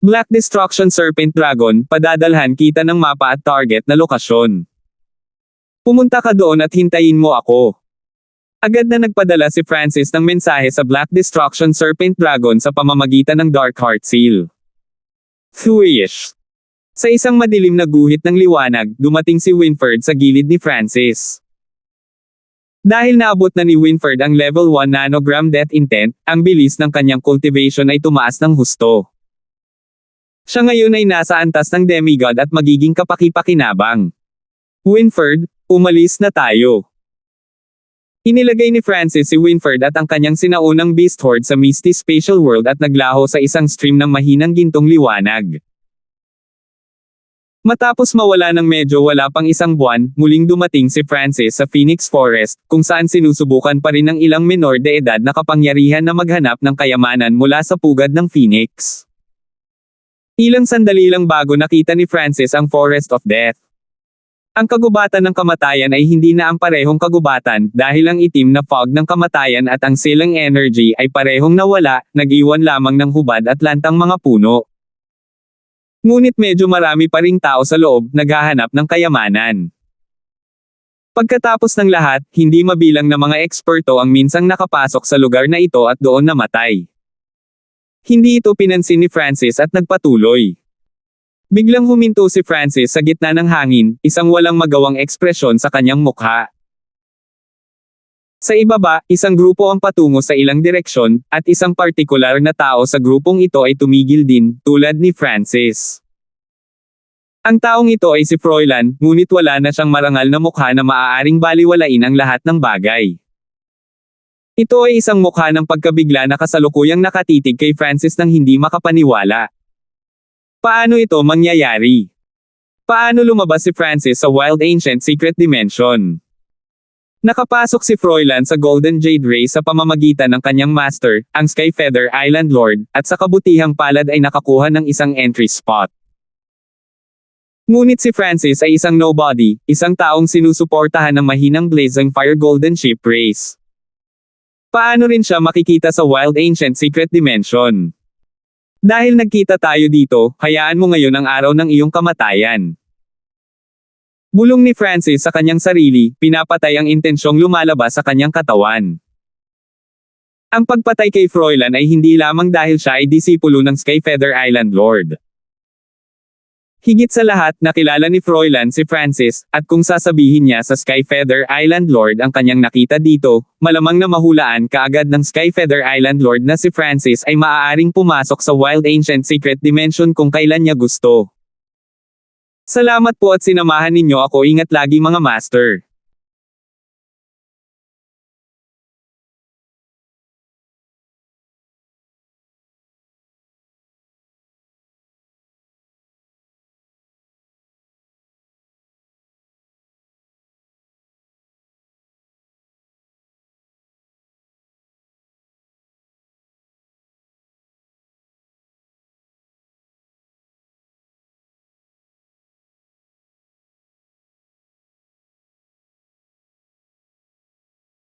[SPEAKER 1] Black Destruction Serpent Dragon, padadalhan kita ng mapa at target na lokasyon. Pumunta ka doon at hintayin mo ako. Agad na nagpadala si Francis ng mensahe sa Black Destruction Serpent Dragon sa pamamagitan ng Dark Heart Seal. Thwish. Sa isang madilim na guhit ng liwanag, dumating si Winfred sa gilid ni Francis. Dahil naabot na ni Winfred ang level 1 nanogram death intent, ang bilis ng kanyang cultivation ay tumaas ng husto. Siya ngayon ay nasa antas ng demigod at magiging kapaki-pakinabang. Winfred, umalis na tayo. Inilagay ni Francis si Winfred at ang kanyang sinaunang beast horde sa misty spatial world at naglaho sa isang stream ng mahinang gintong liwanag. Matapos mawala ng medyo wala pang isang buwan, muling dumating si Francis sa Phoenix Forest, kung saan sinusubukan pa rin ng ilang menor de edad na kapangyarihan na maghanap ng kayamanan mula sa pugad ng Phoenix. Ilang sandali lang bago nakita ni Francis ang Forest of Death. Ang kagubatan ng kamatayan ay hindi na ang parehong kagubatan, dahil ang itim na fog ng kamatayan at ang silang energy ay parehong nawala, nag-iwan lamang ng hubad at lantang mga puno. Ngunit medyo marami pa ring tao sa loob, naghahanap ng kayamanan. Pagkatapos ng lahat, hindi mabilang na mga eksperto ang minsang nakapasok sa lugar na ito at doon namatay. Hindi ito pinansin ni Francis at nagpatuloy. Biglang huminto si Francis sa gitna ng hangin, isang walang magawang ekspresyon sa kanyang mukha. Sa ibaba, isang grupo ang patungo sa ilang direksyon, at isang partikular na tao sa grupong ito ay tumigil din, tulad ni Francis. Ang taong ito ay si Froilan, ngunit wala na siyang marangal na mukha na maaaring baliwalain ang lahat ng bagay. Ito ay isang mukha ng pagkabigla na kasalukuyang nakatitig kay Francis nang hindi makapaniwala. Paano ito mangyayari? Paano lumabas si Francis sa Wild Ancient Secret Dimension? Nakapasok si Froilan sa Golden Jade Ray sa pamamagitan ng kanyang master, ang Skyfeather Island Lord, at sa kabutihang palad ay nakakuha ng isang entry spot. Ngunit si Francis ay isang nobody, isang taong sinusuportahan ng mahinang blazing fire golden ship race. Paano rin siya makikita sa Wild Ancient Secret Dimension? Dahil nagkita tayo dito, hayaan mo ngayon ang araw ng iyong kamatayan. Bulong ni Francis sa kanyang sarili, pinapatay ang intensyong lumalabas sa kanyang katawan. Ang pagpatay kay Froilan ay hindi lamang dahil siya ay disipulo ng Skyfeather Island Lord. Higit sa lahat, nakilala ni Froilan si Francis, at kung sasabihin niya sa Skyfeather Island Lord ang kanyang nakita dito, malamang na mahulaan kaagad ng Skyfeather Island Lord na si Francis ay maaaring pumasok sa Wild Ancient Secret Dimension kung kailan niya gusto. Salamat po at sinamahan ninyo ako. Ingat lagi mga master.